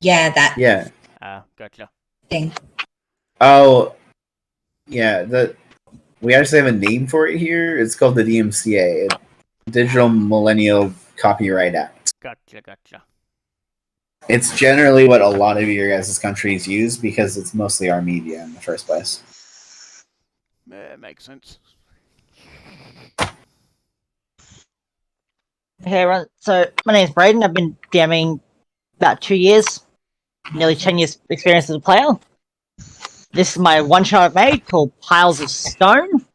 Yeah, that Yeah. Gotcha. thing. Oh, yeah. We actually have a name for it here. It's called the DMCA, Digital Millennial Copyright Act. Gotcha. It's generally what a lot of your guys' countries use because it's mostly our media in the first place. Makes sense. Hey everyone, so my name is Brayden. I've been DMing about 2 years, nearly 10 years experience as a player. This is my one shot I've made called Piles of Stone.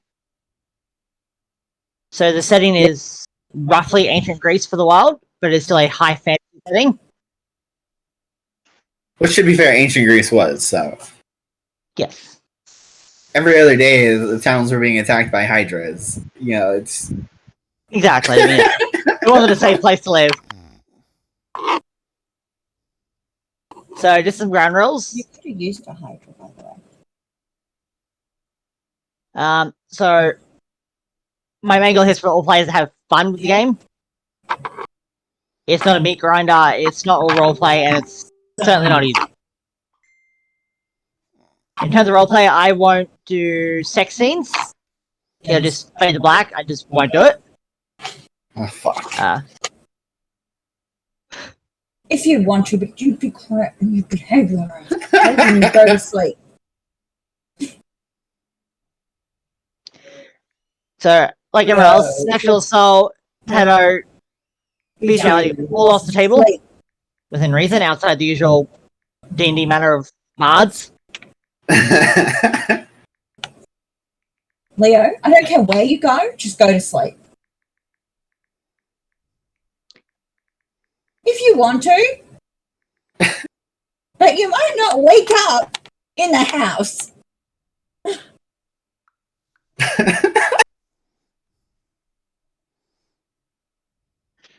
So the setting is roughly ancient Greece for the wild, but it's still a high fantasy setting. Which, to be fair, ancient Greece was, so. Yes. Every other day, the towns were being attacked by hydras. You know, it's... Exactly. I mean, it wasn't a safe place to live. So just some ground rules. You could have used a hydra, by the way. So my main goal here is for all players to have fun with the game. It's not a meat grinder, it's not all roleplay, and it's certainly not easy. In terms of roleplay, I won't do sex scenes. Just fade to black, I just won't do it. Oh, fuck. If you want to, but you be quiet and you behave yourself. And you go to sleep. So, like everyone else, sexual assault, pedo, bestiality, all off the table. Within reason, outside the usual D&D manner of mards. Leo, I don't care where you go, just go to sleep. If you want to. But you might not wake up in the house.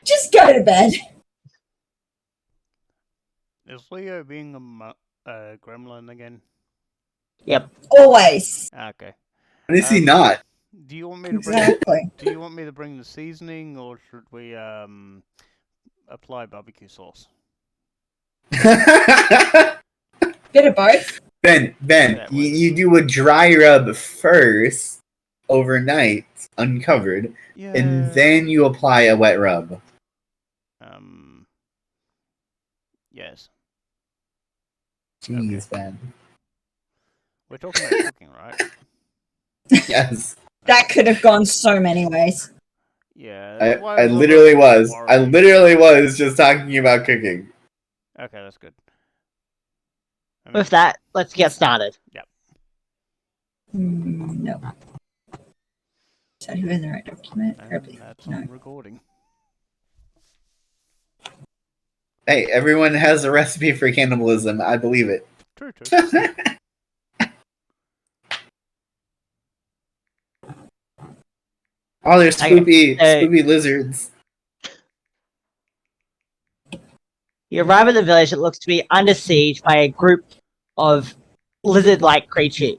Just go to bed. Is Leo being a gremlin again? Yep. Always. Okay. When is he not? Do you want me to Exactly. do you want me to bring the seasoning, or should we apply barbecue sauce? Bit of both. Ben, you do a dry rub first, overnight, uncovered, Yeah. and then you apply a wet rub. Yes. Jeez, Ben. We're talking about cooking, right? Yes. That could have gone so many ways. Yeah. I literally was. I literally was just talking about cooking. Okay, that's good. With that, let's get started. Yep. No. So who in the right document? And that's on recording. Hey, everyone has a recipe for cannibalism. I believe it. True. Oh, there's spoopy lizards. You arrive at the village that looks to be under siege by a group of lizard-like creatures.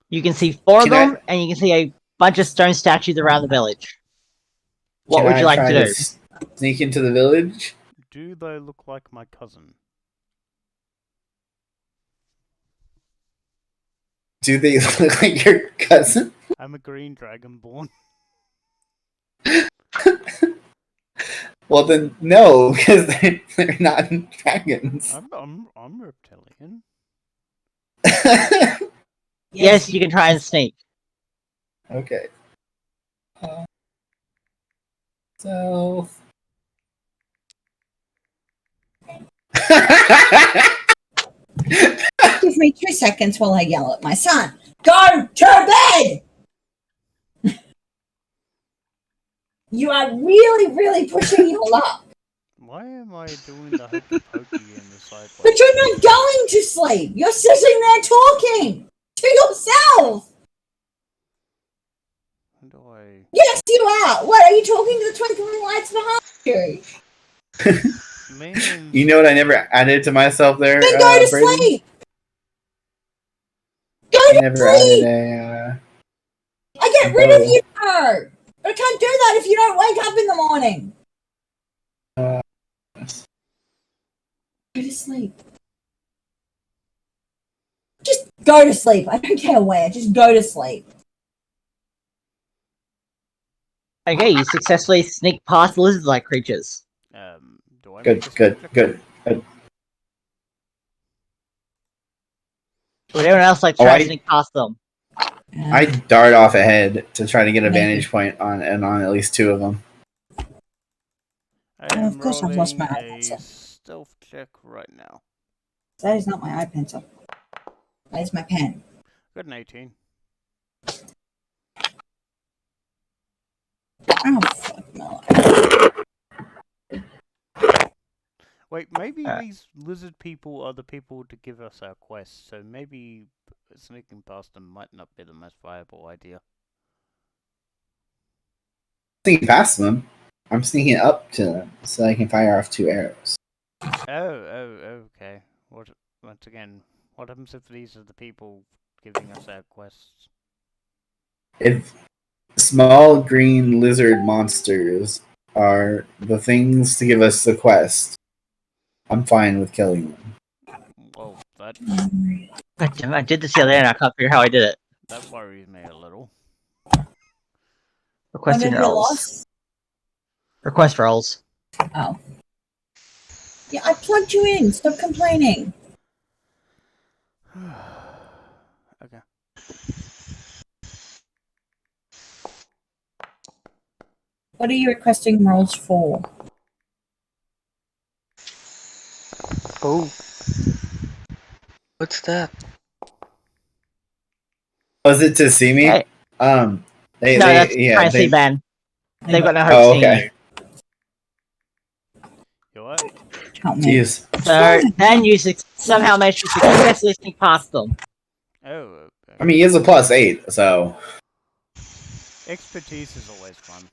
You can see four of them, and you can see a bunch of stone statues around the village. What would you like to do? Sneak into the village? Do they look like my cousin? Do they look like your cousin? I'm a green dragonborn. Well then, no, because they're not dragons. I'm reptilian. Yes, you can try and sneak. Okay. So. Give me 2 seconds while I yell at my son. Go to bed! You are really, really pushing your luck. Why am I doing the hokey pokey in the side? But you're not going to sleep. You're sitting there talking to yourself. How do I? Yes, you are. What, are you talking to the twinkling lights behind you? Man. You know what I never added to myself there? Then go to Brayden? sleep. Go to Never sleep. added I get rid of you. But I can't do that if you don't wake up in the morning. sleep. Just go to sleep. I don't care where. Just go to sleep. Okay, you successfully sneak past lizard-like creatures. Do I Good, make a good, sneak check? good. Would anyone else like to Oh, try to sneak past them? I dart off ahead to try to get a Maybe. vantage point on at least two of them. I Oh, am of course I've lost my rolling eye a pencil. stealth check right now. That is not my eye pencil. That is my pen. Got an 18. Oh, fuck no. Wait, maybe these lizard people are the people to give us our quests, so maybe sneaking past them might not be the most viable idea. Sneaking past them, I'm sneaking up to them so I can fire off 2 arrows. Okay. Once again, what happens if these are the people giving us our quests? If small green lizard monsters are the things to give us the quest, I'm fine with killing them. Well, that God damn it, I did this the other day and I can't figure out how I did it. worries me a little. Requesting What did you rolls. lost? Request rolls. Oh. Yeah, I plugged you in. Stop complaining. Okay. What are you requesting rolls for? Oh. What's that? Was it to see me? Hey. No, that's trying to see Ben. They've got no hope Oh, seeing you. okay. You what? Help me. Jeez. So then you somehow managed to successfully sneak past them. Oh, I mean, he is a +8, so expertise is always fun.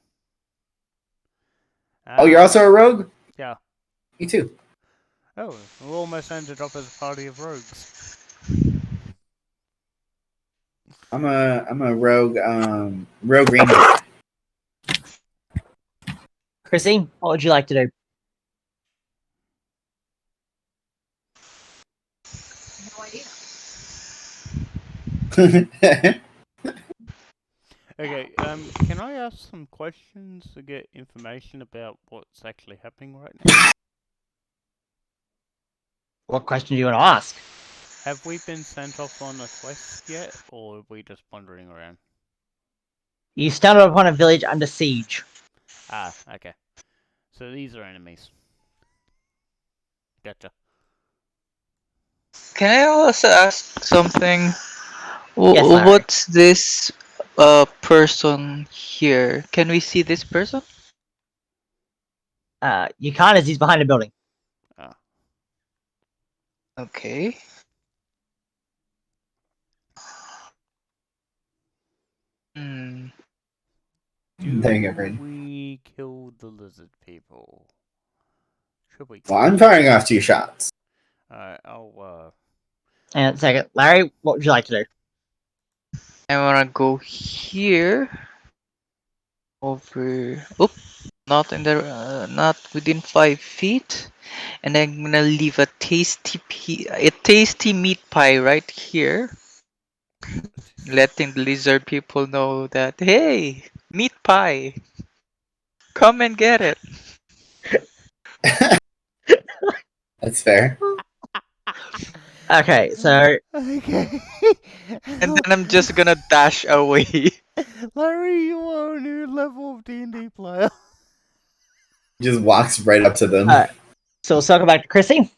oh, you're also a rogue? Yeah. Me too. Oh, we almost ended up as a party of rogues. I'm a rogue rogue ranger. Chrissy, what would you like to do? Okay, can I ask some questions to get information about what's actually happening right now? What question do you want to ask? Have we been sent off on a quest yet, or are we just wandering around? You stumbled upon a village under siege. Ah, okay. So these are enemies. Gotcha. Can I also ask something? Yes, Larry. What's this person here? Can we see this person? You can't as he's behind a building. Ah. Okay. Hmm. There you go, Brady. We kill the lizard people. Should we? Well, I'm firing off 2 shots. Alright, I'll And second, Larry, what would you like to do? I wanna go here. Over. Oop. Not in the. Not within 5 feet. And I'm gonna leave a tasty meat pie right here. Letting the lizard people know that, hey, meat pie, come and get it. That's fair. Okay, so Okay. And then I'm just gonna dash away. Larry, you are a new level of D&D player. Just walks right up to them. so we'll circle back to Chrissy.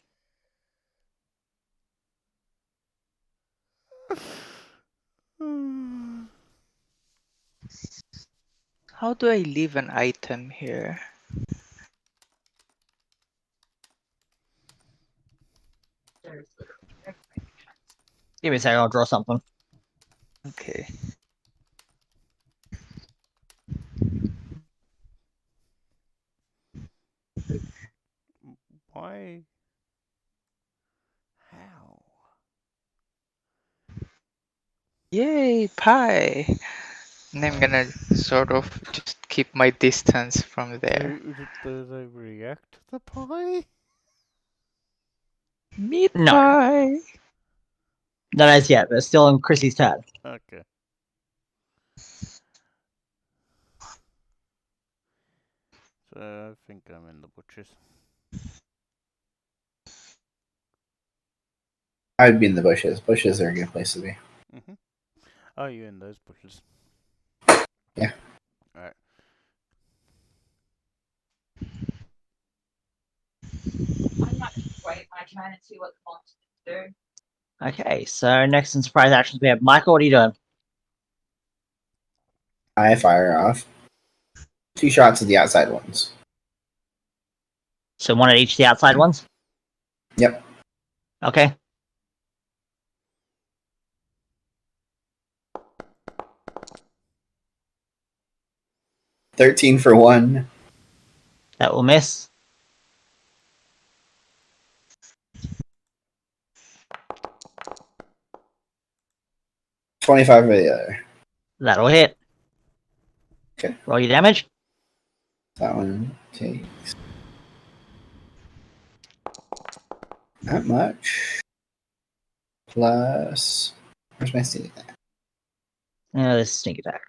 How do I leave an item here? Give me a second, I'll draw something. Okay. Why? How? Yay, pie! And I'm gonna sort of just keep my distance from there. Do they react to the pie? Meat No. pie. Not as yet, but it's still on Chrissy's turn. Okay. So I think I'm in the butchers. I'd be in the bushes. Bushes are a good place to be. Oh, you're in those bushes. Yeah. Alright. Okay, so next in surprise actions we have Michael. What are you doing? I fire off 2 shots at the outside ones. So one at each of the outside ones? Yep. Okay. $13 for 1. That will miss. $25 for the other. That'll hit. Okay. Roll your damage. That one takes not much. Plus, where's my sneak attack? This is sneak attack.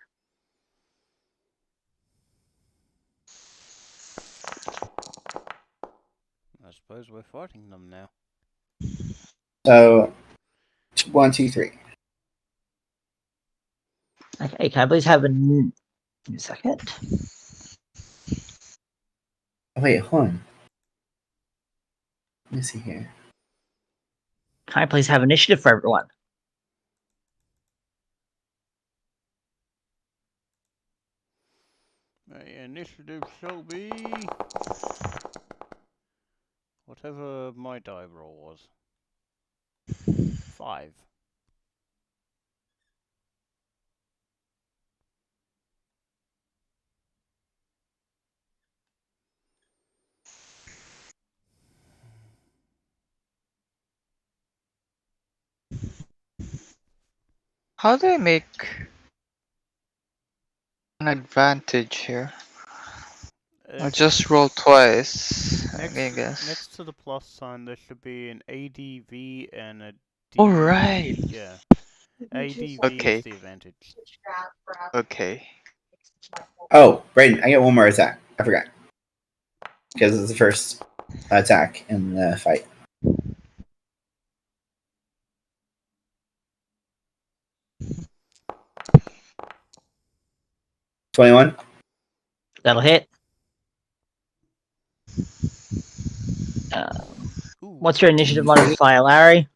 I suppose we're fighting them now. So, 1, 2, 3. Okay, can I please have a second? Oh, wait, hold on. Let me see here. Can I please have initiative for everyone? My initiative shall be whatever my die roll was. 5. How do I make an advantage here? I just roll twice, I guess. Next to the plus sign, there should be an ADV and a D. Oh, right. Yeah. ADV Okay. is the advantage. Okay. Oh, Brayden, I get one more attack. I forgot. Because it's the first attack in the fight. $21. That'll hit. Ooh, What's your initiative modifier, Larry?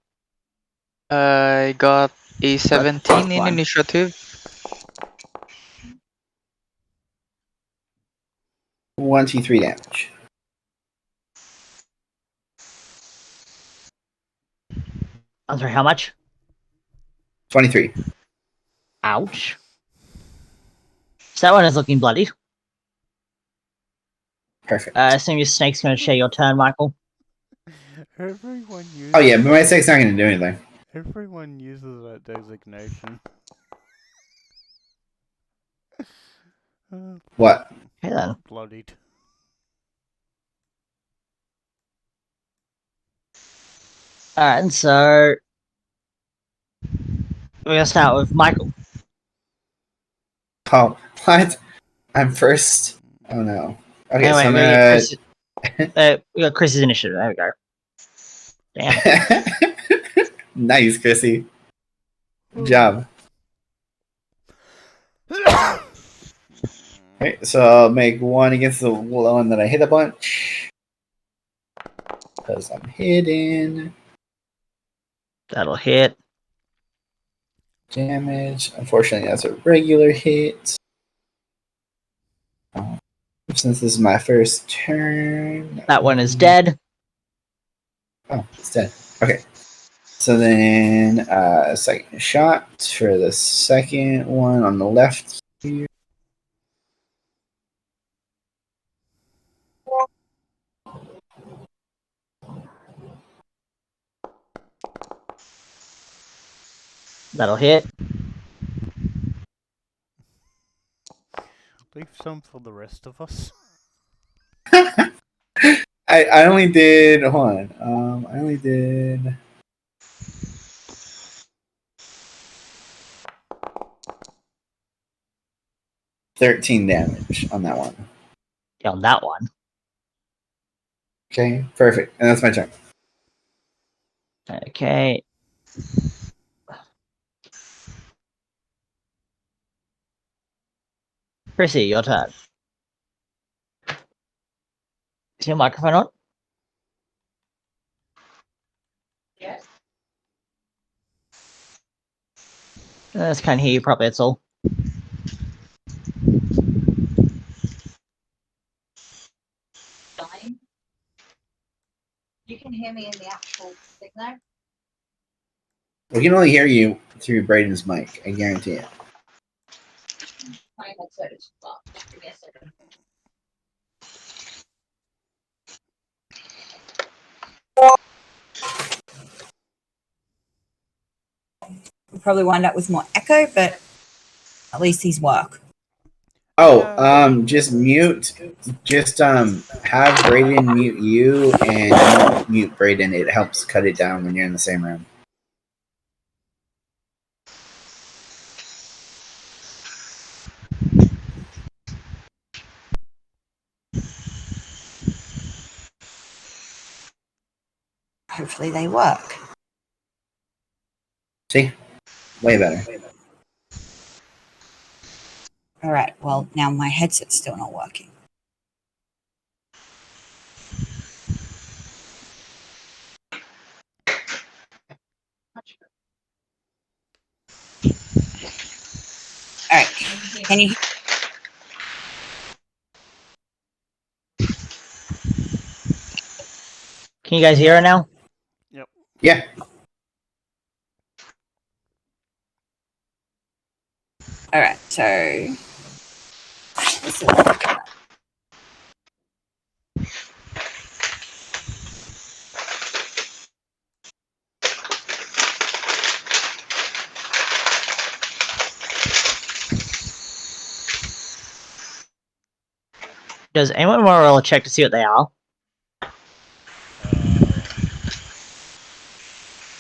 I got a 17 in +1. initiative. 1, 2, 3 damage. I'm sorry, how much? 23. Ouch. So that one is looking bloody. Perfect. I assume your snake's going to share your turn, Michael. everyone uses. Oh yeah, but my stick's not gonna do anything. Everyone uses that designation. What? Okay then. Bloodied. Alright, so we're going to start with Michael. Oh, what? I'm first. Oh no. Okay, Anyway, so I'm we gonna. got Chris's initiative. There we go. Damn. Nice, Chrissy. Good job. Okay, so I'll make 1 against the one that I hit a bunch. Because I'm hidden. That'll hit. Damage. Unfortunately, that's a regular hit. Since this is my first turn. That one is dead. Oh, it's dead. Okay. So then, second shot for the second one on the left here. That'll hit. Leave some for the rest of us. I only did. Hold on. I only did 13 damage on that one. Yeah, on that one. Okay, perfect. And that's my turn. Okay. Chrissy, your turn. Is your microphone on? Yes. I just can't hear you properly, that's all. Dying. You can hear me in the actual thing though. We can only hear you through Braden's mic. I guarantee it. My headset is fucked. Give me a second. We'll probably wind up with more echo, but at least these work. Oh, Yeah. just mute. Just have Braden mute you and mute Braden. It helps cut it down when you're in the same room. Hopefully they work. See? Way better. All right. Well, now my headset's still not working. All right. Can you? Can you guys hear her now? Yeah. All right. So. Does anyone want to roll a check to see what they are?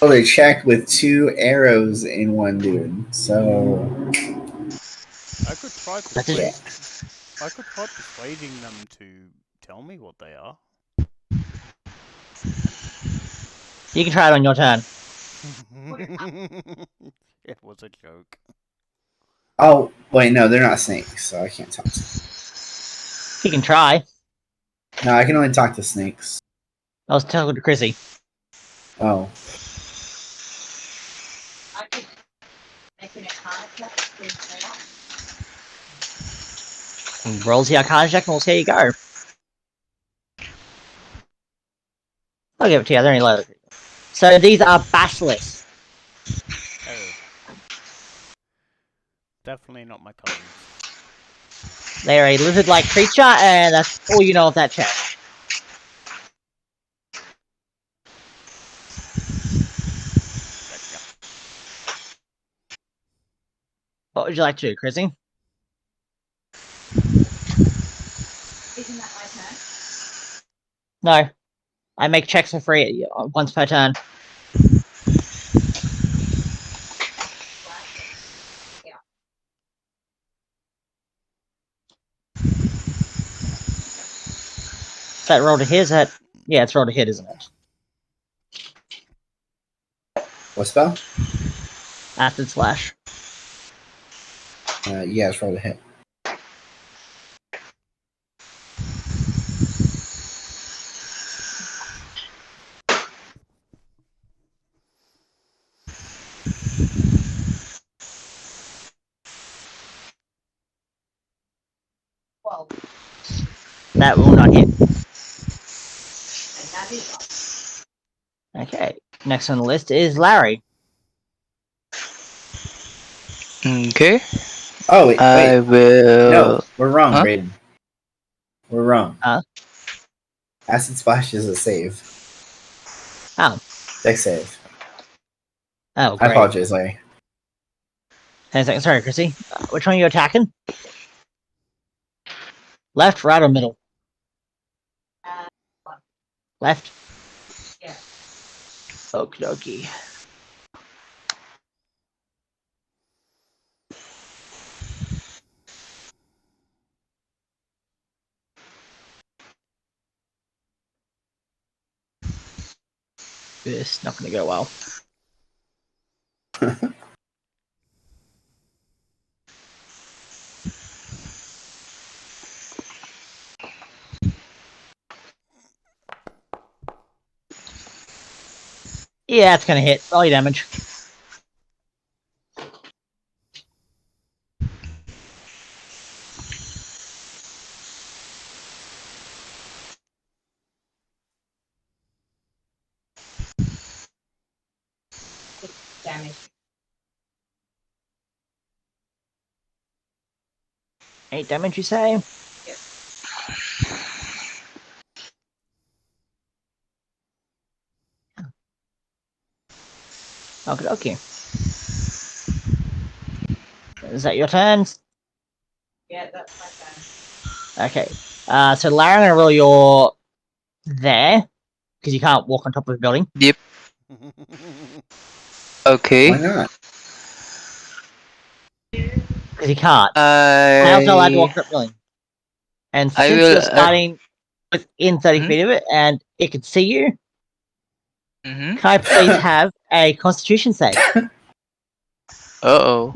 Well, they check with 2 arrows in one dude. So I could try That is- yeah. I could try persuading them to tell me what they are. You can try it on your turn. It was a joke. Oh wait, no, they're not snakes, so I can't talk to them. You can try. No, I can only talk to snakes. I was talking to Chrissy. Oh. I could make an arcana check to Rolls the Arcana check and we'll see how you go. I'll give it to you. They're only level. So these are basilisks. Oh. Definitely not my cousins. They're a lizard-like creature, and that's all you know of that check. Gotcha. What would you like to do, Chrissy? Isn't that my turn? No. I make checks for free once per turn. Yeah. Is that roll to hit? Is that... Yeah, it's roll to hit, isn't it? What spell? Acid Slash. Yeah, it's roll to hit. Well, That will not hit. and that is up. Okay. Next on the list is Larry. Okay. Oh wait, I will. no, we're wrong, Huh? Braden. We're wrong. Huh? Acid Splash is a save. Oh. Dex save. Oh, I great. apologize, Larry. 10 seconds. Sorry, Chrissy. Which one are you attacking? Left, right, or middle? Left. Yeah. Okie dokie. This not going to go well. Yeah, it's going to hit. Roll your damage. Damage. 8 damage, you say? Okay, okay. Is that your turn? Yeah, that's my turn. Okay. So Lara, I'm going to roll your there, because you can't walk on top of a building. Yep. Okay. Why not? Because you can't. How's not allowed to walk on top of a building? And I since will, you're starting within 30 Mhm. feet of it, and it can see you, Mm-hmm. can I please have a Constitution save? Uh-oh.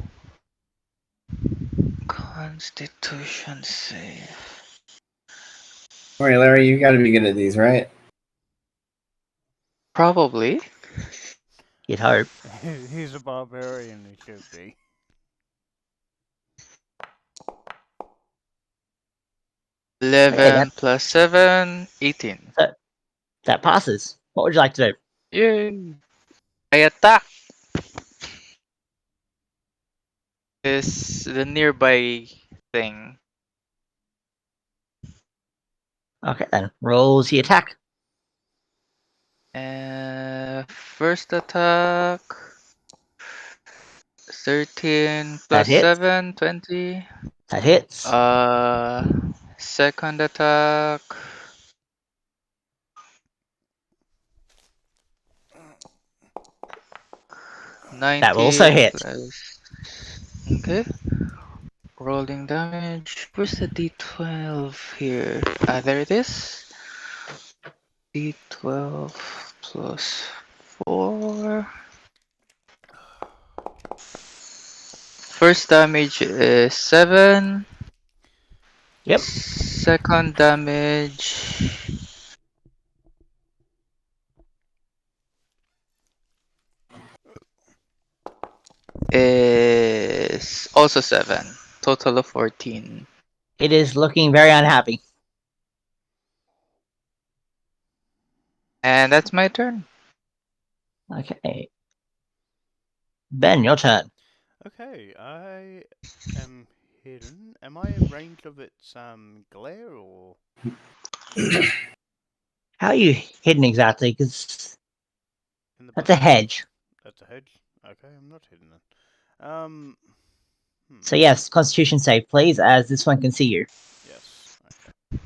Constitution save. Alright, Larry, you gotta be good at these, right? Probably. You'd hope. He's a barbarian, he should be. 11 plus 7, 18. That passes. What would you like to do? Yay! I attack this the nearby thing. Okay, then. Rolls the attack. First attack 13 That plus hits. 7, 20. That hits. Second attack. That will also 19 hit. plus. Okay. Rolling damage. Where's the d12 here? There it is. d12 plus 4. First damage is 7. Yep. Second damage is also 7. Total of 14. It is looking very unhappy. And that's my turn. Okay. Ben, your turn. Okay, I am hidden. Am I in range of its glare or? How are you hidden exactly? Because In the that's a bush? hedge. That's a hedge. Okay, I'm not hidden then. So yes, Constitution save, please, as this one can see you. Yes. Okay.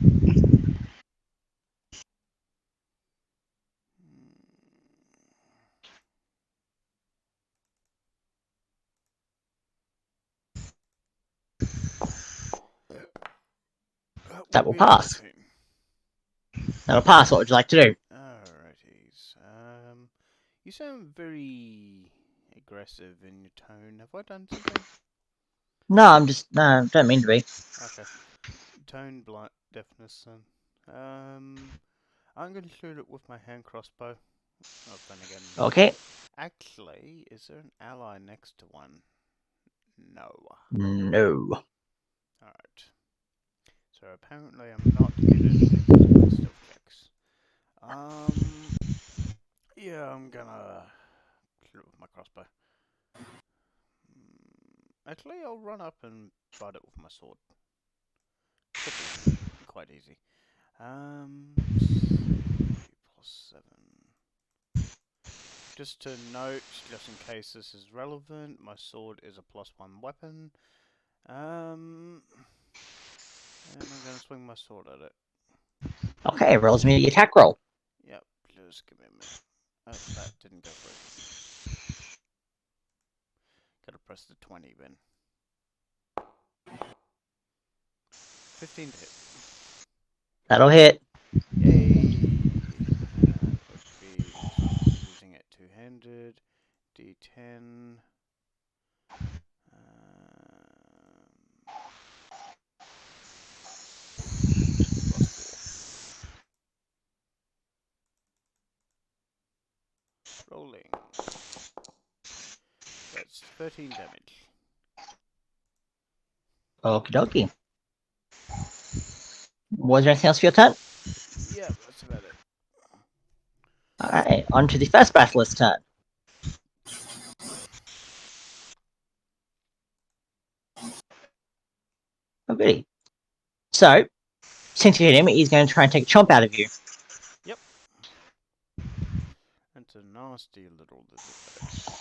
That will be a pass. 13. That'll pass. What would you like to do? Alrighties. You sound very aggressive in your tone. Have I done something? No, I'm just don't mean to be. Okay. Tone blind deafness then. I'm gonna shoot it with my hand crossbow. Oh, then again. Okay. Actually, is there an ally next to one? No. No. Alright. So apparently I'm not hidden because of my stealth checks. Yeah, I'm gonna shoot it with my crossbow. Actually, I'll run up and fight it with my sword. Should be quite easy. Let's see, +7. Just to note, just in case this is relevant, my sword is a +1 weapon. And I'm gonna swing my sword at it. Okay, rolls me the attack roll. Yep, just give me a minute. Oh, that didn't go through. Gotta press the 20 then. 15 to hit. That'll hit. Yay! That would be, because I'm using it two-handed, D10. Plus 4. Rolling. That's 13 damage. Okie dokie. Was there anything else for your turn? Yep, that's about it. Alright, on to the first battlist's turn. Oh, goody. So, since you hit him, he's going to try and take a chomp out of you. Yep. That's a nasty little lizard.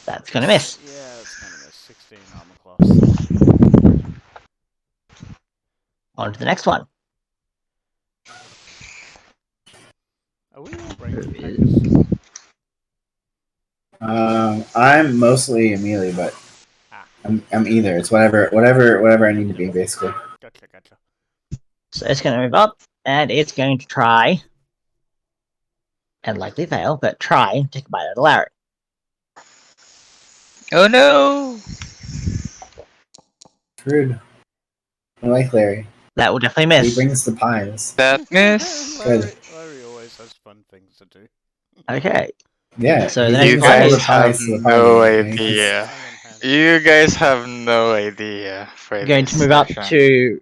That's going to miss. Yeah, that's gonna miss. 16 armor class. On to the next one. Are we all ranged attackers? I'm mostly a melee, but Ah, I'm either. It's whatever I need to be, basically. gotcha. So it's going to move up, and it's going to try, and likely fail, but try and take a bite out of Larry. Oh no! Rude. I like Larry. That will definitely He miss. brings the pies. That miss. Larry always has fun things to do. Okay. Yeah. So he the next You brings one all is- the guys have pies to the no party. idea. Island hand. You guys have no idea for Going this to move up session. to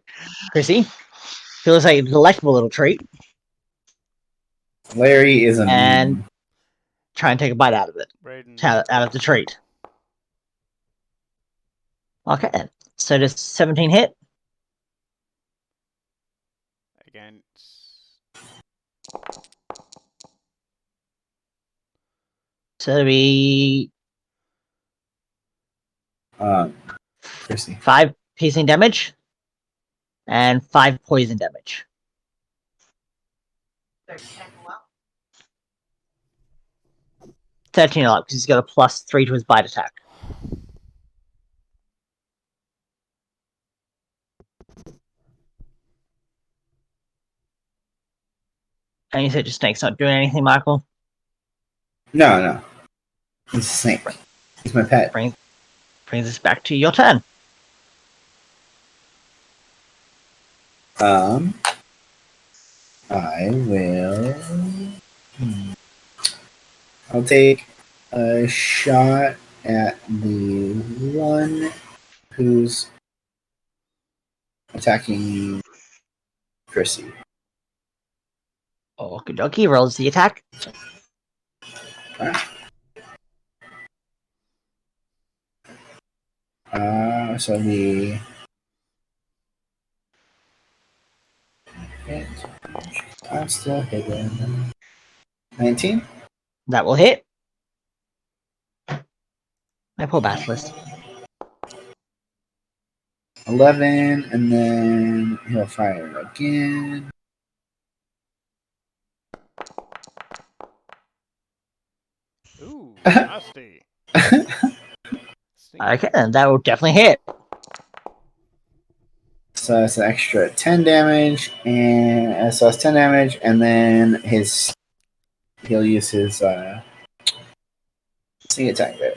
Chrissy. Feels like a delectable little treat, Larry is a and meme. try and take a bite out of it. Braydens. Out of the treat. Okay then. So does 17 hit? Against. So it'll be Chrissy. 5 piercing damage and 5 poison damage. $13 up because he's got a +3 to his bite attack. And you said your snake's not doing anything, Michael? No. He's a snake. He's my pet. Brings us back to your turn. I will. I'll take a shot at the one who's attacking Chrissy. Okie dokie, rolls the attack. So the I'm still hidden. 19? That will hit. My poor basilisk. 11, and then he'll fire again. Ooh, nasty. Okay, then that will definitely hit. So it's an extra 10 damage, and so it's 10 damage, and then he'll use his sneak attack there.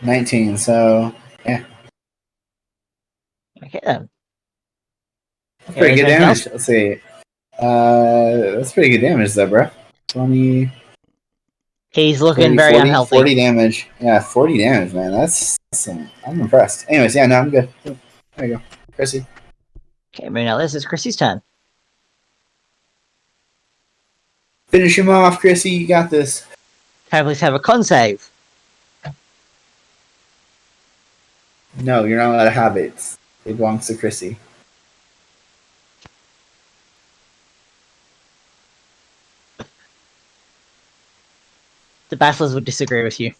$19, so yeah. Okay then. That's pretty Is good there anything damage. else? Let's see. That's pretty good damage though, bro. 20, He's looking 30, very 40, unhealthy. 40 damage. Yeah, 40 damage, man. That's I'm impressed. Anyways, yeah, no, I'm good. There you go. Chrissy. Okay, now this is Chrissy's turn. Finish him off, Chrissy. You got this. Can I please have a con save? No, you're not allowed to have it. It belongs to Chrissy. The Basilisk would disagree with you.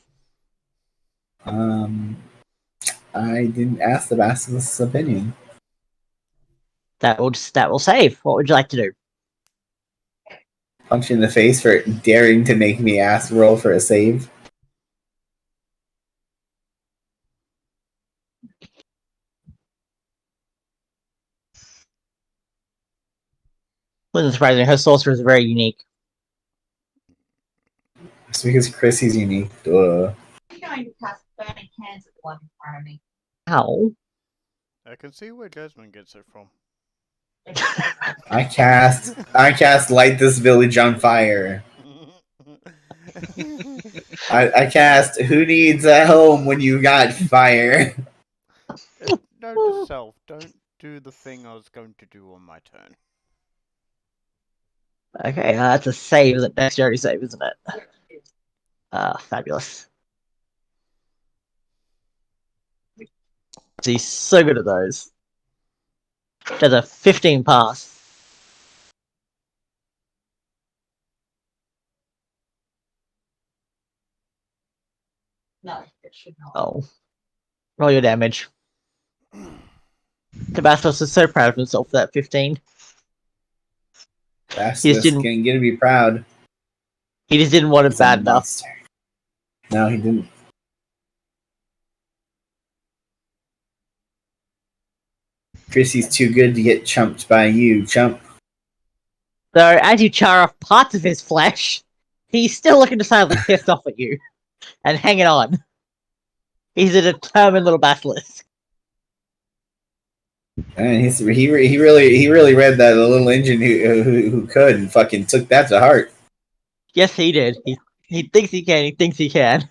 I didn't ask the Basilisk's opinion. That will save. What would you like to do? Punch in the face for daring to make me roll for a save. Wasn't surprising. Her sorcerer is very unique. It's because Chrissy's unique. Duh. I'm going to cast burning hands at the one in front of me. How? I can see where Desmond gets it from. I cast light this village on fire. I cast who needs a home when you got fire. Note to self, don't do the thing I was going to do on my turn. Okay, that's a save, that dexterity save, isn't it? Fabulous. He's so good at those. Does a 15 pass. No, it should not. Oh. Roll your damage. Tabastos is so proud of himself for that 15. Basilisk didn't- can get to be proud. He just didn't want it He's a bad enough. monster. No, he didn't. Chrissy's too good to get chumped by you, chump. So, as you char off parts of his flesh, he's still looking decidedly pissed off at you. And hanging on. He's a determined little basilisk. And he really read that a little engine who could and fucking took that to heart. Yes, he did. He thinks he can. He thinks he can.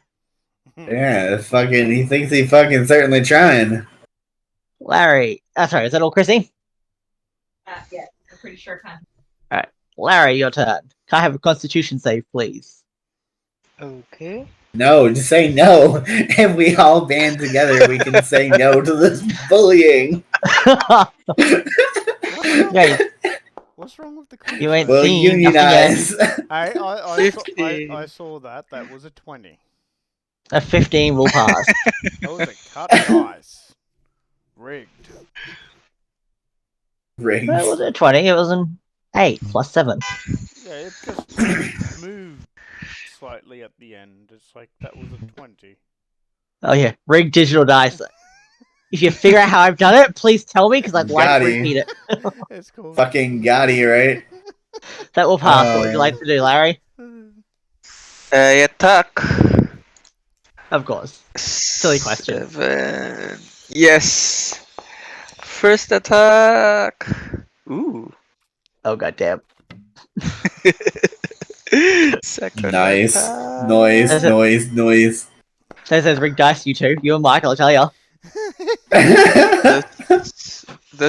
Yeah, fucking he thinks he fucking certainly trying. Larry. Sorry, is that all, Chrissy? Yeah, I'm pretty sure kind Larry, your turn. Can I have a constitution save, please? Okay. No, just say no. If we all band together, we can say no to this bullying. Yeah, What's wrong with the you ain't We'll seen nothing yet. unionize. I saw that. That was a 20. A 15 will pass. That was a cut dice. Rigged. Rigged. It wasn't a 20, it was an 8 plus 7. Yeah, it just moved slightly at the end. It's like that was a 20. Oh yeah, rigged digital dice. If you figure out how I've done it, please tell me, because I'd like Got to him. repeat it. It's cool. Fucking Gotti, right? That will pass. What would you like to do, Larry? I attack. Of course. Silly question. 7. Yes. First attack. Ooh. Oh goddamn. Second Nice. attack. Noise. So it says rigged dice, you two. You and Mike, I'll tell you. Does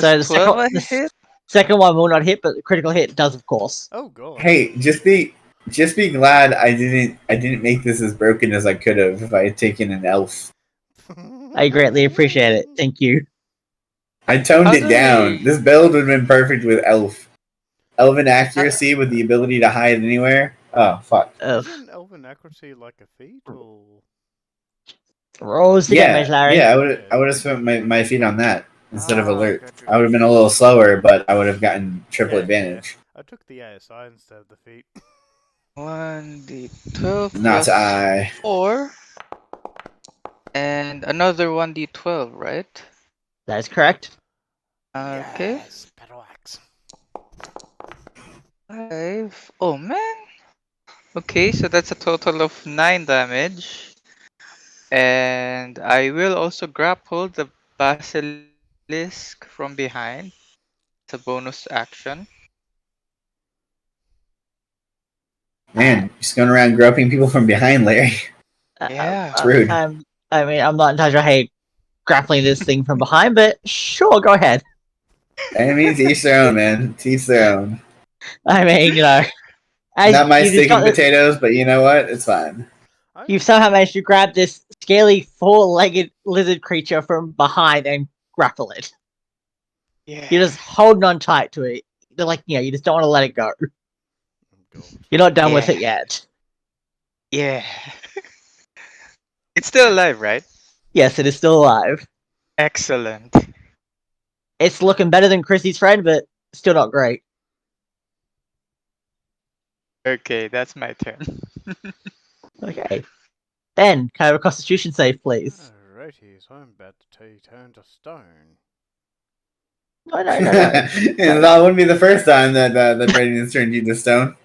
So the 12 second- hit? Second one will not hit, but the critical hit does, of course. Oh god. Hey, just be glad I didn't make this as broken as I could have if I had taken an elf. I greatly appreciate it. Thank you. I toned it How do down. we- This build would have been perfect with elf. Elven accuracy with the ability to hide anywhere. Oh fuck. Isn't elven accuracy like a feat or? Rolls the Yeah, damage, Larry. yeah. I would have spent my feet on that instead of Ah, alert. gotcha. I would have been a little slower, but I would have gotten triple Yeah, advantage. I took the ASI instead of the feat. 1d12 Not plus I. 4. And another 1d12, right? That is correct. Okay. Yes, battle axe. 5. Oh man. Okay, so that's a total of 9 damage. And I will also grapple the basilisk from behind. It's a bonus action. Man, just going around groping people from behind, Larry. Yeah. It's rude. I mean, I'm not entirely sure how you grappling this thing from behind, but sure, go ahead. Enemies, each their own, man. To each their own. I mean, you know. As Not my you just steak and got this- potatoes, but you know what? It's fine. You've somehow managed to grab this scaly, four-legged lizard creature from behind and grapple it. Yeah. You're just holding on tight to it. They're like, you just don't want to let it go. Oh god. You're not done with Yeah. it yet. Yeah. It's still alive, right? Yes, it is still alive. Excellent. It's looking better than Chrissy's friend, but still not great. Okay, that's my turn. Okay. Ben, can I have a Constitution save, please? Alrighty, so I'm about to turn to stone. No. And that wouldn't be the first time that Brayden has turned you to stone.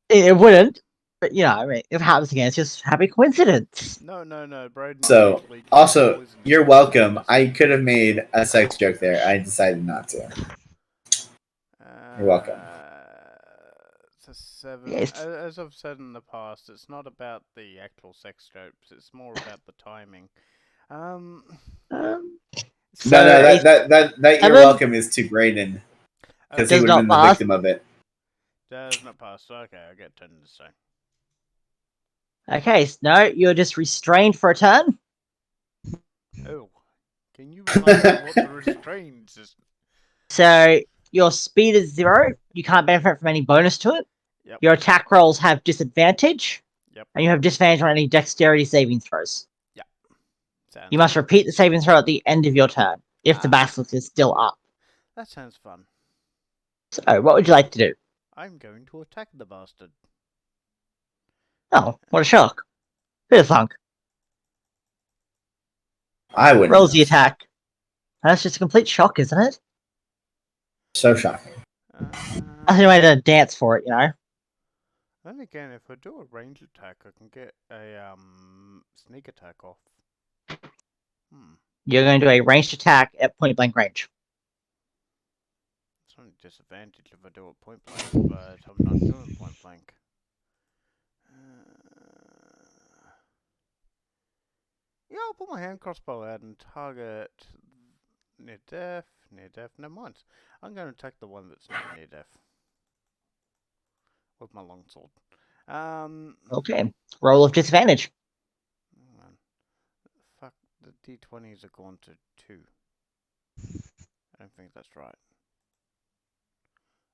It wouldn't, but I mean, if it happens again, it's just happy coincidence. No, Braden. So, actually keeps also, poisoning you're me. welcome. I could have made a sex joke there. I decided not to. You're welcome. It's a 7. Yes. As I've said in the past, it's not about the actual sex jokes. It's more about the timing. So No, a that you're 7 welcome is to Brayden because he does would have not been the pass. victim of it. Does not pass. Okay, I get turned into stone. Okay, no, you're just restrained for a turn. Oh, can you remind me what the restraints is? So your speed is 0. You can't benefit from any bonus to it. Yep. Your attack rolls have disadvantage. Yep. And you have disadvantage on any dexterity saving throws. Sounds You must good. repeat the saving throw at the end of your turn, if the basilisk is still up. That sounds fun. So, what would you like to do? I'm going to attack the bastard. Oh, what a shock. Bit of funk. I wouldn't. Rolls the know. attack. That's just a complete shock, isn't it? So shocking. I think I to dance for it, Then again, if I do a range attack, I can get a sneak attack off. You're going to do a ranged attack at point blank range. It's only disadvantage if I do it point blank, but I'm not doing point blank. Yeah, I'll put my hand crossbow out and target near death, never mind. I'm going to attack the one that's not near death. With my longsword. Okay. Roll of disadvantage. Man. Fuck, the d20s are gone to 2. I don't think that's right.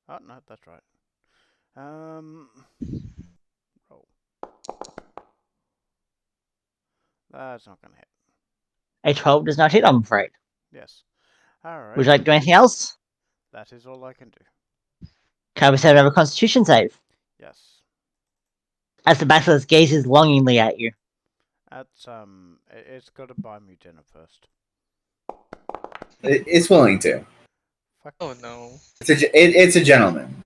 Oh, no, that's right. Roll. That's not gonna hit. A 12 does not hit, I'm afraid. Yes. Alright. Would you like to do anything else? That is all I can do. Can we have a constitution save? Yes. As the basilisk gazes longingly at you. That's, it's gotta buy me dinner first. It's willing to. Fuck. Oh no. It's a gentleman.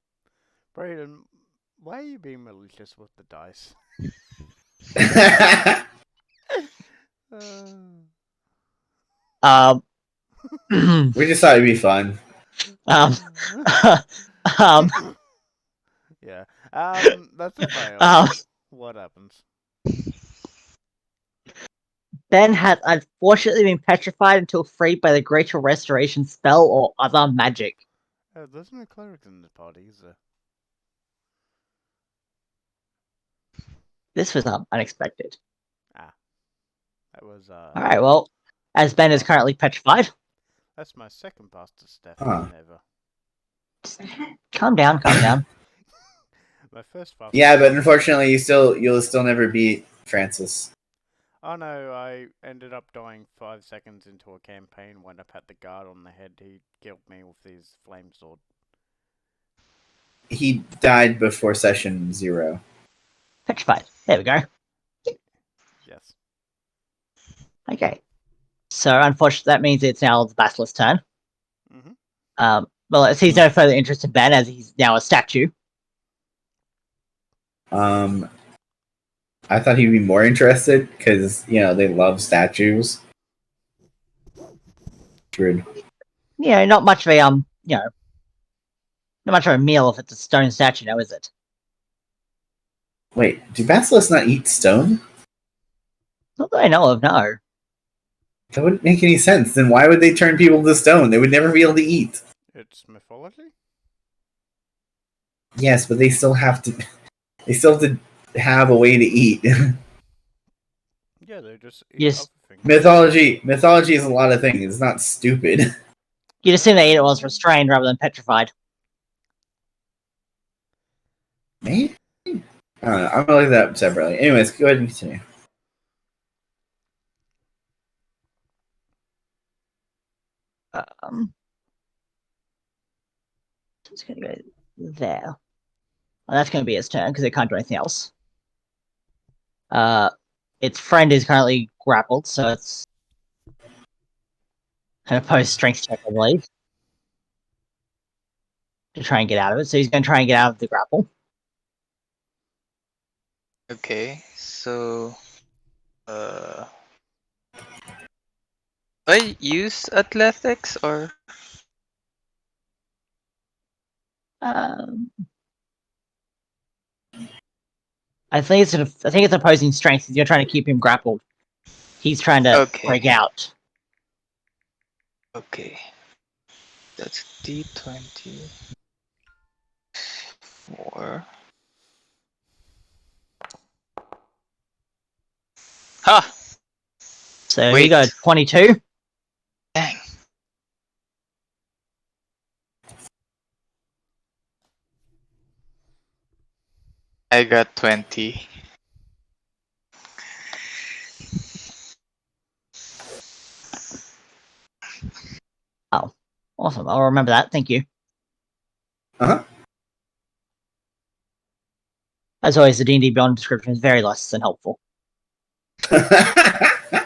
Braden, why are you being malicious with the dice? We just thought it'd be fun. Yeah. That's a fail. What happens? Ben had unfortunately been petrified until freed by the Greater Restoration spell or other magic. Oh, there's no clerics in this party, is there? This was unexpected. That was, Alright, well, as Ben is currently petrified. That's my second bastard step ever. Calm down. My first bastard. Yeah, but unfortunately, you'll still never beat Francis. Oh no, I ended up dying 5 seconds into a campaign when I pat the guard on the head. He killed me with his flame sword. He died before session 0. Petrified. There we go. Yes. Okay. So, unfortunately, that means it's now the basilisk's turn. Mm-hmm. Well, it sees no further interest in Ben as he's now a statue. I thought he'd be more interested because they love statues. Rude. Not much of a not much of a meal if it's a stone statue, now is it? Wait, do basilisks not eat stone? Not that I know of, no. That wouldn't make any sense. Then why would they turn people to stone? They would never be able to eat. It's mythology? Yes, but they still have to. They still have to have a way to eat. Yeah, they just eat Yes. other things. Mythology is a lot of things. It's not stupid. You'd assume they ate it while it's restrained rather than petrified. Maybe. I don't know. I'm gonna look that up separately. Anyways, go ahead and continue. It's gonna go there. Well, that's gonna be its turn because it can't do anything else. Its friend is currently grappled, so it's an opposed strength check, I believe, to try and get out of it. So he's gonna try and get out of the grapple. Okay, so I use athletics or Um, I think it's opposing strength. You're trying to keep him grappled. He's trying to break okay. out. Okay. That's D20. 4. Ha! So he Wait. got 22. Dang. I got 20. Oh, awesome! I'll remember that. Thank you. Uh As always, the D&D Beyond description is very less than helpful. huh.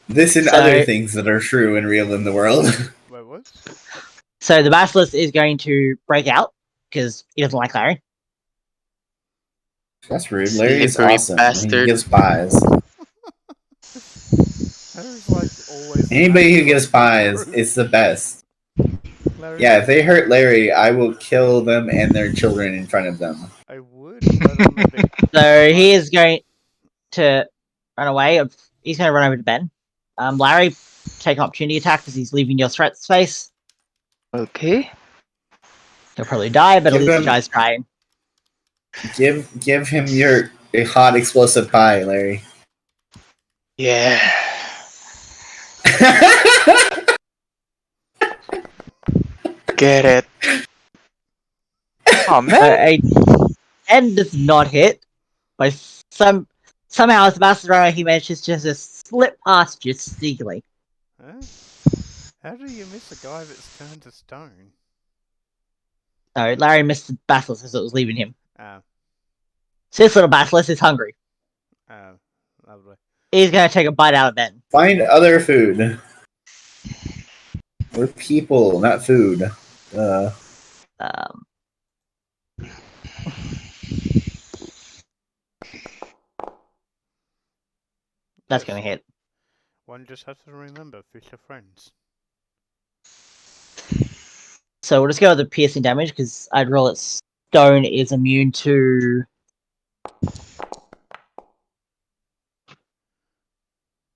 This and So- other things that are true and real in the world. Wait, what? So the basilisk is going to break out because he doesn't like Larry. That's rude. Larry's Slippery awesome. He bastard. gives pies. Larry's like always. the Anybody who anchor gives of the pies group. is the best. Larry's Yeah, like, if they hurt Larry, I will kill them and their children in front of them. I would, but I'm a bit. So he is going to run away. He's going to run over to Ben. Larry, take an opportunity attack because he's leaving your threat space. Okay. He'll probably die, but at Give least the him- guy's trying. Give him your hot explosive pie, Larry. Yeah. Get it. Oh man. A 10 does not hit. By somehow, as the bastard runner, he manages just to slip past you sneakily. Huh? How do you miss a guy that's turned to stone? So Larry missed the basilisk as it was leaving him. Oh, So this little basilisk is hungry. lovely. He's going to take a bite out of Ben. Find other food. We're people, not food. Um, that's going to hit. One just has to remember, fish are friends. So we'll just go with the piercing damage because I'd roll it. Stone is immune to.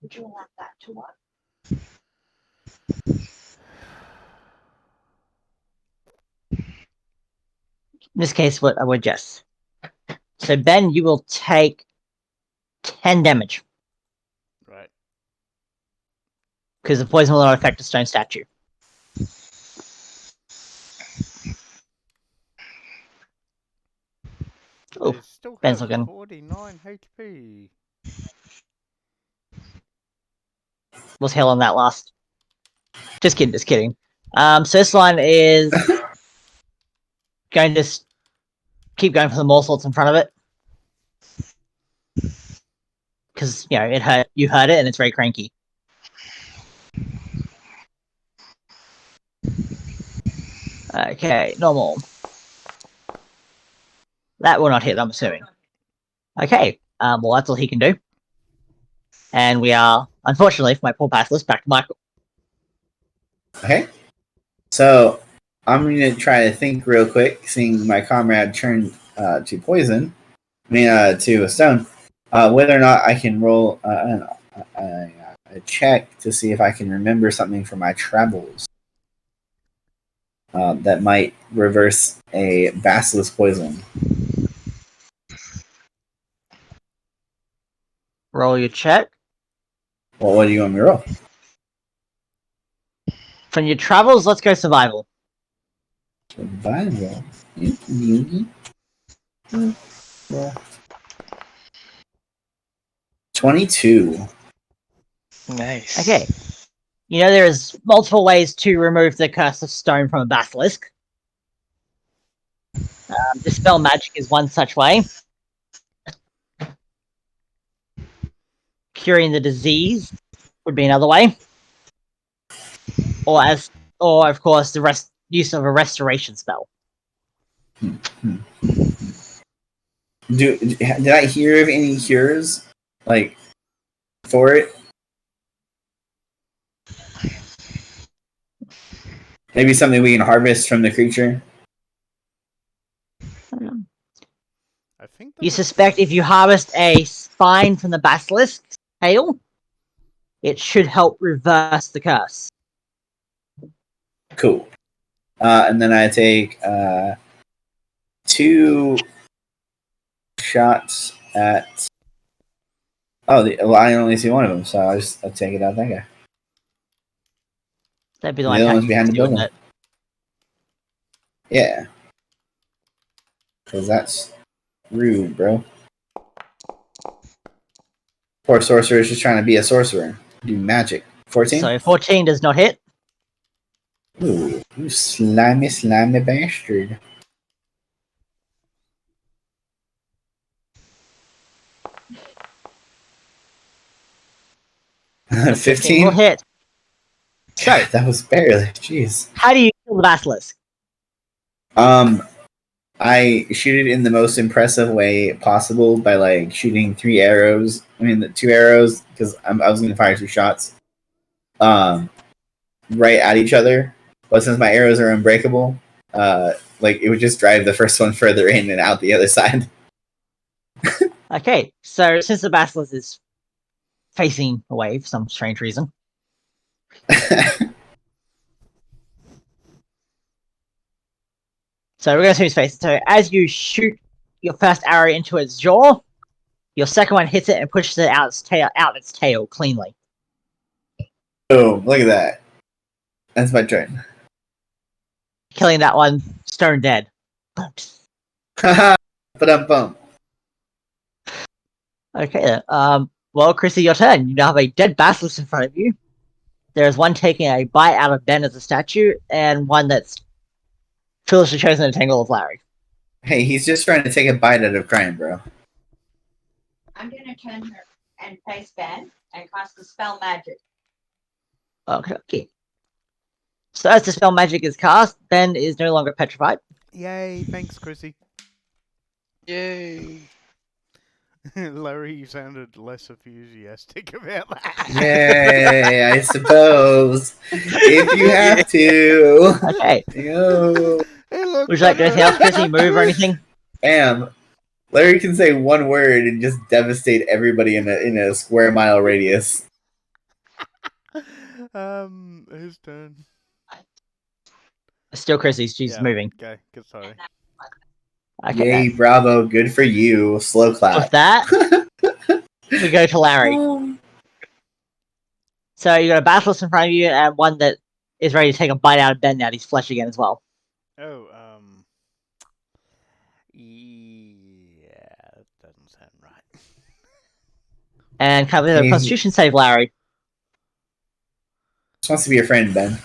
Would you want that to what? In this case, what I would just. So Ben, you will take 10 damage Right. because the poison will not affect a stone statue. Oh, I still Ben's have looking. 49 HP. Was hell on that last. Just kidding, just kidding. So this line is going to keep going for the morsel that's in front of it. Because, you know, it hurt. You heard it and it's very cranky. Okay, normal. That will not hit, I'm assuming. Okay, well, that's all he can do. And we are, unfortunately, for my poor passless, back to Michael. Okay. So I'm gonna try to think real quick, seeing my comrade turn to poison. To a stone. Whether or not I can roll a check to see if I can remember something from my travels that might reverse a basilisk poison. Roll your check. Well, what do you want me to roll? From your travels, let's go survival. Survival. Roll. 22. Nice. Okay. You know there's multiple ways to remove the curse of stone from a basilisk. Dispel magic is one such way. Curing the disease would be another way. Or of course the use of a restoration spell. Did I hear of any cures like for it? Maybe something we can harvest from the creature. I think You suspect if you harvest a spine from the basilisk's tail, it should help reverse the curse. Cool. And then I take 2 shots at. Oh, well, I only see one of them, so I'll take it out that guy. That'd be the The one other one's attacking behind the you, wouldn't building. it? Yeah. Because that's rude, bro. Poor sorcerer is just trying to be a sorcerer. Do magic. 14? So 14 does not hit. Ooh, you slimy, slimy bastard. So 15 will hit. So that was barely. Jeez. how do you kill the basilisk? I shoot it in the most impressive way possible by like shooting 3 arrows. I mean, the 2 arrows because I was going to fire 2 shots. Right at each other, but since my arrows are unbreakable, like it would just drive the first one further in and out the other side. Okay, so since the basilisk is facing away for some strange reason, so we're going to see his face. So as you shoot your first arrow into its jaw, your second one hits it and pushes it out its tail cleanly. Boom! Look at that. That's my turn. Killing that one stone dead. Haha. Ba-dum-bum. Okay then. Well, Chrissy, your turn. You now have a dead basilisk in front of you. There's one taking a bite out of Ben as a statue, and one that's foolishly chosen to tangle with Larry. Hey, he's just trying to take a bite out of crime, bro. I'm gonna turn her and face Ben and cast the spell magic. Okay. So as the spell magic is cast, Ben is no longer petrified. Yay! Thanks, Chrissy. Yay. Larry, you sounded less enthusiastic about that. Yay! I suppose if you have to. Okay. Yo. Hey, look, Would you like anything else, Chrissy? Move or anything? Bam. Larry can say one word and just devastate everybody in a square mile radius. His turn. Still Chrissy, she's Yeah, moving. Okay, good. Sorry. Okay. Yay, bravo, good for you. Slow clap. With that, we go to Larry. So you got a basilisk in front of you and one that is ready to take a bite out of Ben now. He's flesh again as well. Oh, yeah, that doesn't sound right. And can we have a constitution save, Larry? Just wants to be your friend, Ben.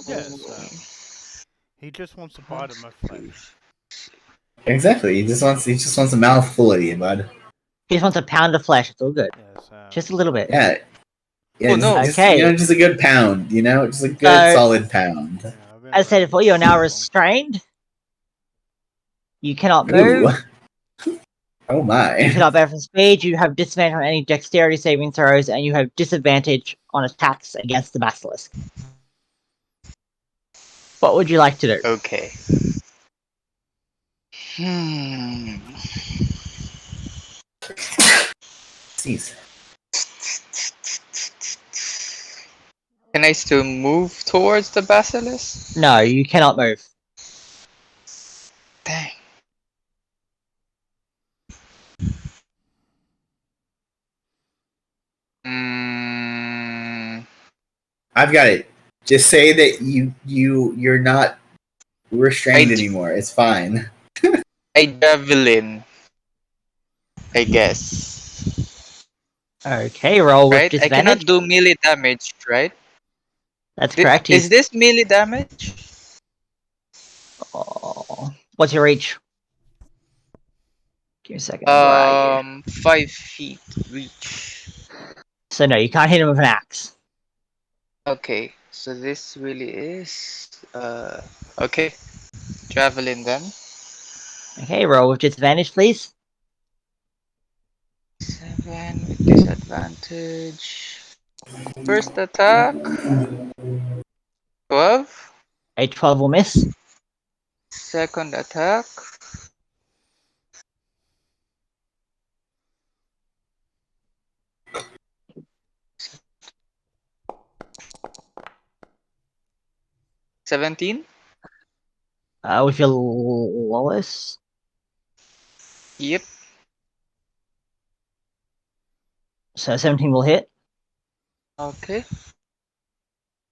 Yes, he just wants a bite of my flesh. Exactly. He just wants a mouthful of you, bud. He just wants a pound of flesh. It's all good. Yes, Just a little bit. Yeah. Yeah, Oh, no. just, Okay. just a good pound, just a good So- solid pound. yeah, I've been As stated before, you are now around restrained. You cannot move. Ooh. Oh You my. cannot bear from speed. You have disadvantage on any dexterity saving throws, and you have disadvantage on attacks against the basilisk. What would you like to do? Okay. Jeez. Can I still move towards the basilisk? No, you cannot move. Dang. I've got it. Just say that you're not restrained I- anymore. It's fine. I javelin I guess. Okay, roll with Right? I cannot disadvantage. do melee damage, right? That's correct. Is this melee damage? Oh, what's your reach? Give me a second. Where are you? 5 feet reach. So no, you can't hit him with an axe. Okay, so this really is okay. Javelin then. Okay, roll with disadvantage, please. 7 with disadvantage. First attack. 12. A 12 will miss. Second attack. 17. With your lowest. Yep. So 17 will hit. Okay.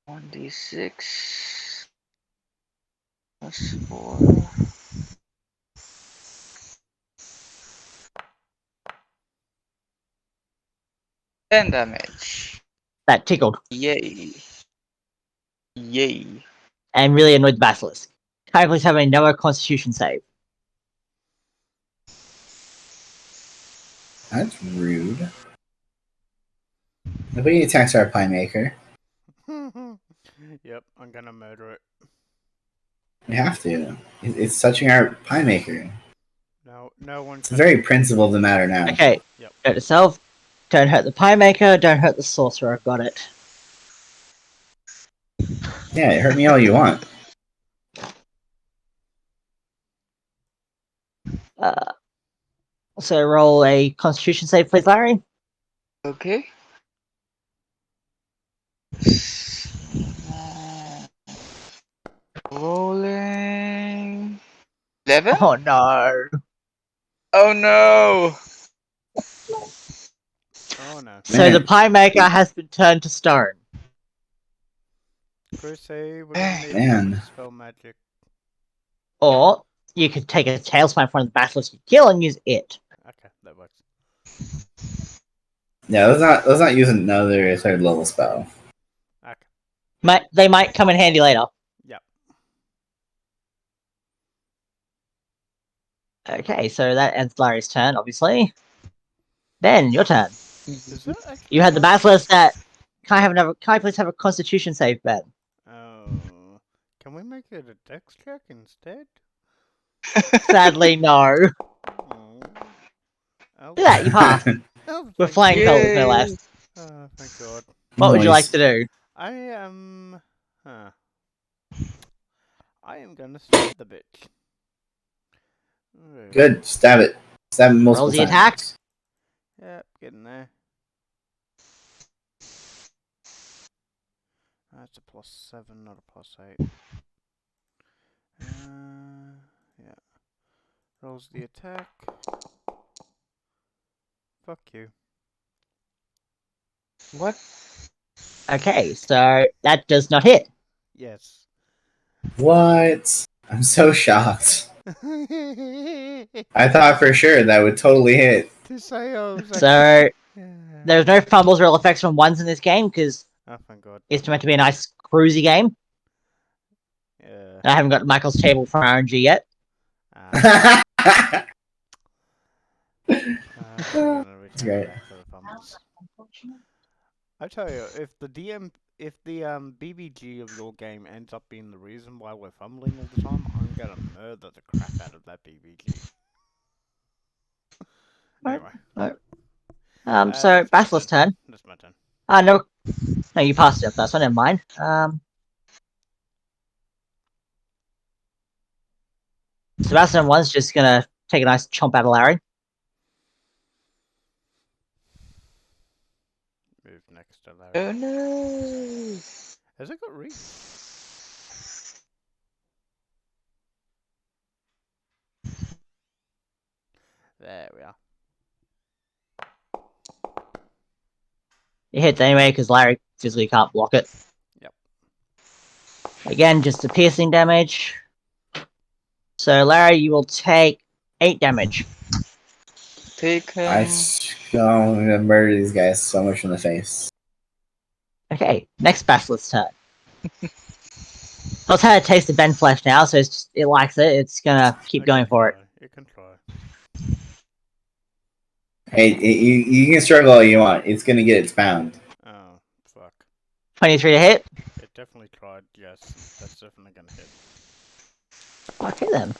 1d6 plus 4. 10 damage. That tickled Yay. Yay. and really annoyed the basilisk. Can I please have another Constitution save? That's rude. Nobody attacks our pie maker. Yep, I'm gonna murder it. We have to. It's touching our pie maker. No one It's can. a very principle of the matter now. Okay. Yep. Note to self. Don't hurt the pie maker. Don't hurt the sorcerer. Got it. Yeah, hurt me all you want. So roll a Constitution save, please, Larry. Okay. Rolling 11. Oh no. Oh no! Oh no. So Man. the pie maker has been turned to stone. Crusade, we're gonna need Man. to dispel magic. Or you could take a tailspine from the basilisk you kill and use it. Okay, that works. Yeah, let's not use another third level spell. Okay. They might come in handy later. Yep. Okay, so that ends Larry's turn, obviously. Ben, your turn. Is that actually You had the possible? basilisk that. Can I please have a Constitution save, Ben? Oh. Can we make it a dex check instead? Sadly, no. Oh. Oh. Yeah, you passed. Oh, With thank flying God. colors, no less. Oh, thank God. What would you like Nice. to do? I am. Huh. I am gonna stab the bitch. Ooh. Good. Stab it. Stab it multiple Rolls the times. attack. Yep, getting there. That's a +7, not a +8. Yeah. Rolls the attack. Fuck you. What? Okay, so that does not hit. Yes. What? I'm so shocked. To I thought for sure that would totally hit. say I was So yeah. there's no fumbles or ill effects from ones in this game because Oh, thank God. it's meant to be a nice cruisy game. Yeah. I haven't got Michael's table for RNG yet. I'm That's gonna return great. back to the fumbles. I tell you, if the BBG of your game ends up being the reason why we're fumbling all the time, I'm gonna murder the crap out of that BBG. Anyway. So That's my Basilisk's turn. That's my turn. No, you passed it first. I never mind. Sebastian one's just gonna take a nice chomp out of Larry. Move next to Larry. Oh no! Has it got reach? There we are. It hits anyway because Larry physically can't block it. Yep. Again, just a piercing damage. So Larry, you will take 8 damage. taken. I'm gonna murder these guys so much in the face. Okay, next Basilisk's turn. It's had a taste of Ben flesh now, so it likes it. It's gonna keep going for it. It can try. Hey, you can struggle all you want. It's gonna get its pound. Oh, fuck. 23 to hit. It definitely tried, yes. That's definitely gonna hit. Okay then.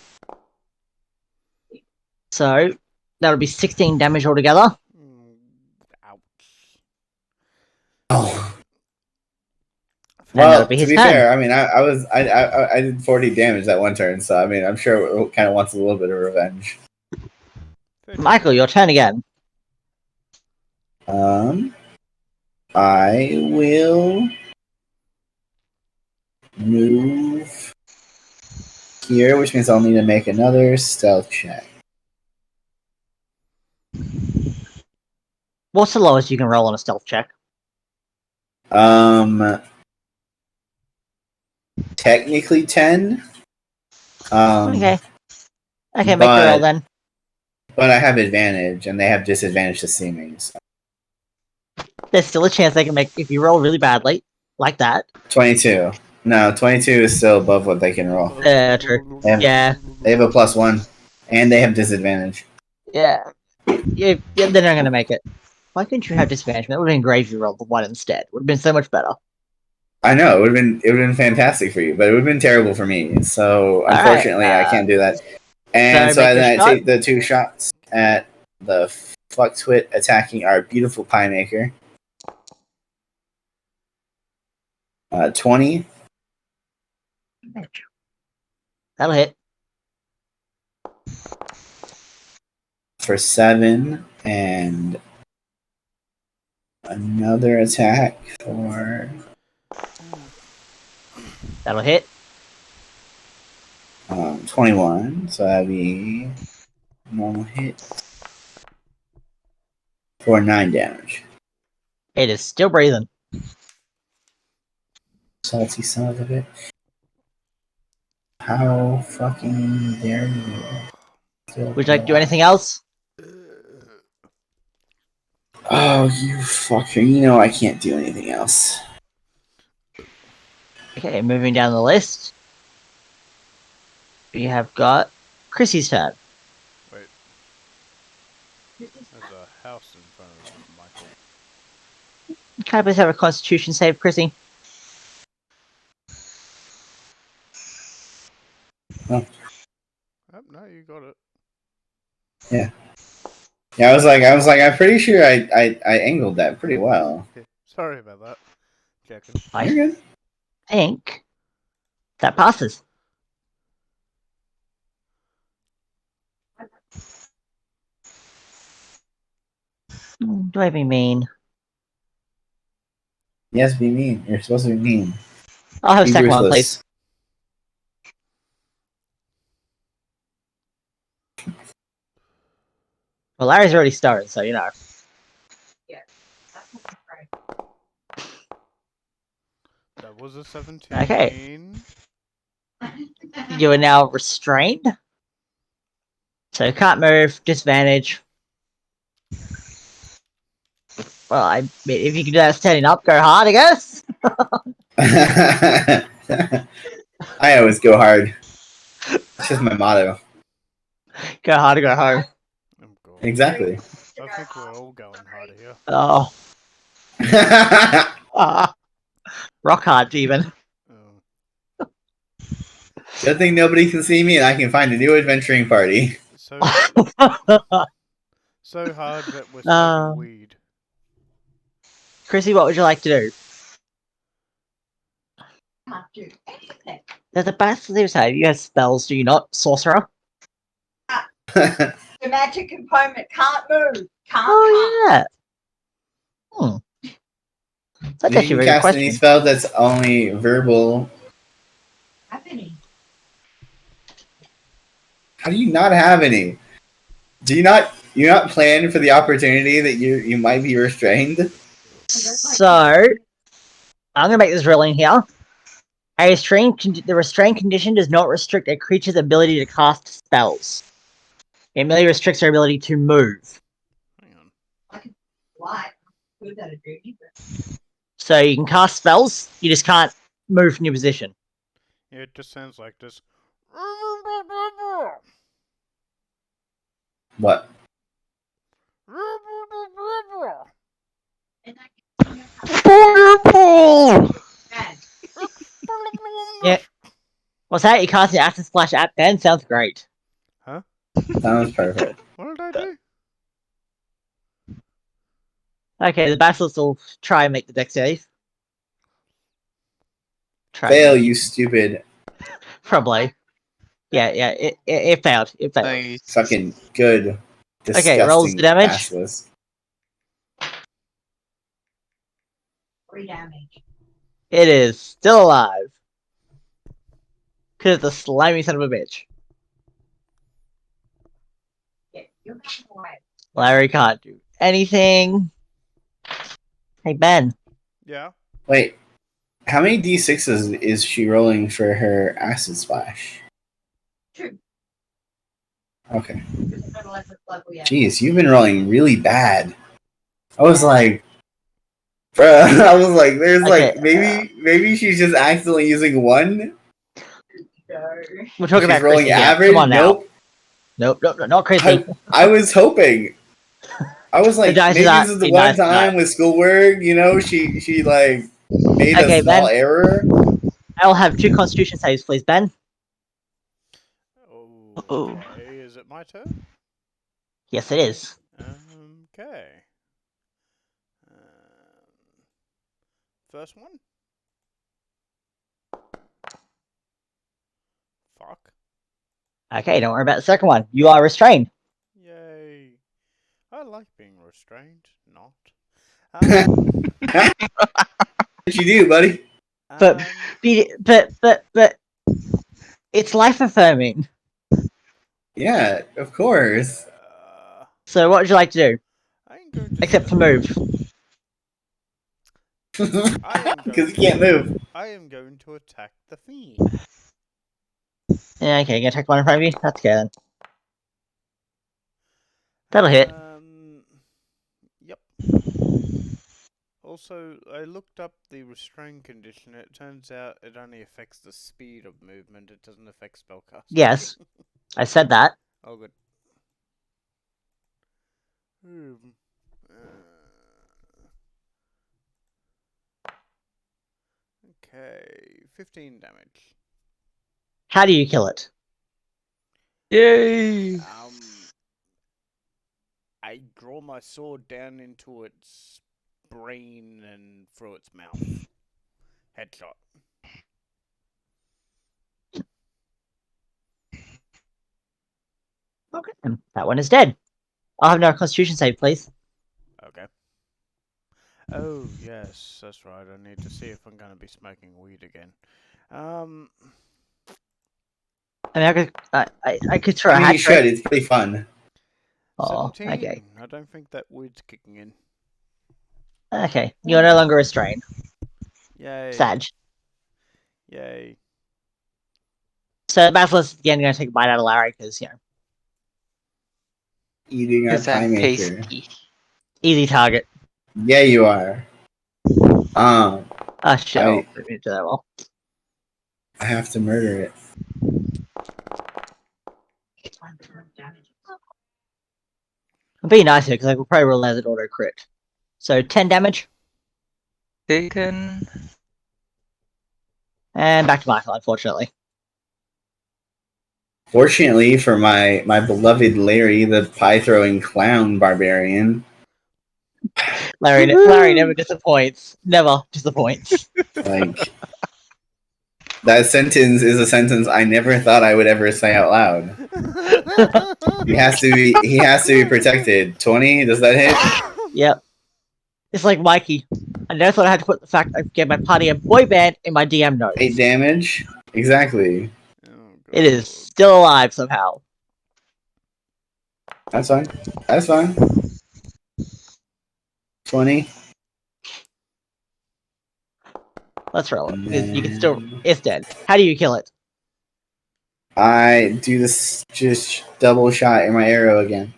So that'll be 16 damage altogether. Ouch. Oh. And that'll Well, be to his be turn. fair, I mean, I did 40 damage that one turn, so I mean, I'm sure it kind of wants a little bit of revenge. Michael, your turn again. I will move here, which means I'll need to make another stealth check. What's the lowest you can roll on a stealth check? Technically 10. Okay, make the roll but- then. But I have advantage, and they have disadvantage to see me. So. There's still a chance they can make if you roll really badly, like that. 22. No, 22 is still above what they can roll. True. Yeah. They have a +1, and they have disadvantage. Yeah, they're not gonna make it. Why couldn't you have disadvantage? That would have been great if you rolled the 1 instead. Would have been so much better. I know it would have been fantastic for you, but it would have been terrible for me. So unfortunately, I can't do that. And so make then your I shot. take the 2 shots at the Fluctuate attacking our beautiful Pie Maker. 20 That'll hit. for 7, and another attack for That'll hit. 21. So that'd be normal hit for 9 damage. It is still breathing. Salty son of a bitch. How fucking dare you? Would you like to do anything else? Oh, you fucker. You know I can't do anything else. Okay, moving down the list. We have got Chrissy's turn. Wait. There's a house in front of Michael. Can I please have a constitution save, Chrissy? Oh, no, you got it. Yeah, I was like, I'm pretty sure I angled that pretty well. Sorry about that. Checking. You're good. Think that passes. Do I be mean? Yes, be mean. You're supposed to be mean. I'll have a Be second one, ruthless. please. Well, Larry's already started, so you know. That was a 17. Okay. You are now restrained. So can't move, disadvantage. Well, I mean, if you can do that standing up, go hard, I guess. I always go hard. It's just my motto. Go hard or go home. I'm going. Exactly. I think we're all going harder here. Oh. Rock hard, even. Oh. Good thing nobody can see me and I can find a new adventuring party. So hard that we're smoking weed. Chrissy, what would you like to do? Can't do anything. There's a bastard side. You have spells, do you not, sorcerer? The magic component can't move. Can't. Oh, yeah. That's You actually a can very good cast question. any spell that's only verbal. Have any. How do you not have any? Do you not plan for the opportunity that you might be restrained? So, I'm going to make this ruling here. The restraint condition does not restrict a creature's ability to cast spells. It merely restricts their ability to move. So you can cast spells, you just can't move from your position. Yeah, it just sounds like this. What? Fireball! Yeah. What's that? You cast your Acid Splash at Ben? Sounds great. Huh? Sounds perfect. What did I do? Okay, the Basilisk will try and make the deck save. Try Fail, again. you stupid Probably. Yeah, it failed. It failed. Nice. fucking good, Okay, rolls disgusting the damage. basilisk. 3 damage. It is still alive. Because it's a slimy son of a bitch. Yeah, you're not alive. Larry can't do anything. Hey, Ben. Yeah. Wait, how many d6s is she rolling for her acid splash? 2. Okay. Because it's not electric level yet. Jeez, you've been rolling really bad. I was like, bruh, I was like, there's Okay, like maybe she's just accidentally using one. We're talking She's about rolling Chrissy here. average. Come on now. Nope. Nope, not Chrissy. I was hoping. I was like, dice maybe is this is the not- one dice is not. time with schoolwork, she like made Okay, a small Ben. error. I'll have 2 Constitution saves, please, Ben. Oh. Okay, is it my turn? Yes, it is. Okay. First one. Fuck. Okay, don't worry about the second one. You are restrained. Yay. I like being restrained. Not. What you do, buddy? But- But it's life affirming. Yeah, of course. So what would you like to do? I'm going to Except for move. Because you can't move. I am going to attack the fiend. Yeah, okay, you gonna attack one in front of you? That's good then. That'll hit. Yep. Also, I looked up the restrain condition. It turns out it only affects the speed of movement. It doesn't affect spellcasting. Yes. I said that. Oh, good. Okay, 15 damage. How do you kill it? Yay! I draw my sword down into its brain and through its mouth. Headshot. Okay, that one is dead. I'll have no Constitution save, please. Okay. Oh, yes, that's right. I need to see if I'm going to be smoking weed again. I mean, I could throw I a mean, hat you trick. should. It's pretty fun. Oh, 17. okay. I don't think that weed's kicking in. Okay, you're no longer restrained. Yay. Sag. Yay. So Basilisk is again going to take a bite out of Larry because, Eating our Because I'm pie maker. tasty. easy target. Yeah, you are. Oh shit! I- I didn't do that well. I have to murder it. I'm being nice here because I could probably roll as an auto crit. So 10 damage Taken. and back to Michael, unfortunately. Fortunately for my beloved Larry, the pie throwing clown barbarian, Larry never disappoints. Never disappoints. like that sentence is a sentence I never thought I would ever say out loud. He has to be protected. 20, does that hit? Yep. It's like Mikey. I never thought I had to put the fact I gave my party a boy band in my DM notes. 8 damage? Exactly. Oh, It is still alive somehow. That's fine. That's fine. 20. Let's roll it. Because you can still. It's dead. How do you kill it? I do this just double shot in my arrow again.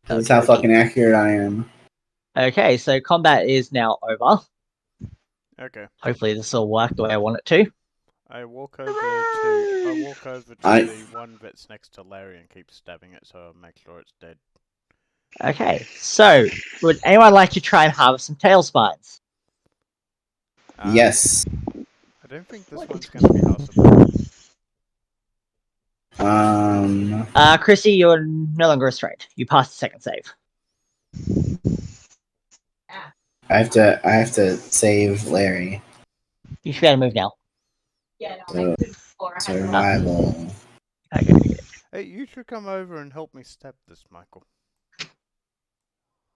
That's how Okey-dokey. fucking accurate I am. Okay, so combat is now over. Okay. Hopefully this will work the way I want it to. I walk over to I- the one that's next to Larry and keep stabbing it so I'll make sure it's dead. Okay, so would anyone like to try and harvest some tail spines? Yes. I don't think this one's going to be harvestable. Chrissy, you're no longer restrained. You passed the second save. I have to save Larry. You should be able to move now. So, survival. Okay. Hey, you should come over and help me stab this, Michael.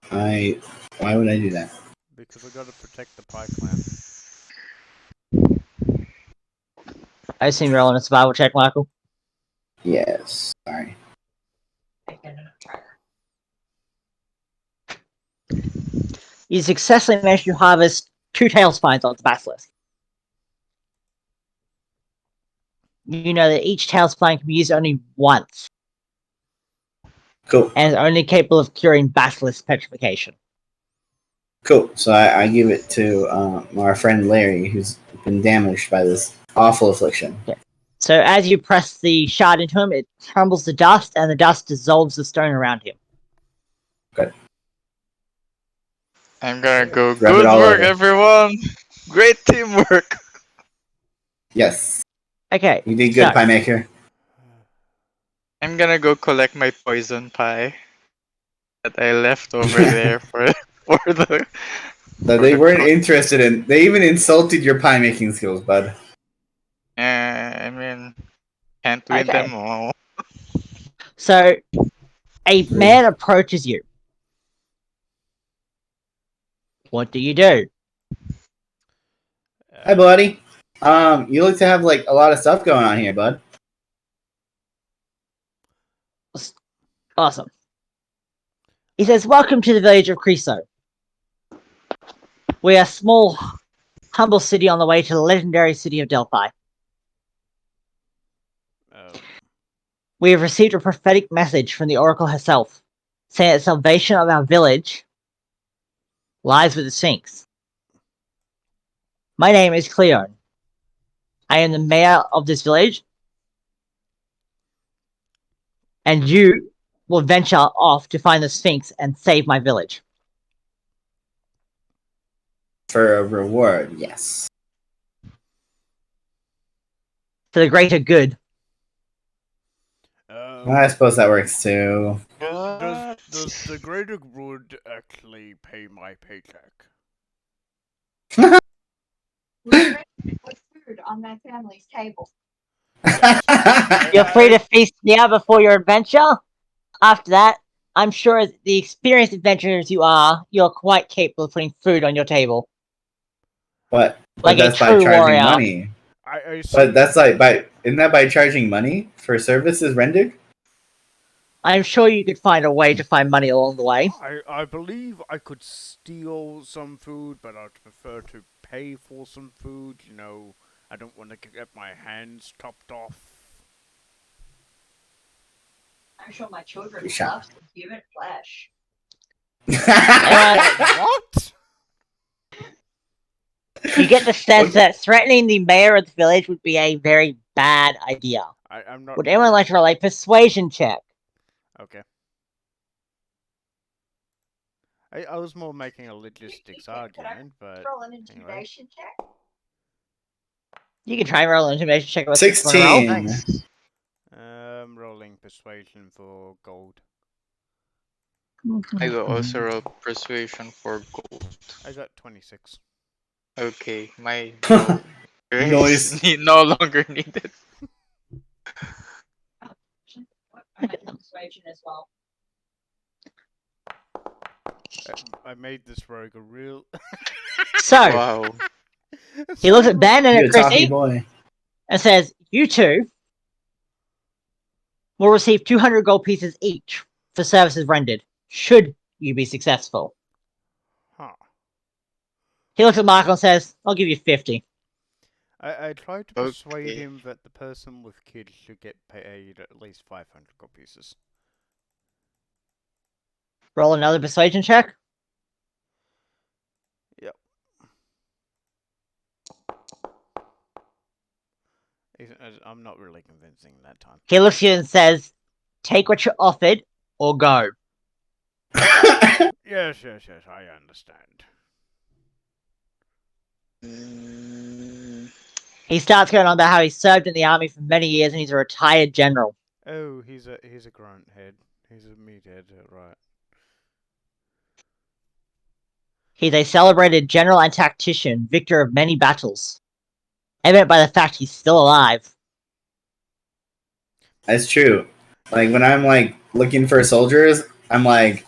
Why would I do that? Because I gotta protect the Pie Clan. I assume you're rolling a survival check, Michael. Yes. Sorry. You successfully managed to harvest 2 tail spines on the basilisk. You know that each tail spine can be used only once, Cool. and is only capable of curing basilisk petrification. Cool. So I give it to our friend Larry, who's been damaged by this awful affliction. So as you press the shard into him, it crumbles to dust, and the dust dissolves the stone around him. I'm gonna go. Rub it Good all work, over. everyone. Great teamwork. Yes. Okay, You did good, so, Pie Maker. I'm gonna go collect my poison pie that I left over there for the. So for they the weren't cook. interested in. They even insulted your pie making skills, bud. I mean, can't win Okay. them all. So a man approaches you. What do you do? Hi, buddy. You look to have like a lot of stuff going on here, bud. Awesome. He says, "Welcome to the village of Creso. We are a small, humble city on the way to the legendary city of Delphi. We have received a prophetic message from the Oracle herself, saying that salvation of our village lies with the Sphinx. My name is Cleon. I am the mayor of this village, and you will venture off to find the Sphinx and save my village." For a reward, yes. For the greater good. I suppose that works too. Does the greater good actually pay my paycheck? Food on my family's table. You're free to feast now before your adventure. After that, I'm sure the experienced adventurers you are, you're quite capable of putting food on your table. But Like a that's by true charging warrior. money. I But that's like isn't that by charging money for services rendered? I'm sure you could find a way to find money along the way. I believe I could steal some food, but I'd prefer to pay for some food. You know, I don't want to get my hands chopped off. I'm sure my children Good shot. love some human flesh. What? You get the sense that threatening the mayor of the village would be a very bad idea. I'm not. Would anyone like to roll a persuasion check? Okay. I was more making a logistics argument, but Roll an anyway. intimidation check. You can try and roll an intimidation check with 16. 16. Rolling persuasion for gold. I will also roll persuasion for gold. I got 26. Okay, my gold Noise. is no longer needed. I have persuasion as well. I made this rogue a real. So, Wow. he looks at Ben and You at a talky Chrissy boy. and says, "You two will receive 200 gold pieces each for services rendered, should you be successful." Huh. He looks at Michael and says, "I'll give you 50. I tried to persuade Okay. him that the person with kids should get paid at least 500 gold pieces. Roll another persuasion check. I'm not really convincing that time. He looks at you and says, "Take what you're offered, or go." Yes, I understand. He starts going on about how he served in the army for many years and he's a retired general. Oh, he's a grunt head. He's a meathead, right? He's a celebrated general and tactician, victor of many battles. Evident by the fact he's still alive. That's true. Like when I'm like looking for soldiers, I'm like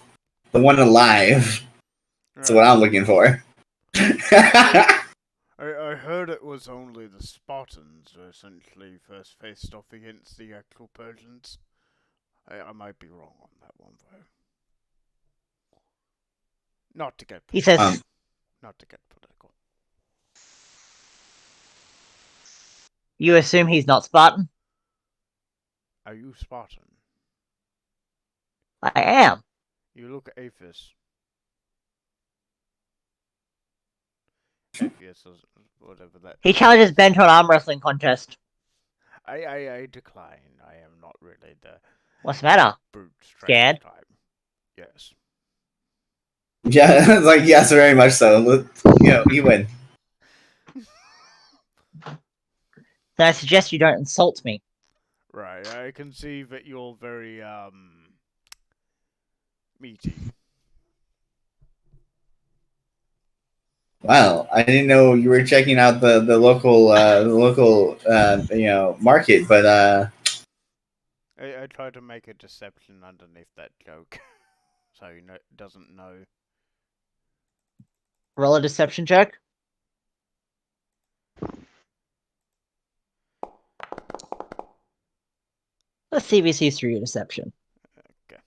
the one alive. That's what I'm looking for. I heard it was only the Spartans who essentially first faced off against the actual Persians. I might be wrong on that one, though. Not to get He says, not to get political. "You assume he's not Spartan?" Are you Spartan? "I am." You look Aphis. Aphis is whatever that. He challenges Ben to an arm wrestling contest. I decline. I am not really the What's the matter? brute strength Scared? type. Yes. Yeah, it's like yes, very much so. You win. Then I suggest you don't insult me. Right. I can see that you're very meaty. Wow, I didn't know you were checking out the local market, but I try to make a deception underneath that joke, so he doesn't know. Roll a deception check. Let's see if he sees through your deception. Okay.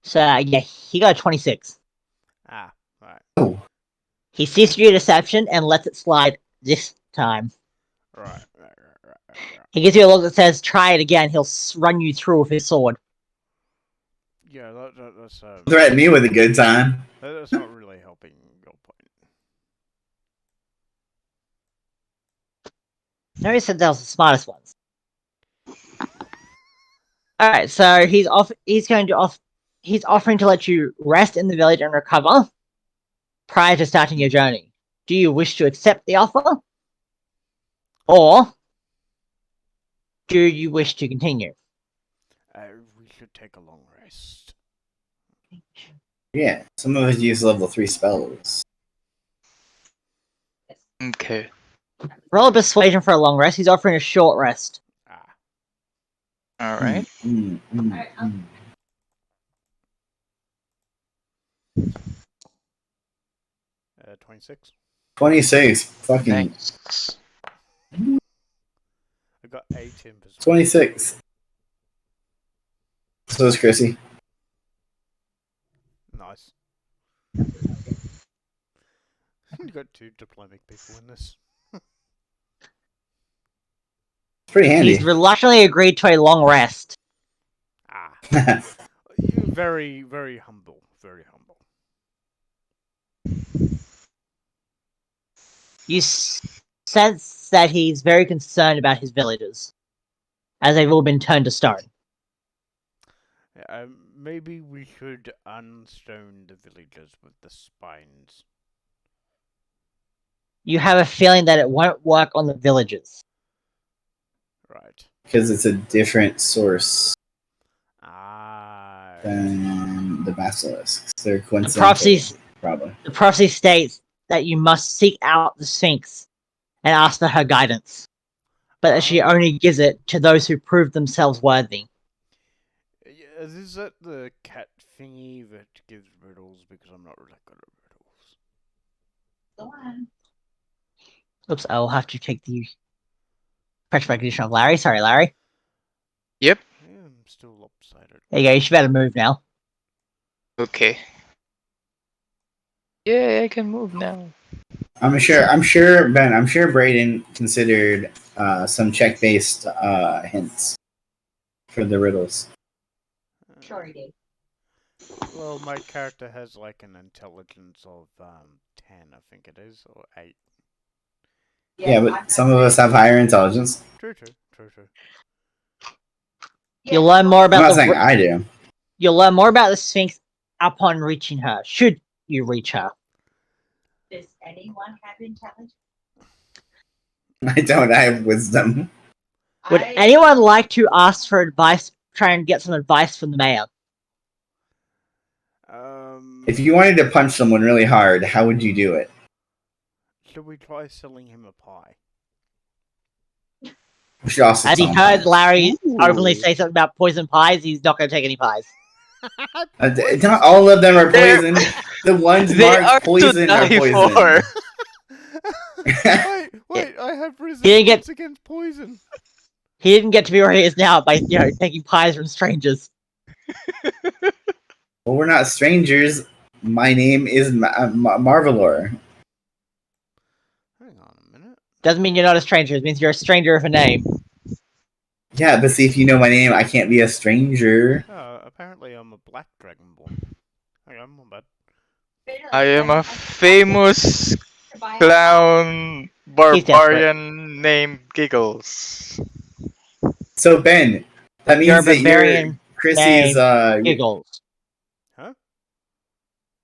So, yeah, he got a 26. Ah, right. oh, He sees through your deception and lets it slide this time. Right. He gives you a look that says, "Try it again." He'll run you through with his sword. Yeah, that's threaten me with a good time. that's not really helping your point. No, he said that was the smartest ones. Alright, so he's offering to let you rest in the village and recover prior to starting your journey. Do you wish to accept the offer? Or do you wish to continue? We should take a long rest. Yeah, some of us use level 3 spells. Okay. Roll a persuasion for a long rest. He's offering a short rest. Ah. All right. 26. 26. Fucking Nice. I got 18 percent. 26. So is Chrissy. Nice. You got 2 diplomatic people in this. It's pretty handy. He's reluctantly agreed to a long rest. Ah. You very, very humble. Very humble. You sense that he's very concerned about his villagers, as they've all been turned to stone. Maybe we should unstone the villagers with the spines. You have a feeling that it won't work on the villagers. Right. Because it's a different source Ah. than the basilisks. They're coincidental. The prophecy states that you must seek out the Sphinx and ask for her guidance, but that she only gives it to those who prove themselves worthy. Is that the cat thingy that gives riddles? Because I'm not really good at riddles. Oops, I'll have to take the fresh recognition of Larry. Sorry, Larry. Yep. Yeah, I'm still lopsided. There you go, you should be able to move now. Okay. Yeah, I can move now. I'm sure, Ben. I'm sure Brayden considered some check-based hints for the riddles. Sure he did. Well, my character has like an intelligence of 10, I think it is, or 8. Yeah, but some of us have higher intelligence. True. You'll learn more I'm about not saying I do. You'll learn more about the Sphinx upon reaching her. Should you reach her? Does anyone have intelligence? I don't. I have wisdom. Would anyone like to ask for advice? Try and get some advice from the mayor. If you wanted to punch someone really hard, how would you do it? Should we try selling him a pie? We should also As he tell him heard pies. Larry openly Ooh. say something about poison pies, he's not going to take any pies. Not all of them are poison. The ones They are marked to poison are die poison. for. wait! I have didn't get- resistance against poison. He didn't get to be where he is now by, taking pies from strangers. Well, we're not strangers. My name is Marvelor. Hang on a minute. Doesn't mean you're not a stranger. It means you're a stranger of a name. Yeah, but see, if you know my name, I can't be a stranger. Apparently I'm a black dragonborn. Hang on, my bad. I am a famous clown barbarian named Giggles. So Ben, that means You're a that you're barbarian Chrissy's. Giggles. Huh?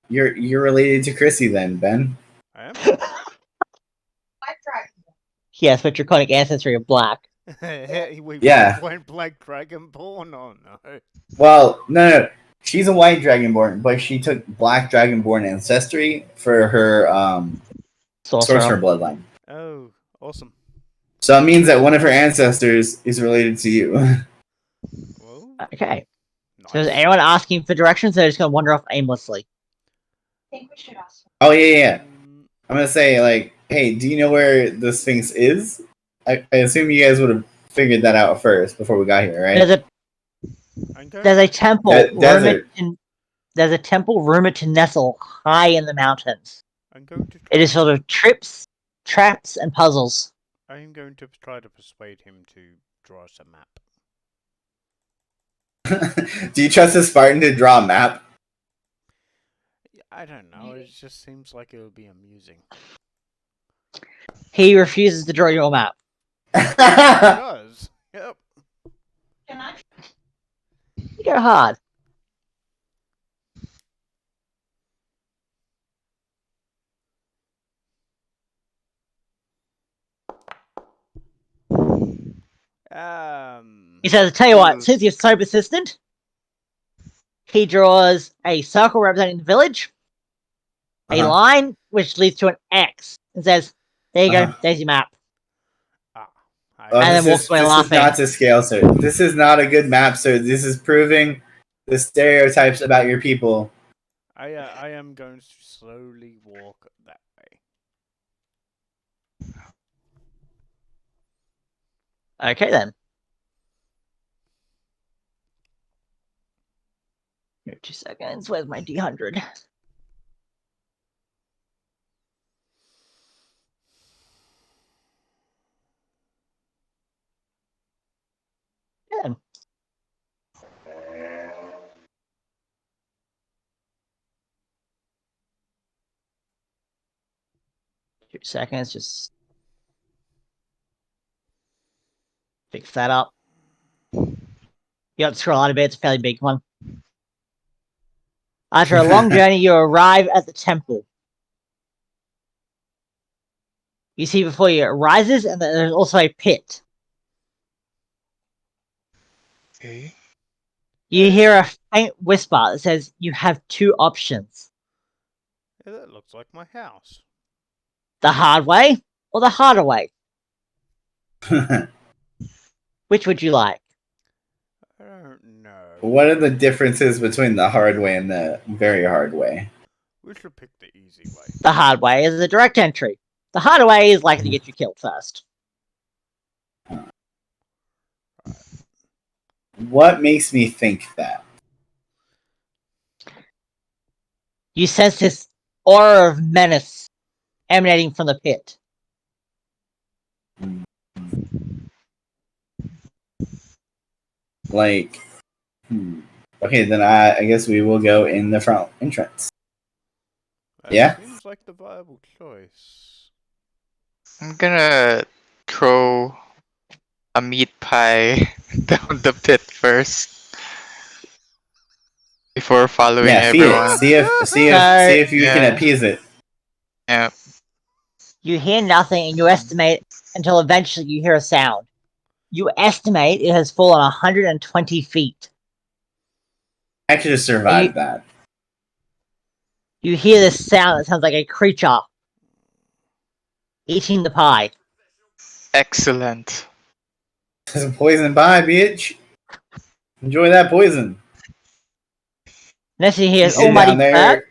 You're related to Chrissy then, Ben. I am? Yes, but your conic ancestry of black. we Yeah. went black dragonborn. Oh no. Well, no. She's a white dragonborn, but she took black dragonborn ancestry for her sorcerer bloodline. Oh, awesome. So it means that one of her ancestors is related to you. Well, Okay. nice. So is anyone asking for directions? They're just going to wander off aimlessly. I think we should ask. Oh yeah. I'm gonna say like, hey, do you know where the Sphinx is? I assume you guys would have figured that out first before we got here, right? There's a temple. Desert. There's a temple rumored to nestle high in the mountains. I'm going to. It is full of traps, and puzzles. I'm going to try to persuade him to draw us a map. Do you trust a Spartan to draw a map? I don't know. It just seems like it would be amusing. He refuses to draw your map. It does. Yep. Can I? You go hard. He says, tell you what, since you're so persistent, he draws a circle representing the village, a line which leads to an X, and says, there you go, there's your map. Oh, and then walks away laughing. This is not to scale, sir. This is not a good map, sir. This is proving the stereotypes about your people. I am going to slowly walk that way. Okay then. 2 seconds. Where's my D100? Yeah. Two seconds. Just fix that up. You got to scroll out a bit. It's a fairly big one. After a long journey, you arrive at the temple. You see before you it rises, and there's also a pit. Okay. You hear a faint whisper that says you have 2 options. Yeah, that looks like my house. The hard way or the harder way? Which would you like? I don't know. What are the differences between the hard way and the very hard way? We should pick the easy way. The hard way is a direct entry. The harder way is likely to get you killed first. What makes me think that? You sense this aura of menace emanating from the pit. Like, okay, then I guess we will go in the front entrance. That Yeah? seems like the viable choice. I'm gonna throw a meat pie down the pit first before following Yeah, feed it. everyone. See if you can Yeah. appease it. Yeah. You hear nothing, and you estimate until eventually you hear a sound. You estimate it has fallen 120 feet. I could have survived that. You hear this sound that sounds like a creature eating the pie. Excellent. Some poison pie, bitch. Enjoy that poison. Next you You hear get almighty down burp, there.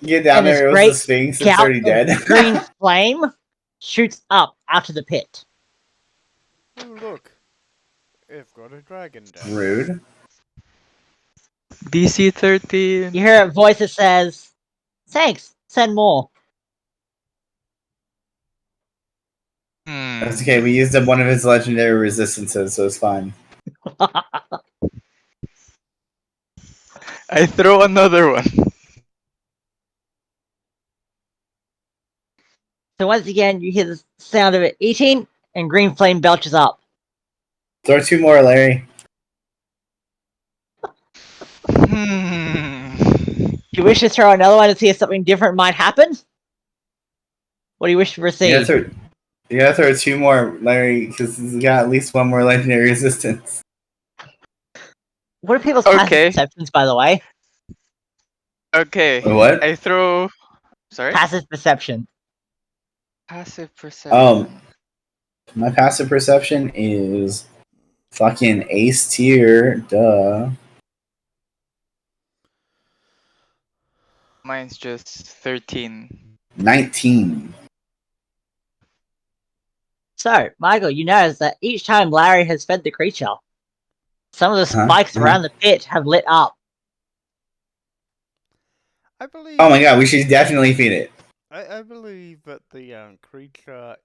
You get down and this there. It was the great Sphinx. It's gout already of dead. green flame shoots up out of the pit. Oh, look. I've got a dragon down. Rude. DC 13. You hear a voice that says, "Thanks, send more." That's okay. We used up one of his legendary resistances, so it's fine. I throw another one. So once again, you hear the sound of it eating, and green flame belches up. Throw two more, Larry. You wish to throw another one to see if something different might happen? What do you wish to receive? You gotta throw two more, Larry, because he's got at least one more legendary resistance. What are people's Okay. passive perceptions, by the way? Okay. What? I throw. Sorry? Passive perception. Passive perception. My passive perception is fucking ace tier. Duh. Mine's just 13. 19. So, Michael, you notice that each time Larry has fed the creature, some of the spikes around the pit have lit up. I believe. Oh my god, we should definitely feed it. I believe that the creature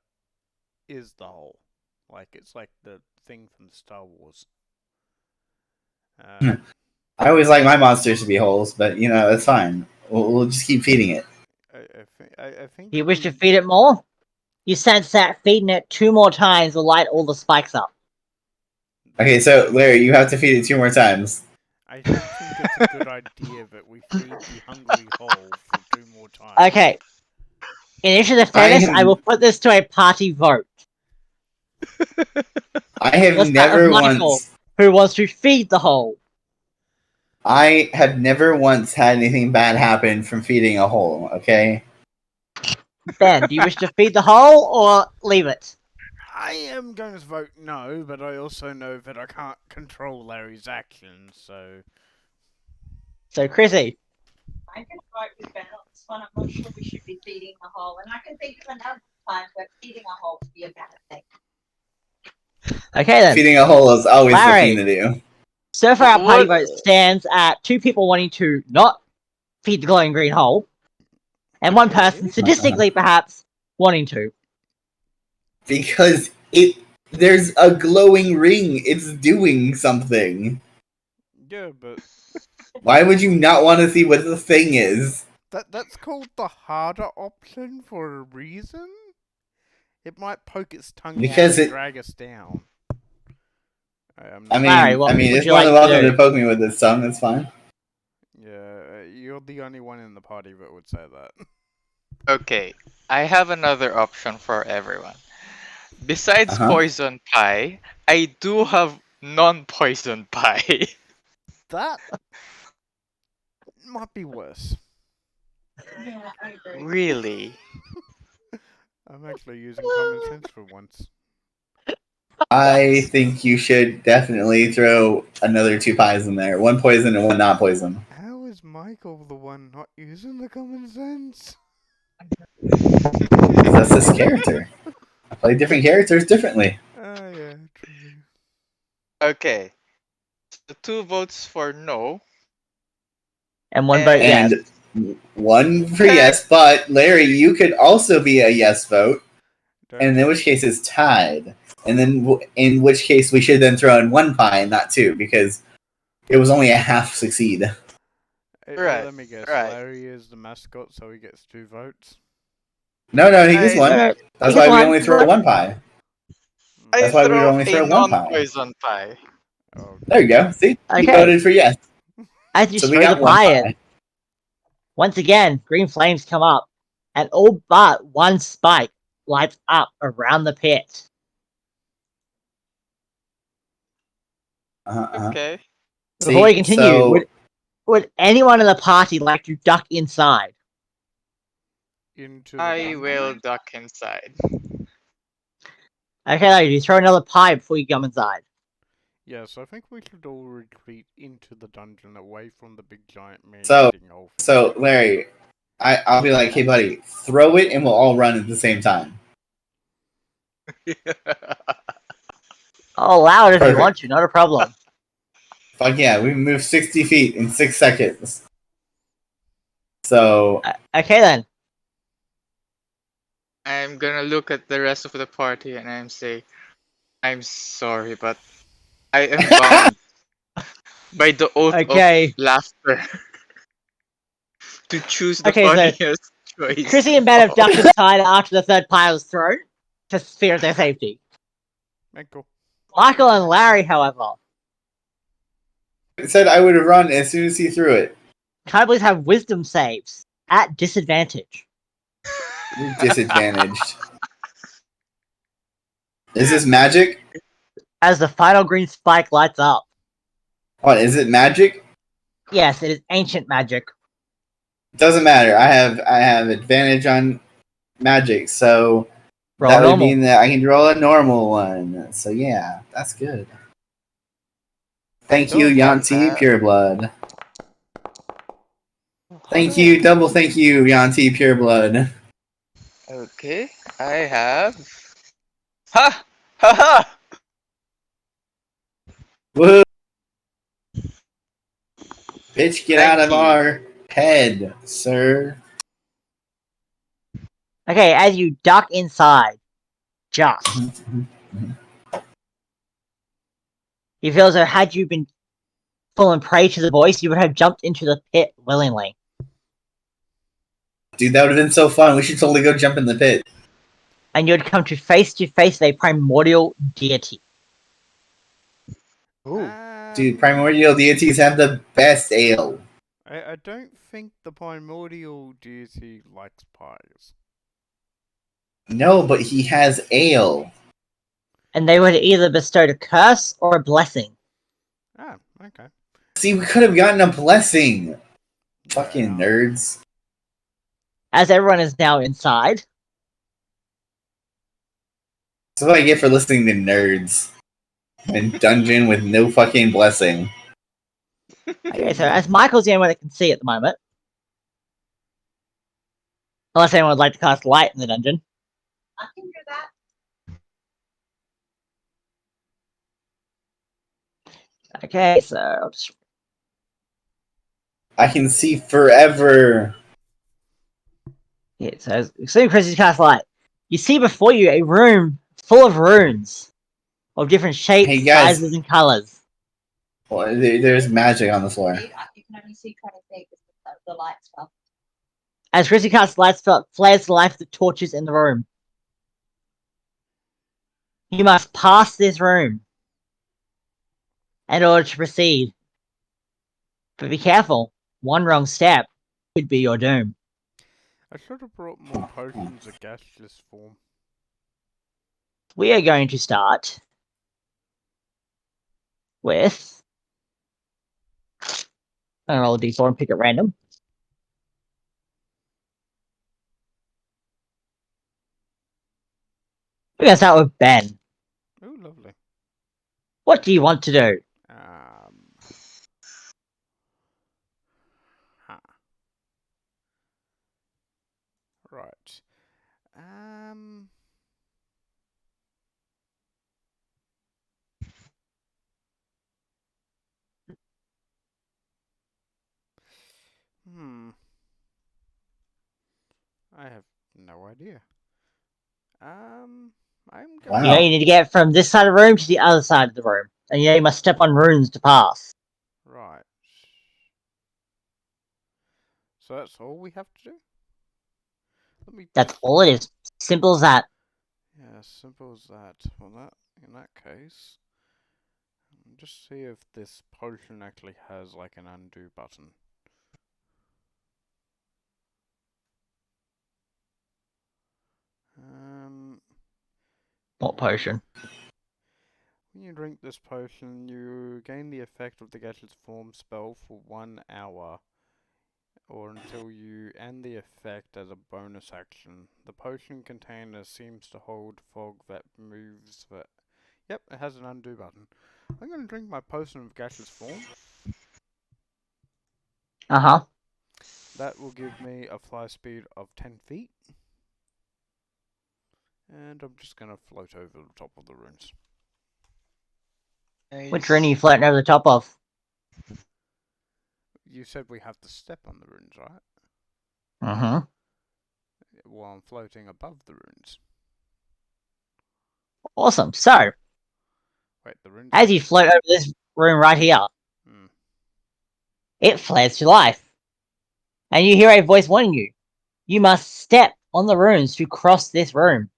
is the hole. Like it's like the thing from Star Wars. I always like my monsters to be holes, but you know it's fine. We'll just keep feeding it. I think. Do you wish to feed it more? You sense that feeding it 2 more times will light all the spikes up. Okay, so Larry, you have to feed it 2 more times. I don't think it's a good idea that we feed the hungry hole for 2 more times. Okay. In interest of fairness, I will put this to a party vote. I have Let's start never with Michael, once. who wants to feed the hole. I have never once had anything bad happen from feeding a hole. Okay. Ben, do you wish to feed the hole or leave it? I am going to vote no, but I also know that I can't control Larry's actions, so. So, Chrissy. I can vote with Ben on this one. I'm not sure we should be feeding the hole, and I can think of another time where feeding a hole would be a bad thing. Okay then. Feeding a hole is always Larry. the thing to do. So far, our party vote stands at 2 people wanting to not feed the glowing green hole, and 1 person, statistically perhaps, wanting to. Because there's a glowing ring. It's doing something. Yeah, but Why would you not want to see what the thing is? that's called the harder option for a reason. It might poke its tongue Because out and it- drag us down. Larry, what would it's you more like than to welcome do? to poke me with its tongue. It's fine. Yeah, you're the only one in the party that would say that. Okay. I have another option for everyone. Besides poison pie, I do have non-poison pie. That might be worse. Yeah, I agree. Really? I'm actually using common sense for once. I think you should definitely throw another 2 pies in there. 1 poison and 1 not poison. How is Michael the one not using the common sense? That's his character. I play different characters differently. Yeah, true. Okay. So 2 votes for no. And 1 vote yes. And 1 for yes, but Larry, you could also be a yes vote. And in which case it's tied. And then in which case we should then throw in 1 pie and not 2 because it was only a half succeed. Right, Let me guess. right. Larry is the mascot, so he gets 2 votes. No, he I- gets one. No, That's he why gets we one, only he throw gets one pie. I That's why we would throw only a throw one pie. non-poison pie. Okay. There you go. See? You Okay. voted for yes. As you So we throw the got one pie pie. in, once again, green flames come up, and all but one spike lights up around the pit. Okay. Before we See? continue, So would anyone in the party like to duck inside? Into the I dungeon? will duck inside. Okay, lady, you throw another pie before you come inside. Yes, I think we should all retreat into the dungeon away from the big giant man So- eating old. so Larry, I'll be like, hey buddy, throw it and we'll all run at the same time. I'll allow it if you Perfect. want to, not a problem. Fuck yeah, we moved 60 feet in 6 seconds. So Okay then. I'm gonna look at the rest of the party and I'm say, I'm sorry, but I am bound by the oath Okay. of laughter to choose the Okay, so funniest choice. Chrissy and Ben have ducked inside after the third pile was thrown to fear their safety. Michael. Michael and Larry, however, it said I would have run as soon as he threw it. Cannibals have wisdom saves at disadvantage. You're disadvantaged. Is this magic? As the final green spike lights up. What, is it magic? Yes, it is ancient magic. Doesn't matter. I have advantage on magic, so Roll that would normal. mean that I can roll a normal one. So yeah, that's good. Thank you, don't have Yanti that. Pureblood. Thank you, double thank you, Yanti Pureblood. Okay, I have. Ha! Ha ha! Woo! Bitch, get Thank out of you. our head, sir. Okay, as you duck inside, just. You feel as though had you been fallen prey to the voice, you would have jumped into the pit willingly. Dude, that would have been so fun. We should totally go jump in the pit. And you would come to face with a primordial deity. Ooh. Dude, primordial deities have the best ale. I don't think the primordial deity likes pies. No, but he has ale. And they would either bestow a curse or a blessing. Ah, okay. See, we could have gotten a blessing. Fucking Yeah. nerds. As everyone is now inside, That's what I get for listening to nerds. And dungeon with no fucking blessing. okay, so as Michael's the only one that can see at the moment, unless anyone would like to cast light in the dungeon. I can do that. Okay, so I'll just I can see forever. yeah, so as soon as Chris cast light, you see before you a room full of runes of different shapes, Hey, guys. sizes, and colors. Well, there's magic on the floor. You can only see 20 feet with the light spell. As Chrissy casts light spell, flares to life the torches in the room. You must pass this room in order to proceed. But be careful, one wrong step could be your doom. I should have brought more potions of gaseous form. We are going to start with. I'm gonna roll a d4 and pick at random. We're gonna start with Ben. Oh, lovely. What do you want to do? Huh. Right. Hmm. I have no idea. I'm Wow. You know you need to get from this side of the room to the other side of the room. And you know you must step on runes to pass. Right. So that's all we have to do? Let me. That's all it is. Simple as that. Yeah, simple as that. Well, in that case, just see if this potion actually has like an undo button. Um, What potion? when you drink this potion, you gain the effect of the gadget's form spell for 1 hour, or until you end the effect as a bonus action. The potion container seems to hold fog that moves that. Yep, it has an undo button. I'm going to drink my potion of gaseous form. Uh-huh. That will give me a fly speed of 10 feet. And I'm just going to float over the top of the runes. Which rune are you floating over the top of? You said we have to step on the runes, right? Mm-hmm. Well, I'm floating above the runes. Awesome. So, Wait, the runes... as you float over this rune right here, Hmm. it flares to life. And you hear a voice warning you. You must step on the runes to cross this room.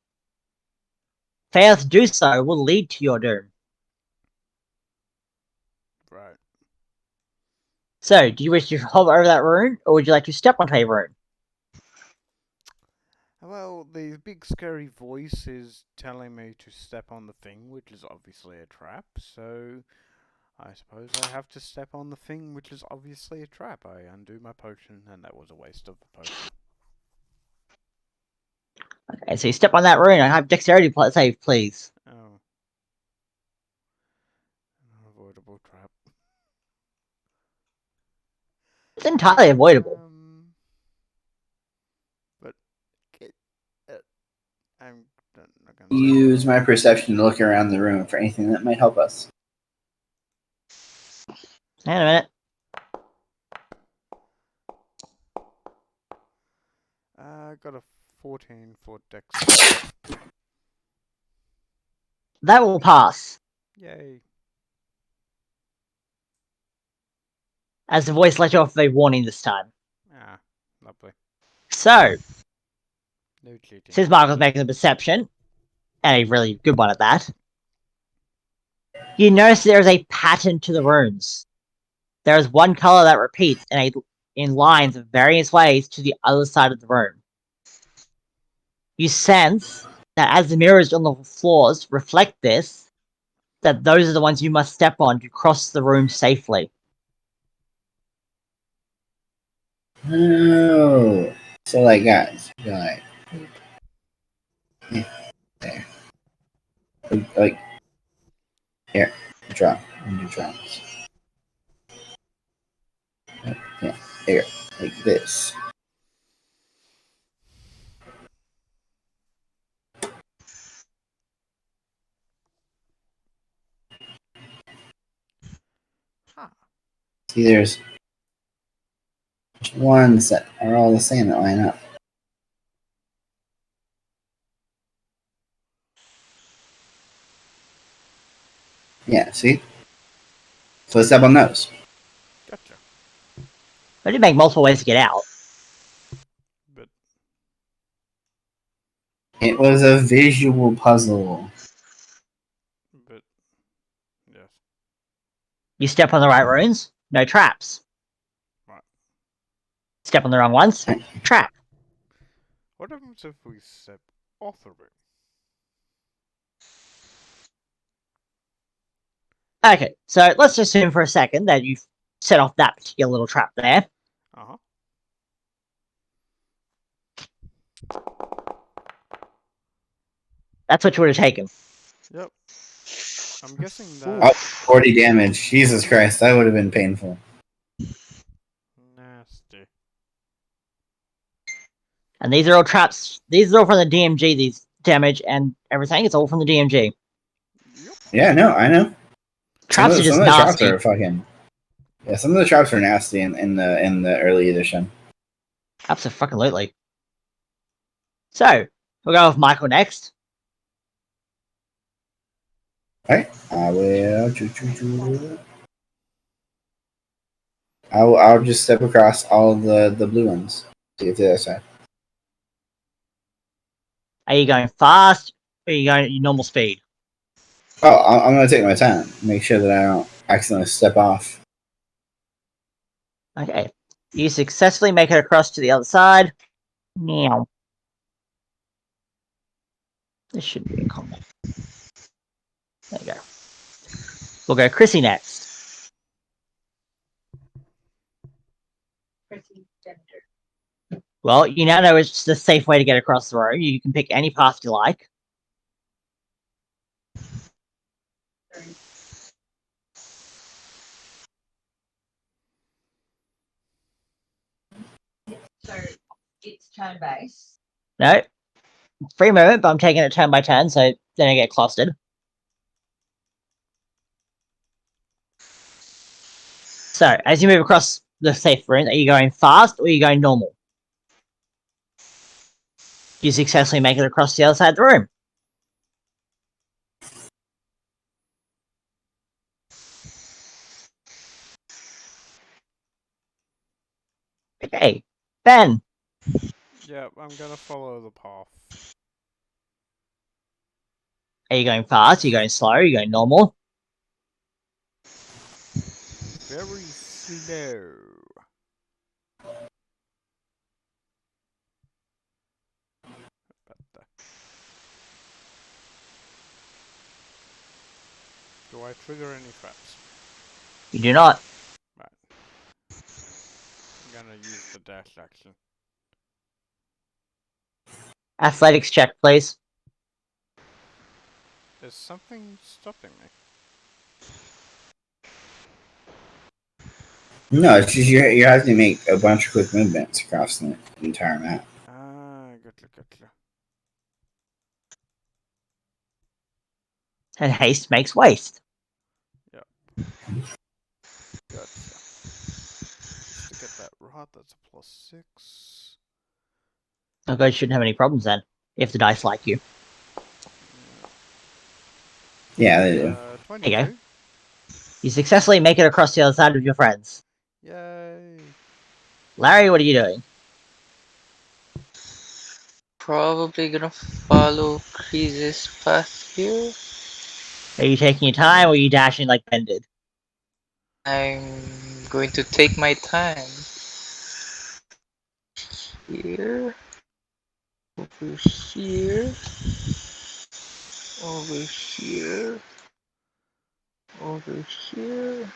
Failure to do so will lead to your doom. Right. So, do you wish to hover over that rune, or would you like to step onto a rune? Well, the big scary voice is telling me to step on the thing, which is obviously a trap, so I suppose I have to step on the thing, which is obviously a trap. I undo my potion, and that was a waste of a potion. Okay, so you step on that rune and have dexterity save, please. Oh. An avoidable trap. It's entirely avoidable. But I'm not going to say Use my perception to look around the room for anything that might help us. Hang on a minute. I got a 14 for dex. That will pass. Yay. As the voice let you off with a warning this time. Ah, lovely. So, No cheating. since Michael's making a perception, and a really good one at that, you notice there is a pattern to the runes. There is one color that repeats in lines of various ways to the other side of the room. You sense that as the mirrors on the floors reflect this, that those are the ones you must step on to cross the room safely. Oh, so like guys, you're like, there, like here, drop, and you drops. Yeah, here, like this. Huh. See, there's ones that are all the same that line up. Yeah, see? So let's step on those. Gotcha. But you make multiple ways to get out. But It was a visual puzzle. yes. You step on the right runes, no traps. Right. Step on the wrong ones, trap. What happens if we step off the room? Okay, so let's assume for a second that you've set off that particular little trap there. Uh-huh. That's what you would have taken. Yep. I'm guessing Oh, that 40 damage. Jesus Christ, that would have been painful. nasty. And these are all traps. These are all from the DMG, these damage and everything. It's all from the DMG. Yep. Yeah, no, I know. Traps are just some of the traps nasty. are fucking. Yeah, some of the traps are nasty in the early edition. Absolutely. So, we'll go with Michael next. Right? I'll just step across all the blue ones to get to the other side. Are you going fast or are you going at your normal speed? Oh, I'm gonna take my time. Make sure that I don't accidentally step off. Okay. You successfully make it across to the other side. Meow. This should be in combat. There you go. We'll go Chrissy next. Pretty gender. Well, you now know it's the safe way to get across the road. You can pick any path you like. So it's turn based. No, free movement, but I'm taking it turn by turn, so then I get clustered. So, as you move across the safe route, are you going fast or are you going normal? You successfully make it across the other side of the room. Okay, Ben, Yep, I'm gonna follow the path. are you going fast? Are you going slow? Are you going normal? Very slow. Do I trigger any traps? You do not. Right. I'm gonna use the dash action. Athletics check, please. Is something stopping me? No, it's just you have to make a bunch of quick movements across the entire map. Ah, gotcha. And haste makes waste. Gotcha. Just to get that right, that's a +6. Oh god, you shouldn't have any problems then, if the dice like you. Yeah, they do. 22. There you go. You successfully make it across the other side with your friends. Yay. Larry, what are you doing? Probably gonna follow Chris's path here. Are you taking your time or are you dashing like Ben did? I'm going to take my time. Here. Over here. Over here. Over here.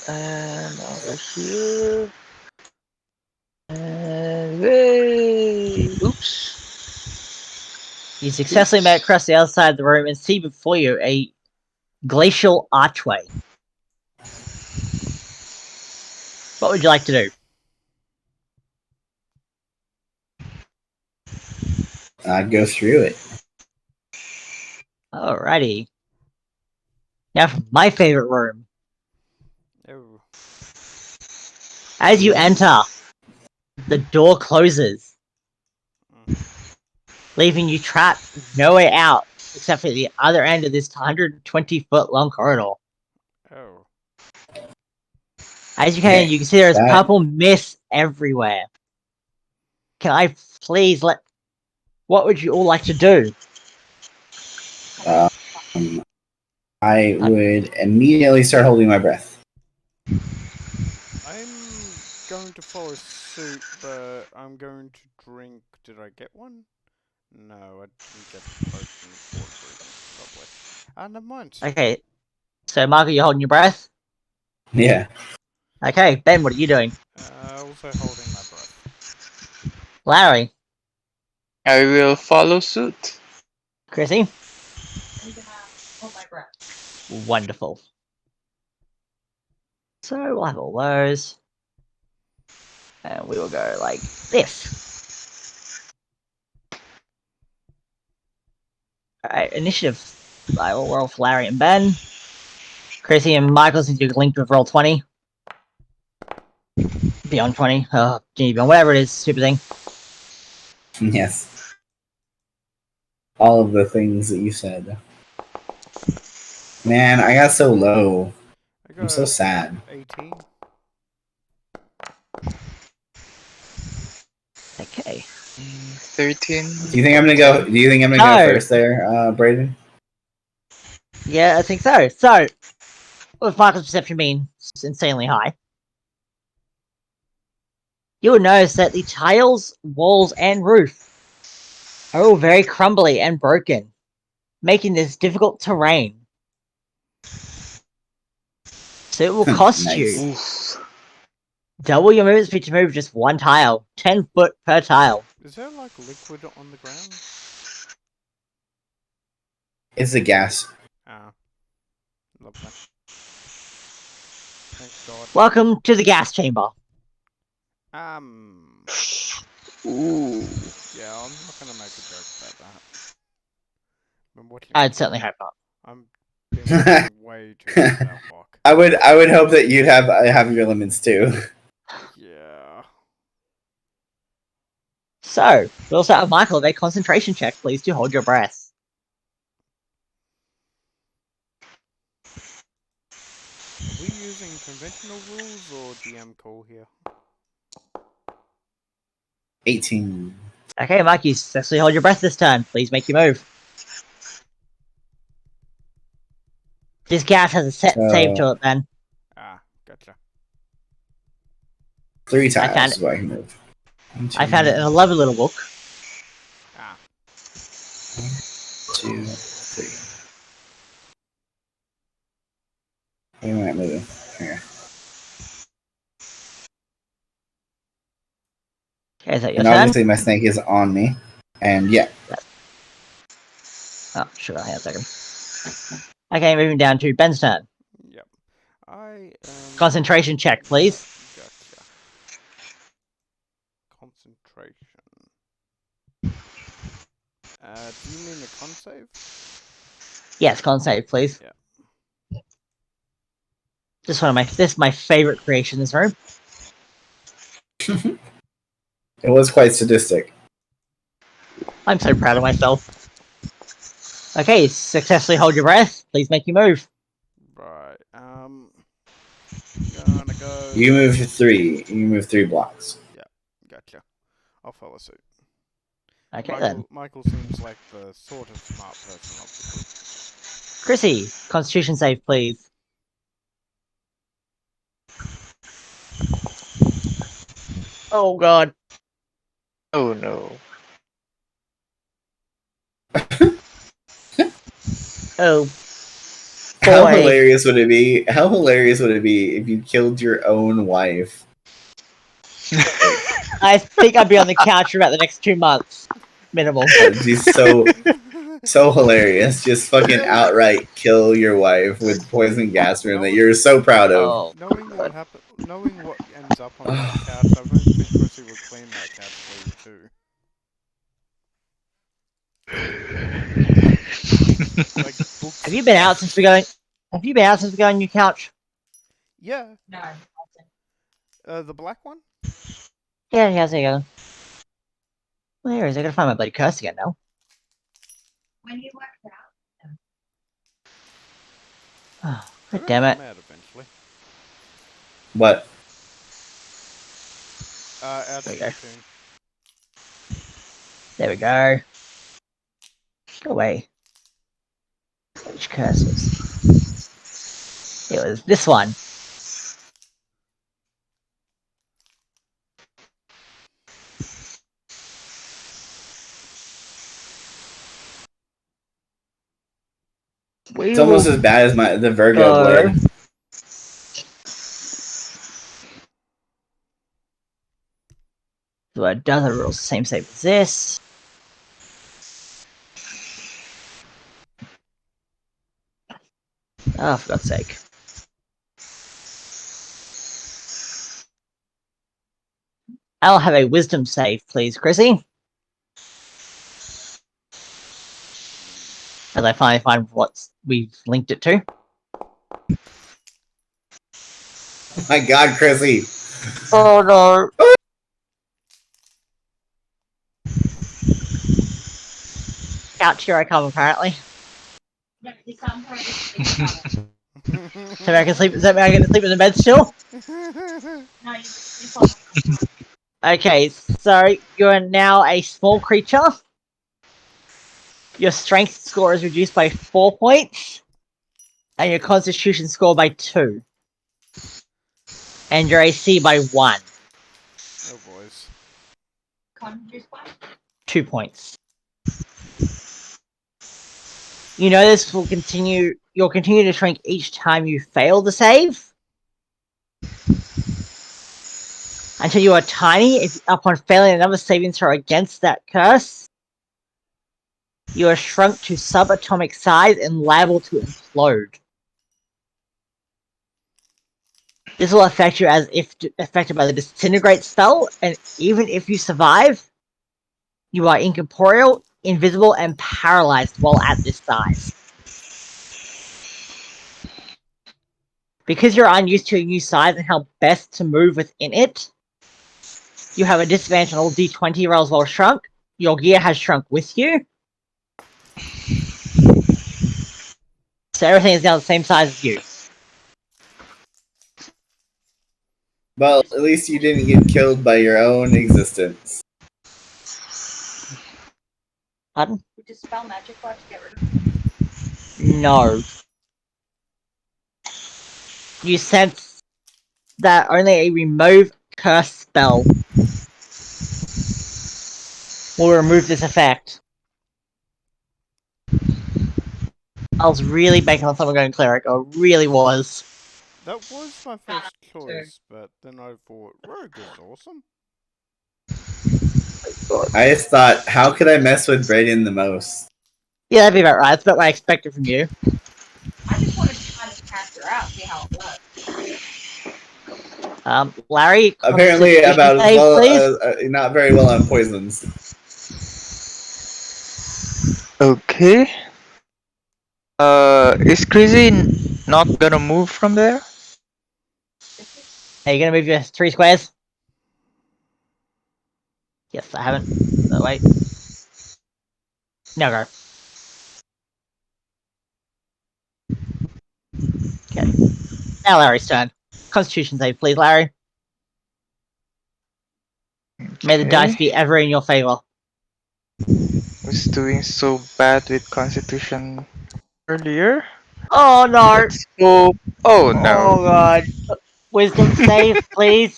And over here. And way. Oops. You successfully made it across the other side of the room and see before you a glacial archway. What would you like to do? I'd go through it. Alrighty. Now for my favorite room. Oh. As you enter, the door closes, leaving you trapped with no way out except for the other end of this 120-foot long corridor. Oh. As you Okay, can see there's that- purple mist everywhere. Can I please let... What would you all like to do? I would immediately start holding my breath. I'm going to follow suit, but I'm going to drink. Did I get one? No, I didn't get the potion of water breathing. Lovely. Never mind. Okay, so Margaret, you're holding your breath? Yeah. Okay, Ben, what are you doing? Also holding my breath. Larry, I will follow suit. Chrissy, I'm gonna hold my breath. wonderful. So we'll have all those. And we will go like this. Alright, initiative. I will roll for Larry and Ben. Chrissy and Michael, since you're linked with roll 20. Beyond 20. Genie Beyond, whatever it is, super thing. Yes. All of the things that you said. Man, I got so low. I'm so sad. 18. Okay. 13. Do you think I'm gonna go? Do you think I'm gonna go No. first there, Brayden? Yeah, I think so. So, with Michael's perception being insanely high, you will notice that the tiles, walls, and roof are all very crumbly and broken, making this difficult terrain. So it will cost Nice. you Oof. double your movement speed to move just one tile, 10 foot per tile. Is there like liquid on the ground? It's the gas. Ah, lovely. Thank God. Welcome to the gas chamber. Ooh. Yeah, I'm not gonna make a joke about that. Been watching. I'd certainly hope not. I'm been watching way too much of that Hawk. I would hope that you'd have your limits too. Yeah. So, we'll start with Michael with a concentration check, please, to hold your breath. Are we using conventional rules or DM call here? 18. Okay, Mike, you successfully hold your breath this turn. Please make your move. This gas has a set save to it, then. Ah, gotcha. 3 I found tiles it. is what I can move. I found it in a lovely little book. Ah. 2, 3. Where am I moving? Here. Okay, is that your And turn? obviously my snake is on me. And yeah. Oh, sure, hang on a second. Okay, moving down to Ben's turn. Yep. I Concentration check, please. Gotcha. Concentration. Do you mean the con save? Yes, con save, please. Yeah. This is my favorite creation in this room. It was quite sadistic. I'm so proud of myself. Okay, successfully hold your breath. Please make your move. Right. Gonna go. You move 3. You move 3 blocks. Gotcha. I'll follow suit. Okay, then. Michael seems like the sort of smart person of the group. Chrissy, constitution save, please. Oh, God. Oh no. Oh, How boy. hilarious would it be? How hilarious would it be if you killed your own wife? I think I'd be on the couch for about the next 2 months. Minimal. That'd be so hilarious. Just fucking outright kill your wife with poison gas room that you're so proud of. Oh, Knowing what happened, knowing what ends up on that couch, I don't think Chrissy would clean that couch for you too. Like books. have you been out since we got on your couch? Yeah. No, it wasn't. The black one. Yeah, he has. There you go. Where is it? I gotta find my bloody curse again now. When you worked out. Oh, They're God gonna damn it. come out eventually. What? Out There of you go. the tune. There we go. Go away. Which curses? It was this one. It's almost as bad as the Virgo blood. So it does the rules the same save as this. Oh, for God's sake. I'll have a wisdom save, please, Chrissy. As I finally find what we've linked it to. My God, Chrissy. Oh no. Couch, here I come, apparently. No, it's on her. It's So I can sleep. Is that I can sleep in the bed still? no, it's on my Okay, so you're now a small creature. Your strength score is reduced by 4 points, and your constitution score by 2. And your AC by 1. Oh boys. Conjures by. 2 points. You know this will continue. You'll continue to shrink each time you fail the save. Until you are tiny, upon failing another saving throw against that curse, you are shrunk to subatomic size and liable to implode. This will affect you as if affected by the disintegrate spell, and even if you survive, you are incorporeal, invisible, and paralyzed while at this size. Because you're unused to a new size and how best to move within it, you have a disadvantage on all d20 rolls while shrunk. Your gear has shrunk with you. So everything is now the same size as you. Well, at least you didn't get killed by your own existence. Pardon? We dispel magic or to get rid of No. You sense that only a remove curse spell will remove this effect. I was really banking on someone going cleric. I really was. That was my first choice, but then I thought rogue is awesome. I just thought, how could I mess with Brayden the most? Yeah, that'd be about right. That's about what I expected from you. I just wanted to kind of test her out, see how it works. Larry, Apparently, Constitution about as save, well, please. not very well on poisons. Okay. Is Crazy not gonna move from there? Are you gonna move your 3 squares? Yes, I haven't. Oh, wait. Now go. Okay. Now Larry's turn. Constitution save, please, Larry. May the dice be ever in your favor. Was doing so bad with Constitution earlier. Oh no! Let's hope. Oh no. Oh god. Wisdom save, please.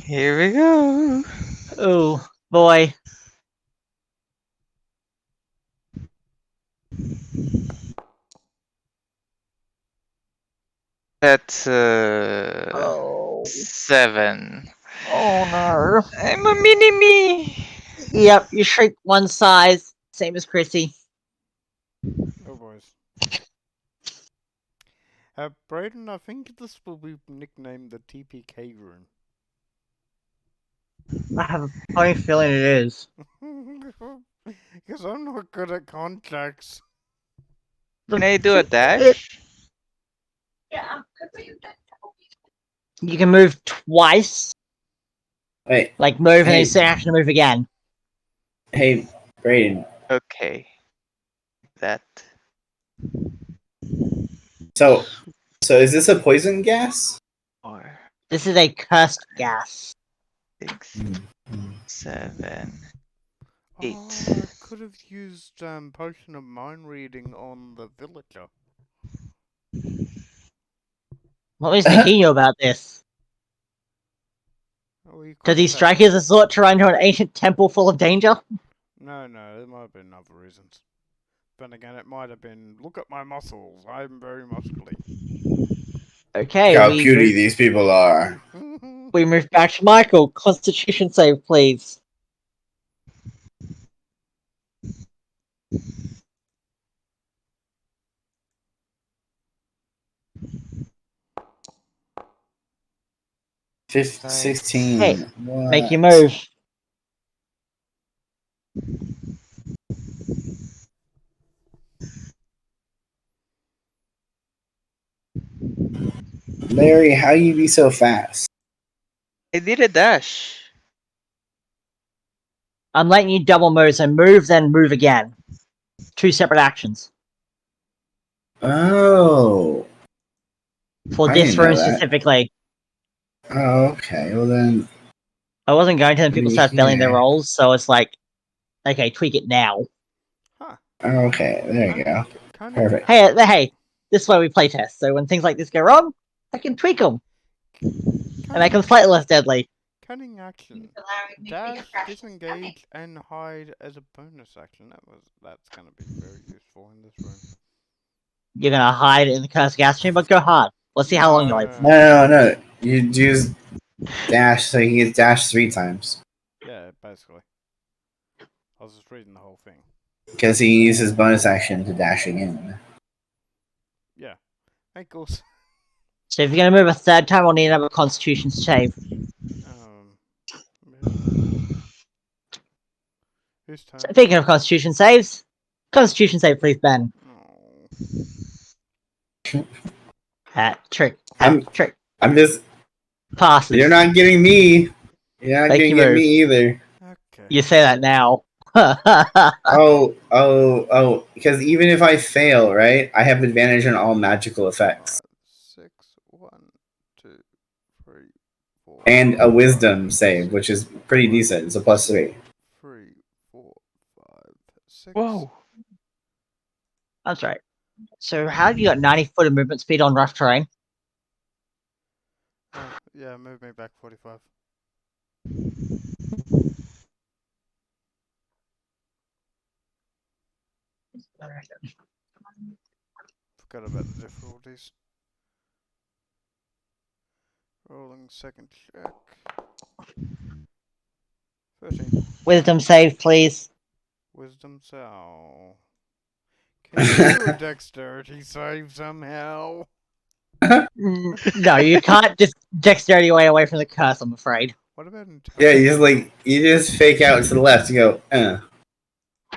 Here we go. Oh boy. That's Oh. 7. Oh no. I'm a mini me. Yep, you shrink one size, same as Chrissy. Oh boys. Brayden, I think this will be nicknamed the TPK room. I have a funny feeling it is. Because I'm not good at contacts. Can I do a It, dash? Yeah, good for you. you can move twice. Wait, Like move and then Hey. you say action to move again. hey, Brayden. Okay. That. So is this a poison gas? 4, This is a cursed gas. 6, 7, 8. Oh, I could have used potion of mind reading on the villager. What was thinking you about this? Oh, he Does he couldn't strike you as a thought to run to an ancient temple full of danger? No, there might have been other reasons. Then again, it might have been, look at my muscles, I'm very muscly. Okay, Look how cutie these people are. we move back to Michael. Constitution save, please. Nice. 16. Hey, What? make your move. Larry, how you be so fast? I did a dash. I'm letting you double move, so move, then move again. 2 separate actions. Oh. for I this didn't know room that. specifically. Oh, okay. Well then, I wasn't going to, then people start failing their Yeah. rolls, so it's like, okay, tweak it now. Huh. okay, there you go. Cunning Perfect. Hey, this is why we playtest. So when things like this go wrong, I can tweak them and make them slightly less deadly. Cunning action. Allowing me to be a Dash, precious disengage, and hide as a bonus action. That's gonna be very useful in this room. You're gonna hide in the cursed gas chamber. Go hard. Let's see how long you live. No. You use dash so he gets dash 3 times. Yeah, basically. I was just reading the whole thing. Because he uses bonus action to dash again. Yeah. Ankles. So if you're gonna move a third time, we'll need another Constitution save. Whose turn? Speaking of Constitution saves, Constitution save, please, Ben. Oh. Hat trick. I'm- Hat trick. I'm just. Passes. You're not getting me. You're not Make gonna you get move. me either. Okay. You say that now. Oh. Because even if I fail, right, I have advantage on all magical effects. 5, 6, 1, 2, 3, 4. And a wisdom save, which is pretty decent. It's a +3. 3, 4, 5, 6. Whoa. That's right. So how have you got 90 foot of movement speed on rough terrain? Oh, yeah, move me back 45. Forgot about the difficulties. Rolling second check. 13. Wisdom save, please. Wisdom cell. Can you do a dexterity save somehow? No, you can't just dexterity your way away from the curse, I'm afraid. What about Yeah, intelligence? you just fake out to the left. You go, I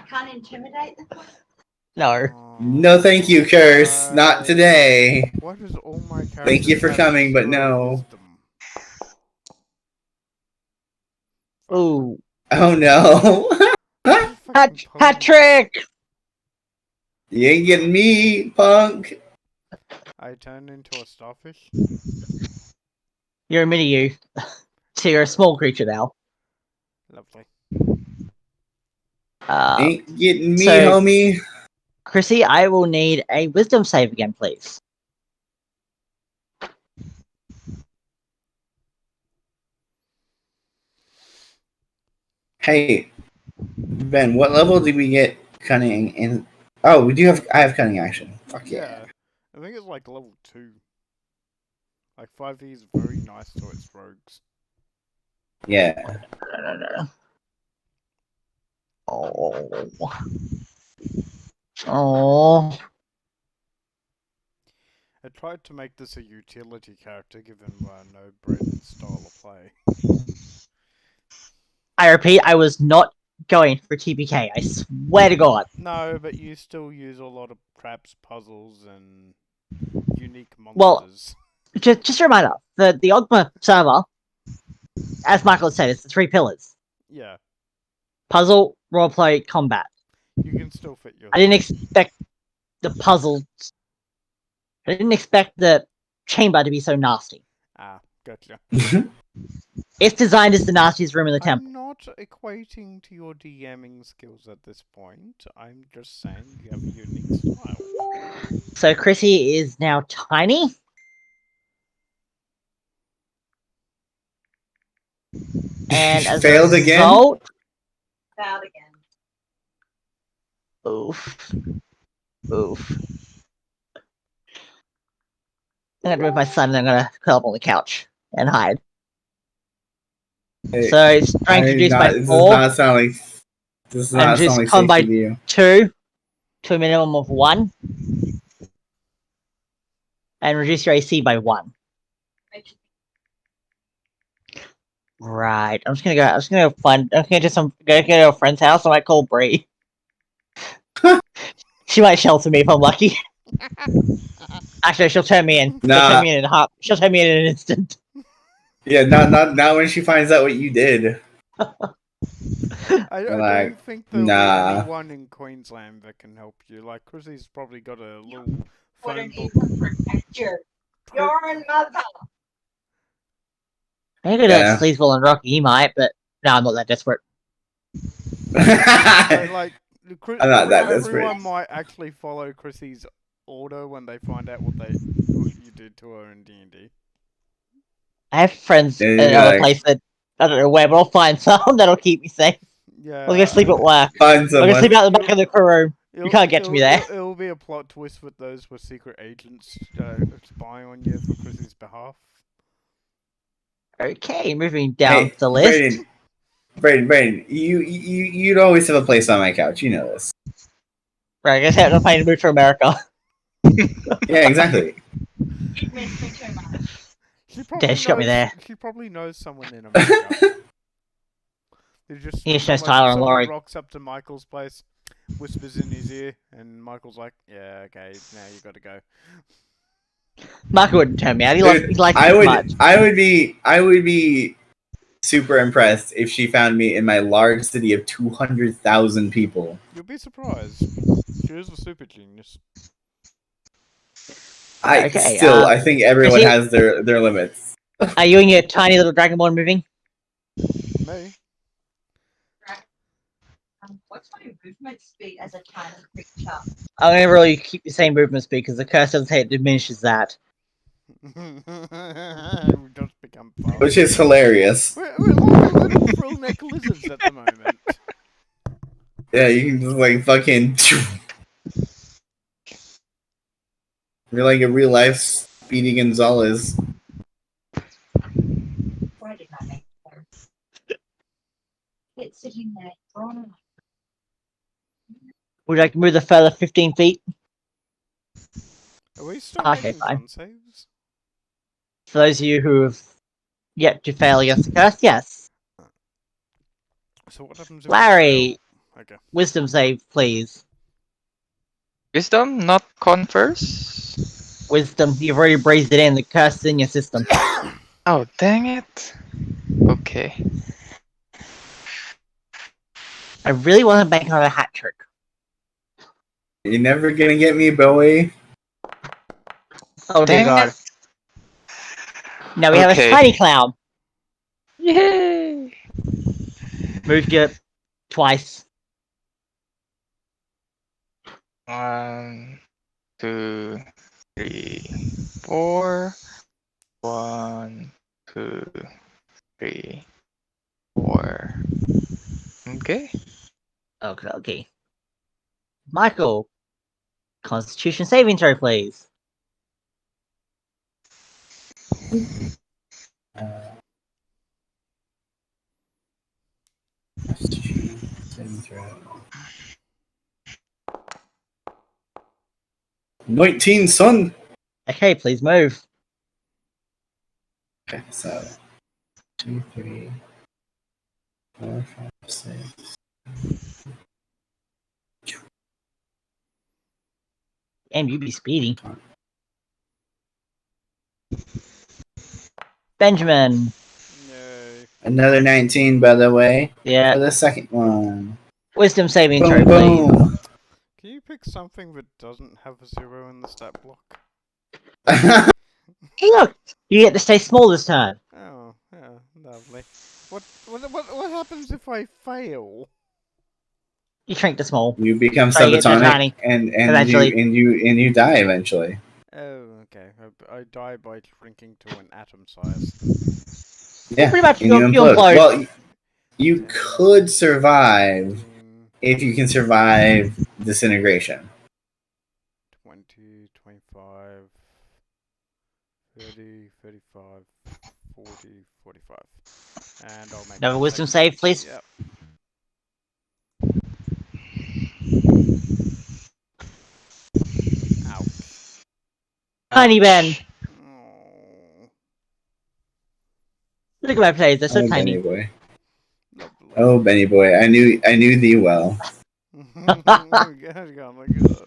can't intimidate them. No. No, thank you, curse. Not today. Why does all my characters Thank you for have coming, but 0 no. wisdom? Ooh. Oh no. Hat trick! You ain't getting me, punk. I turned into a starfish. You're a mini you. So you're a small creature now. Lovely. Ain't getting me, so- homie. Chrissy, I will need a wisdom save again, please. Hey, Ben, what level did we get cunning in? Oh, I have cunning action. Fuck yeah. I think it's like level 2. Like 5e is very nice to its rogues. Yeah. Oh. I tried to make this a utility character given my no braydens style of play. I repeat, I was not going for TPK. I swear to God. No, but you still use a lot of traps, puzzles, and unique Well, monsters. Just a reminder, the Ogma server, as Michael said, it's the 3 pillars. Yeah, Puzzle, roleplay, combat. you can still fit your. I didn't expect the puzzle. I didn't expect the chamber to be so nasty. Ah, gotcha. It's designed as the nastiest room in the temple. I'm not equating to your DMing skills at this point. I'm just saying you have a unique style. So Chrissy is now tiny. And as Failed a again? result, Out again. oof. I'm gonna move my son and I'm gonna curl up on the couch and hide. Hey, So strength reduced by this 4. does not sound like. This does And not just sound like come by- safety view. 2 to a minimum of 1. And reduce your AC by 1. Right. I'm just gonna go to a friend's house. I might call Bree. She might shelter me if I'm lucky. Actually, she'll turn me in. Nah. She'll turn me in an instant. Yeah, not when she finds out what you did. I Like, don't think there'll nah. be anyone in Queensland that can help you. Like, Chrissy's probably got a little phone Wouldn't book even protect your Your mother. Maybe Yeah. that's Sleazeball and Rocky. He might, but no, I'm not that desperate. So, I'm like, not that everyone desperate. might actually follow Chrissy's order when they find out what you did to her in D&D. I have friends Yeah, in you're another like, place that I don't know where, but I'll find some that'll keep me safe. Yeah. I'll go sleep at work. Find I'll go someone. sleep out the back of the crew room. You can't get to me there. It'll be a plot twist with those with secret agents spying on you for Chrissy's behalf. Okay, moving down Hey, the list. Braden, you'd always have a place on my couch. You know this. Right, I guess I have to find a move for America. Yeah, exactly. You miss me too much. She probably She got me there. She probably knows someone in America. There's just Yeah, she knows Tyler and someone Laurie. rocks up to Michael's place, whispers in his ear, and Michael's like, "Yeah, okay, now you got to go." Marco wouldn't turn me out. He Dude, likes me too much. I would be super impressed if she found me in my large city of 200,000 people. You'll be surprised. She is a super genius. Okay, I think everyone Chrissy? has their limits. Are you and your tiny little Dragonborn moving? Me? What's my movement speed as a tiny creature? I'm gonna really keep the same movement speed because the curse doesn't say it diminishes that. We just become fast. Which is hilarious. We're like little frill neck lizards at the moment. Yeah, you can just like fucking. You're like a real life Speedy Gonzalez. Why did I make her? It's sitting there, drawn on. Would you like to move the further 15 feet? Are we still Okay, making fine. con saves? For those of you who have yet to fail against the curse, yes. So what happens if Larry, we fail? Okay. wisdom save, please. Wisdom, not con first. Wisdom, you've already breathed it in. The curse is in your system. Oh, dang it. Okay. I really want to bank on a hat trick. You're never gonna get me, Bowie. Oh dear Dang god. it. Now we have a Okay. tiny clown. Yay! Moved it twice. 1, 2, 3, 4. 1, 2, 3, 4. Okay. Okay. Michael, Constitution saving throw, please. $19, son. Okay, please move. Okay, so 2, 3, 4, 5, 6. Damn, you be speedy. Benjamin. Yay. Another 19, by the way. Yeah. For the second one. Wisdom saving Boom, throw, please. boom. Can you pick something that doesn't have a 0 in the stat block? Hey, look! You get to stay small this turn. Oh, yeah, lovely. What happens if I fail? You shrink to small. You become Sorry, you get to subatomic, tiny. and Eventually. you die eventually. Oh, okay. I die by shrinking to an atom size. Yeah, Pretty much, and you you implode. implode. Well, you could survive 15, if you can survive disintegration. 20, 25, 30, 35, 40, 45. And I'll make Another a wisdom second- save, please. Yep. Ouch. Tiny Ben. Oh, Look at my plays, they're so Oh, tiny. Benny boy. lovely. Oh, Benny boy. I knew thee well. Oh my god.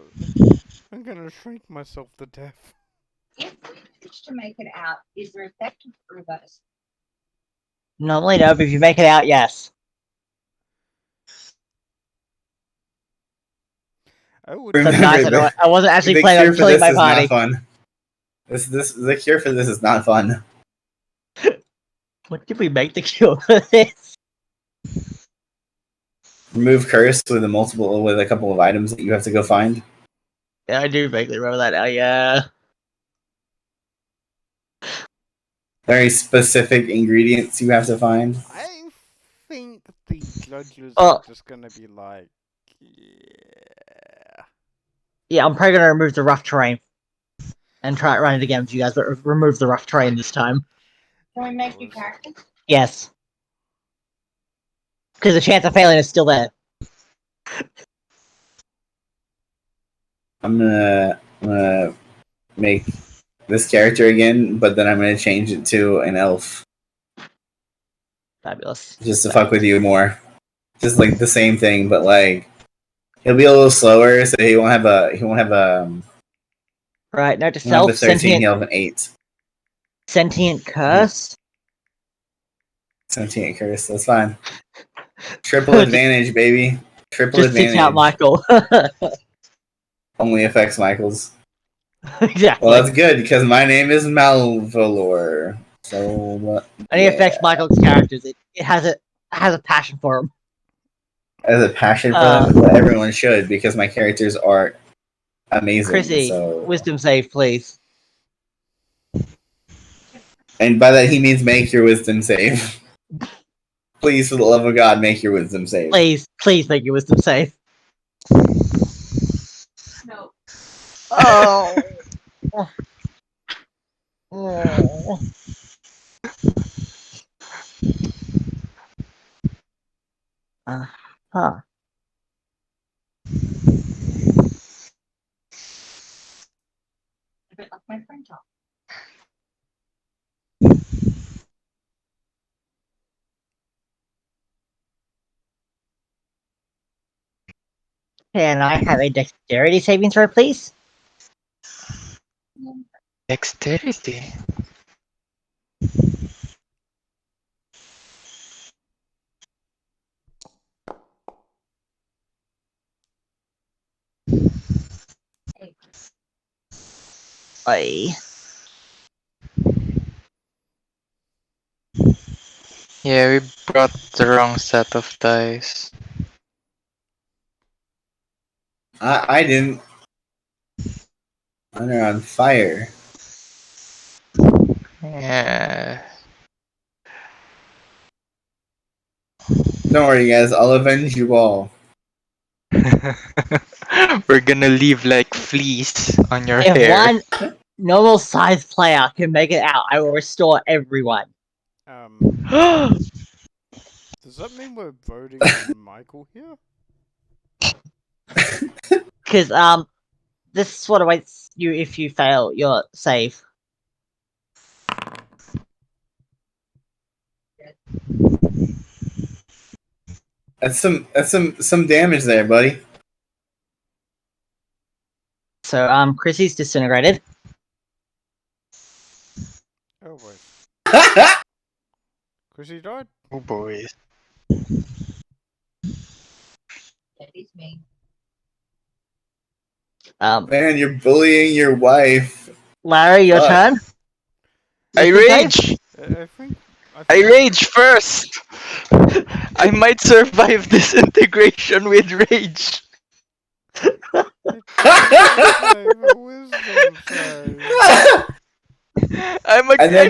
I'm gonna shrink myself to death. If we manage to make it out, is there effective reverse? Normally no, but if you make it out, yes. I would So Remember nice, I wasn't actually the planning cure on for killing this my is party. not fun. This the cure for this is not fun. What did we make the cure for this? Remove curse with a couple of items that you have to go find. Yeah, I do vaguely remember that now. Yeah. Very specific ingredients you have to find. I think the judges Oh. are just gonna be like, yeah. Yeah, I'm probably gonna remove the rough terrain and try it run it again with you guys, but remove the rough terrain this time. Can we make new Was- characters? Yes. Because the chance of failing is still there. I'm gonna make this character again, but then I'm gonna change it to an elf Fabulous. just to fuck with you more. Just like the same thing, but like he'll be a little slower, so he won't have Right, note to he won't have self, a 13. sentient, He'll have an 8. sentient curse. Sentient curse. That's fine. Triple Just- advantage, baby. Triple Just advantage. sits out Michael. Only affects Michael's. Exactly. Well, that's good because my name is Malvalor. So Only affects Michael's characters. It has a passion for him. as a passion for them, but everyone should because my characters are amazing. Chrissy, So, wisdom save, please. and by that he means make your wisdom save. Please, for the love of God, make your wisdom save. Please make your wisdom save. No. Oh. Oh. Huh. A bit like my friend Tom. Can I have a dexterity saving throw, please? Dexterity. Aye. Yeah, we brought the wrong set of dice. I didn't. They're on fire. Yeah. Don't worry, guys. I'll avenge you all. We're gonna leave like fleas on your If hair. one normal sized player can make it out, I will restore everyone. Does that mean we're voting on Michael here? Because this is what awaits you if you fail your save. That's some damage there, buddy. So Chrissy's disintegrated. Oh wait. Chrissy died? Oh boy. That is me. Man, you're bullying your wife. Larry, your Fuck. turn. I Wisdom save? rage! I think. I rage first! I might survive this integration with rage. Wisdom save. I'm a and then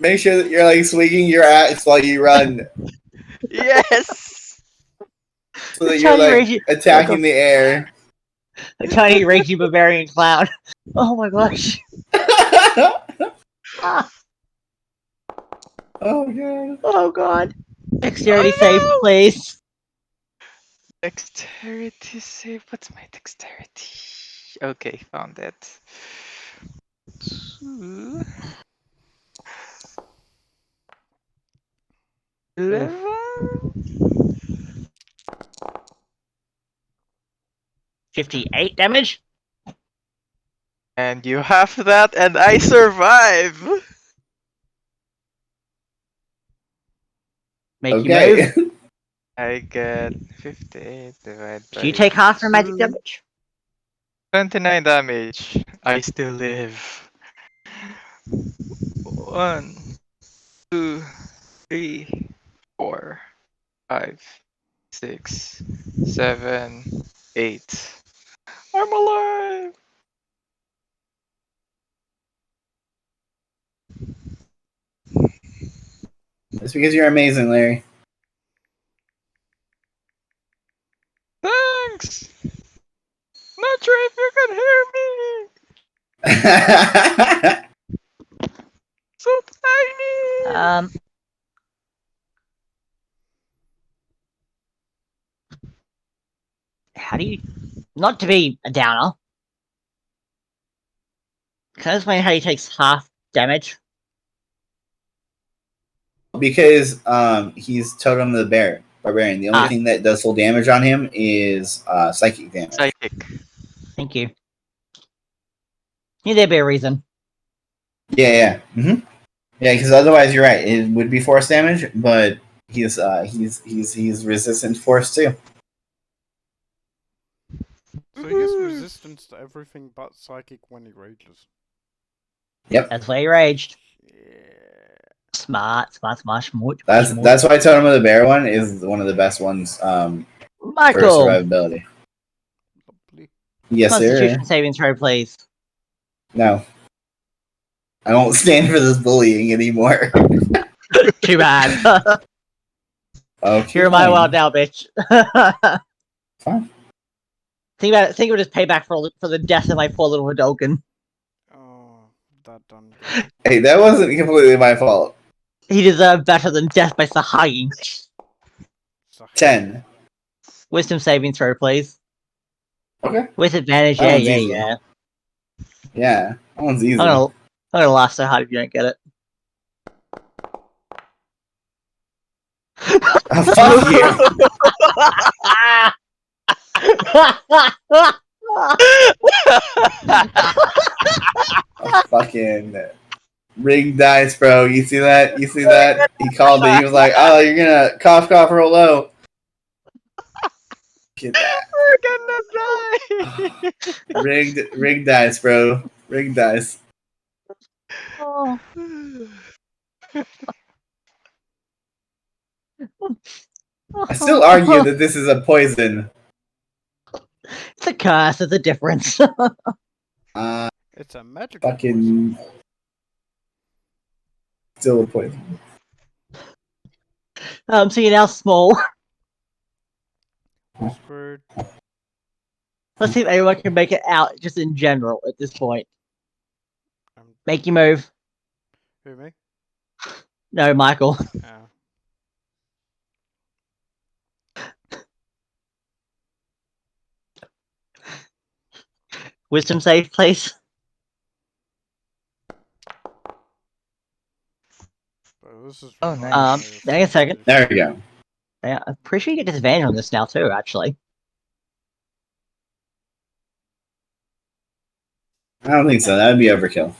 make sure that you're like swinging your axe while you run, Yes! so that you're Tiny like raging, attacking the air. a tiny raging Bavarian clown. Oh my gosh. Ah, Oh god. oh god. Dexterity Oh, save, no! please. Dexterity save. What's my dexterity? Okay, found it. 11? 58 damage. And you have that, and I survive! Make you move. Okay. I get 58 divided by Do you take half your magic 2. damage? 29 damage. I still live. 1, 2, 3, 4, 5, 6, 7, 8. I'm alive! It's because you're amazing, Larry. Thanks! Not sure if you can hear me! So tiny! How do you, not to be a downer, can I explain how he takes half damage? Because he's Totem the Bear Barbarian. The only thing that does full damage on him is psychic damage. Psychic. Thank you. Knew there'd be a reason. Yeah. Mm-hmm. Yeah, because otherwise you're right. It would be force damage, but he's resistant to force too. So he gets resistance to everything but psychic when he rages. Yep. That's why he raged. Yeah. Smart. That's why Totem of the Bear one is one of the best ones for Michael! survivability. Lovely. Yes, Constitution sir. saving throw, please. No. I won't stand for this bullying anymore. Too bad. Okay. You're in my world now, bitch. Fine. Think about it. Think of it as payback for the death of my poor little Hadouken. Oh, that done good. Hey, that wasn't completely my fault. He deserved better than death by Sahagi. 10. Wisdom saving throw, please. Okay. With advantage, That one's easy. yeah. Yeah, that one's easy. I'm gonna laugh so hard if you don't get it. Oh, fuck you. Oh, fucking rigged dice, bro. You see that? You see that? He called it. He was like, "Oh, you're gonna cough, roll low." Get that. We're gonna die! Rigged dice, bro. Rigged dice. Oh. I still argue that this is a poison. It's a curse. It's a difference. It's a magical Fucking. poison. Still a poison. So you're now small. We're screwed. Let's see if anyone can make it out just in general at this point. Make your move. Who, me? No, Michael. Oh. Wisdom save, please. Bro, this is Oh, nice. Hang on a second. There we go. Yeah, I'm pretty sure you get disadvantage on this now too, actually. I don't think so. That would be overkill.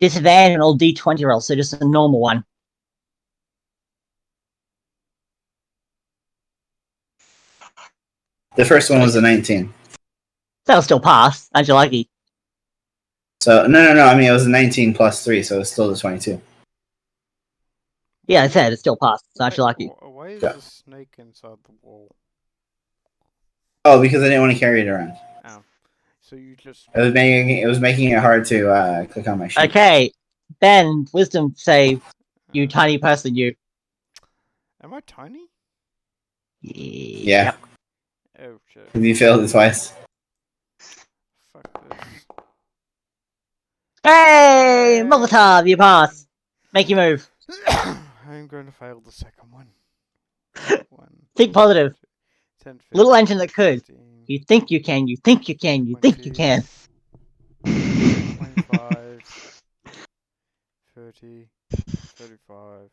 Disadvantage on all D20 rolls, so just a normal one. The first one was a 19. That'll still pass. Aren't you lucky? So no. I mean, it was a 19 plus 3, so it's still the 22. Yeah, I said it still passed. Aren't you lucky? Why is Yeah. the snake inside the wall? Oh, because I didn't want to carry it around. Oh. So you just... It was making it hard to click on my sheet. Okay, Ben, wisdom save. You tiny person, you. Am I tiny? Yeah. Yep. Oh shit. Because you failed it twice. Fuck this. Hey! Molotov, you pass. Make your move. I'm going to fail the second one. Think positive. 10, Little engine that could. 15, You think you can, you think you can, you think you 20, can. 25, 30, 35,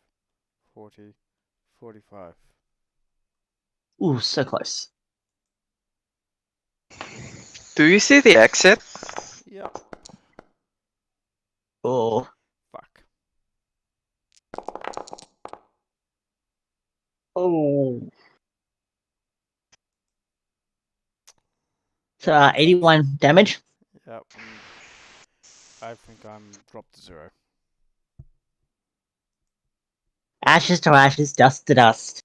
40, 45. Ooh, so close. Do you see the exit? Yep. Oh. Fuck. Oh. So 81 damage. Yep. I think I'm dropped to 0. Ashes to ashes, dust to dust.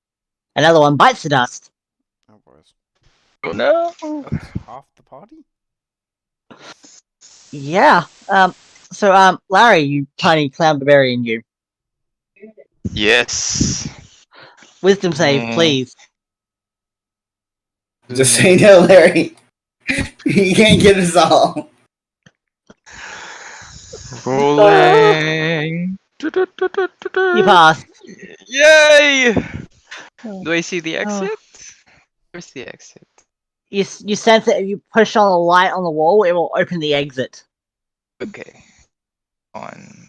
Another one bites the dust. Oh boys. Oh no. That's half the party? Yeah. So Larry, you tiny clown barbarian, you. Yes. Wisdom save, Mm. please. Just say no, Larry. You can't get us all. Rolling. You pass. Yay! Do I see the exit? Where's the exit? You sense that if you push on a light on the wall, it will open the exit, Okay. 1,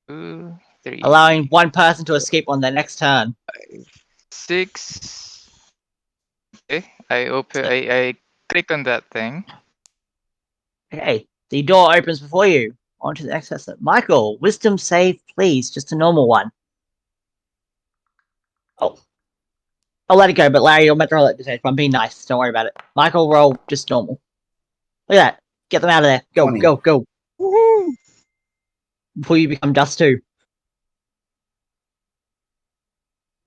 2, 3, allowing one person to escape on their next turn. 6. Okay. I click on that thing. Okay, the door opens before you. On to the next exit. Michael, wisdom save, please. Just a normal one. Oh. I'll let it go, but Larry, you're meant to roll it this I'm being nice. Don't worry about it. Michael, roll just normal. Look at that. Get them out of there. Go, 20. go, go. Woohoo! Before you become dust too.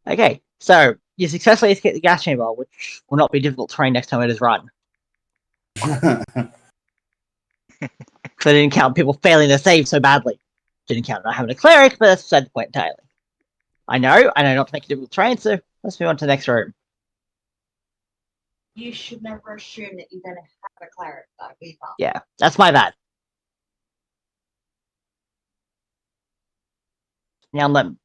Okay, so you successfully escape the gas chamber, which will not be difficult terrain next time it is run. Because I didn't count people failing their save so badly. Didn't count not having a cleric, but that's beside the point entirely. I know not to make it difficult terrain, so let's move on to the next room. You should never assume that you're going to have a cleric, though, either. Yeah, that's my bad. Now I'm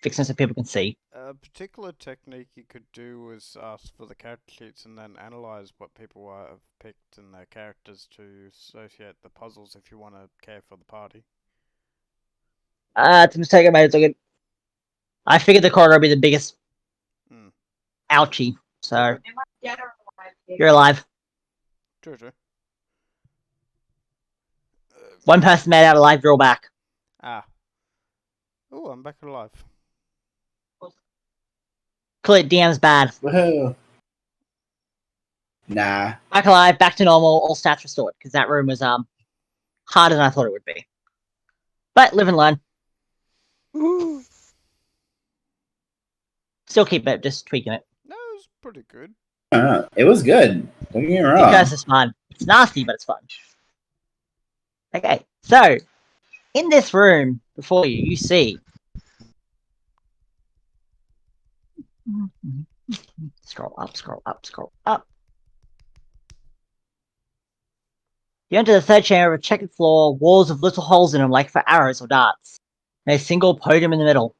fixing so people can see. A particular technique you could do is ask for the character sheets and then analyze what people have picked in their characters to associate the puzzles if you want to care for the party. It's a mistake I made. It's good. I figured the corridor would be the biggest ouchie, so Okay. Am I dead or alive? you're alive. True. One person made out alive, draw back. Ah. Oh, I'm back alive. Clear DM's bad. Woohoo. Nah. Back alive, back to normal, all stats restored, because that room was harder than I thought it would be. But live and learn. Woo. Still keep it, just tweaking it. No, it was pretty good. I don't know. It was good. Don't get me The wrong. curse is fun. It's nasty, but it's fun. Okay, so in this room before you, you see. Scroll up, scroll up, scroll up. You enter the third chamber of a checkered floor, walls with little holes in them like for arrows or darts, and a single podium in the middle.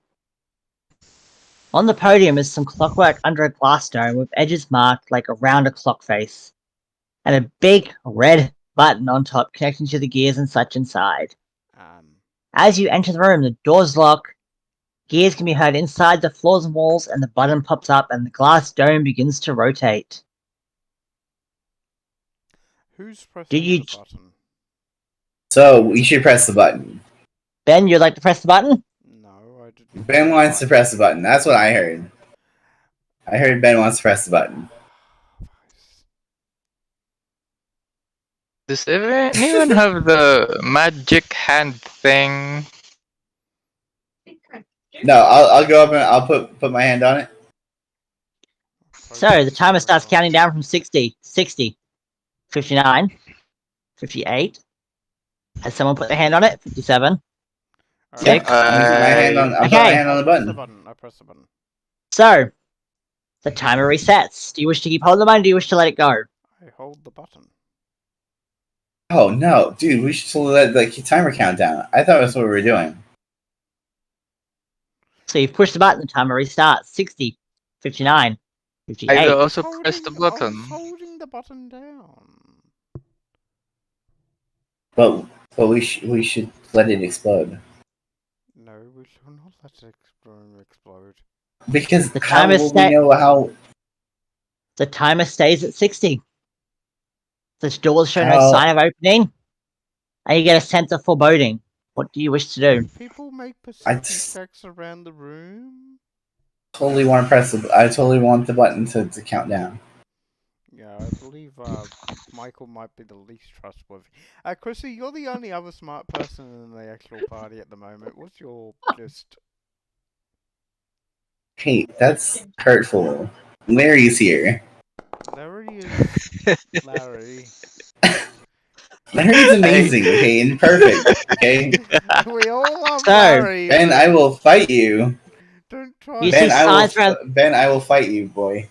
On the podium is some clockwork under a glass dome with edges marked like around a clock face, and a big red button on top connecting to the gears and such inside. As you enter the room, the doors lock, gears can be heard inside the floors and walls, and the button pops up and the glass dome begins to rotate. Who's pressing the button? So we should press the button. Ben, you'd like to press the button? No, I didn't. Ben wants to press the button. That's what I heard. I heard Ben wants to press the button. Does anyone have the magic hand thing? No, I'll go up and I'll put my hand on it. So the timer starts counting down from 60, 60, 59, 58. Has someone put their hand on it? 57. Yeah, Six. I'll put my hand on. I'll put my Okay. hand on the button. I press the button. So the timer resets. Do you wish to keep holding the button? Or do you wish to let it go? I hold the button. Oh no, dude! We should still let the timer count down. I thought that's what we were doing. So you've pushed the button. The timer restarts. 60, 59, 58. I will also press the button. I was holding the button down. But we should let it explode. No, we should not let it explode. Because The how timer will we know how? The timer stays at 60. The doors show no How- sign of opening, and you get a sense of foreboding. What do you wish to do? People make perception checks around the room. Totally want to press the. I totally want the button to count down. Yeah, I believe Michael might be the least trustworthy. Chrissy, you're the only other smart person in the actual party at the moment. What's your list? Hey, that's hurtful. Larry's here. Larry is Larry. Larry's amazing, okay, and perfect, okay? We all love So, Larry. Ben, but I will fight you. don't try. You Ben, see signs around. Ben, I will fight you, boy.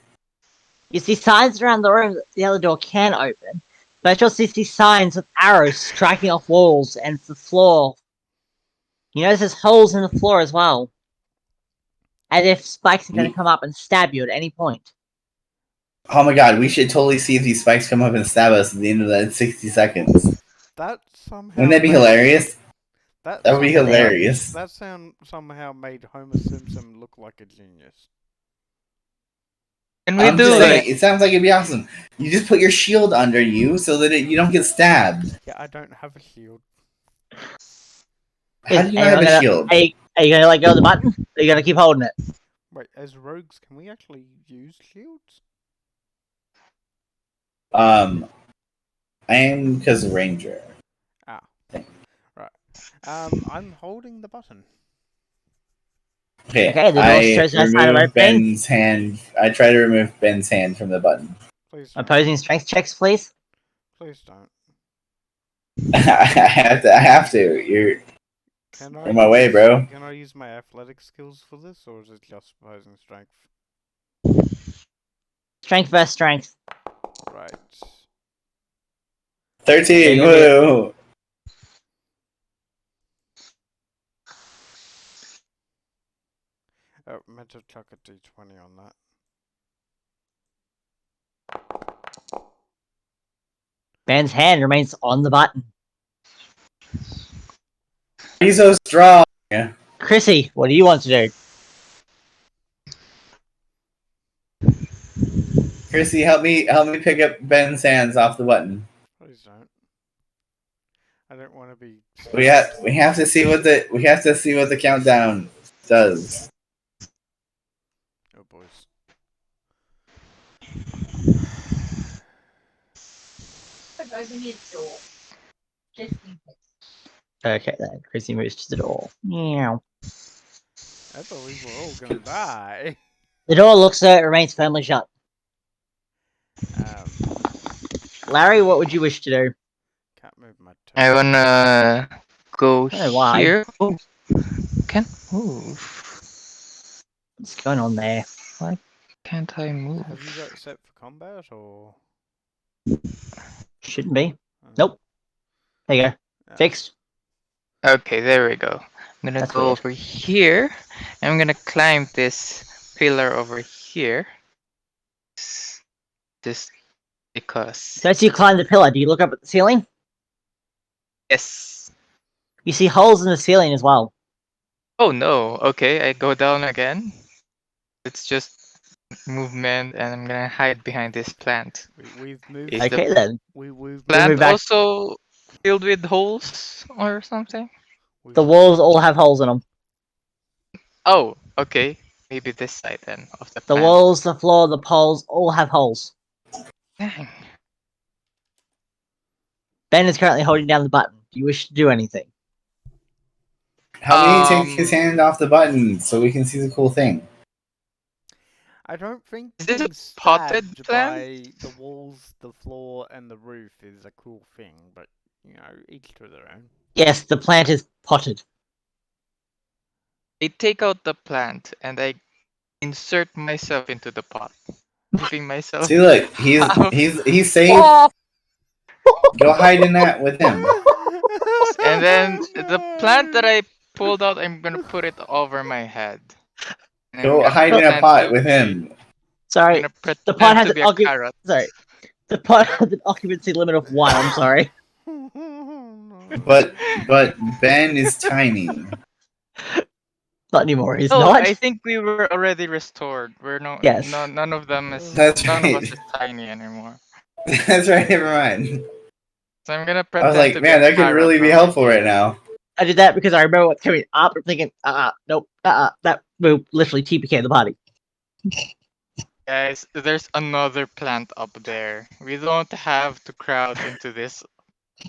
You see signs around the room that the other door can open, but you also see signs of arrows striking off walls and the floor. You notice there's holes in the floor as well, as if spikes are going to come up and stab you at any point. Oh my god, we should totally see if these spikes come up and stab us at the end of that 60 seconds. That somehow. Wouldn't that be made- hilarious? That That would be somehow- hilarious. That somehow made Homer Simpson look like a genius. Can we I'm do just saying, like it sounds like it'd be awesome. You just put your shield under you so that you don't get stabbed. Yeah, I don't have a shield. How do you Are not have a gonna- shield? Are you going to let go of the button? Or are you going to keep holding it? Wait, as rogues, can we actually use shields? I am because Ranger. I'm holding the button. Okay, Okay, the door I shows no sign of remove opening. Ben's hand. I try to remove Ben's hand from the button. Please don't. Opposing strength checks, please. Please don't. I have to. You're Can I in my way, bro. Can I use my athletic skills for this, or is it just opposing strength? Strength versus strength. Right. 13. Yeah, you're Woo! Oh, meant to chuck a d20 on that. Ben's hand remains on the button. He's so strong. Chrissy, what do you want to do? Chrissy, help me pick up Ben's hands off the button. Please don't. I don't want to be. We have to see what the countdown does. Oh boys. Suppose we need a door. Just in case. Okay, then. Chrissy moves to the door. Meow. I believe we're all gonna die. The door looks so it remains firmly shut. Um, Larry, what would you wish to do? can't move my toe. I wanna go Oh, why? here. Oh, can't move. What's going on there? Can't I move? Have you got it set for combat or? Shouldn't be. Uh, Nope. There you go. uh, Fixed. Okay, there we go. I'm gonna That's go weird. over here. And I'm gonna climb this pillar over here. Just because. So as you climb the pillar, do you look up at the ceiling? Yes. You see holes in the ceiling as well. Oh no. Okay, I go down again. It's just movement, and I'm gonna hide behind this plant. we've moved. Is the Okay then. We've move plant back. also filled with holes or something? The walls all have holes in them. Oh, okay. Maybe this side then of the The plant. walls, the floor, the poles all have holes. Dang. Ben is currently holding down the button. Do you wish to do anything? Help me take his hand off the button so we can see the cool thing. I don't think Is this a being potted stabbed plant? by the walls, the floor, and the roof is a cool thing, but you know, each to their own. Yes, the plant is potted. I take out the plant and I insert myself into the pot, keeping myself. See, look, he's safe. Go hide in that with him. And then the plant that I pulled out, I'm gonna put it over my head. And I'm Go gonna hide in a pretend pot to with be- him. I'm Sorry, gonna pretend the pot has to be an a carrot. Sorry, the pot has an occupancy limit of 1. I'm sorry. But Ben is tiny. Not anymore. He's No, not. I think we were already restored. We're Yes. none of them is. That's None of right. us is tiny anymore. That's right. Never mind. So I'm gonna I pretend was to like, be man, a that could carrot really be over helpful here. right now. I did that because I remember what's coming up. I'm thinking, nope, that will literally TPK the body. Guys, there's another plant up there. We don't have to crowd into this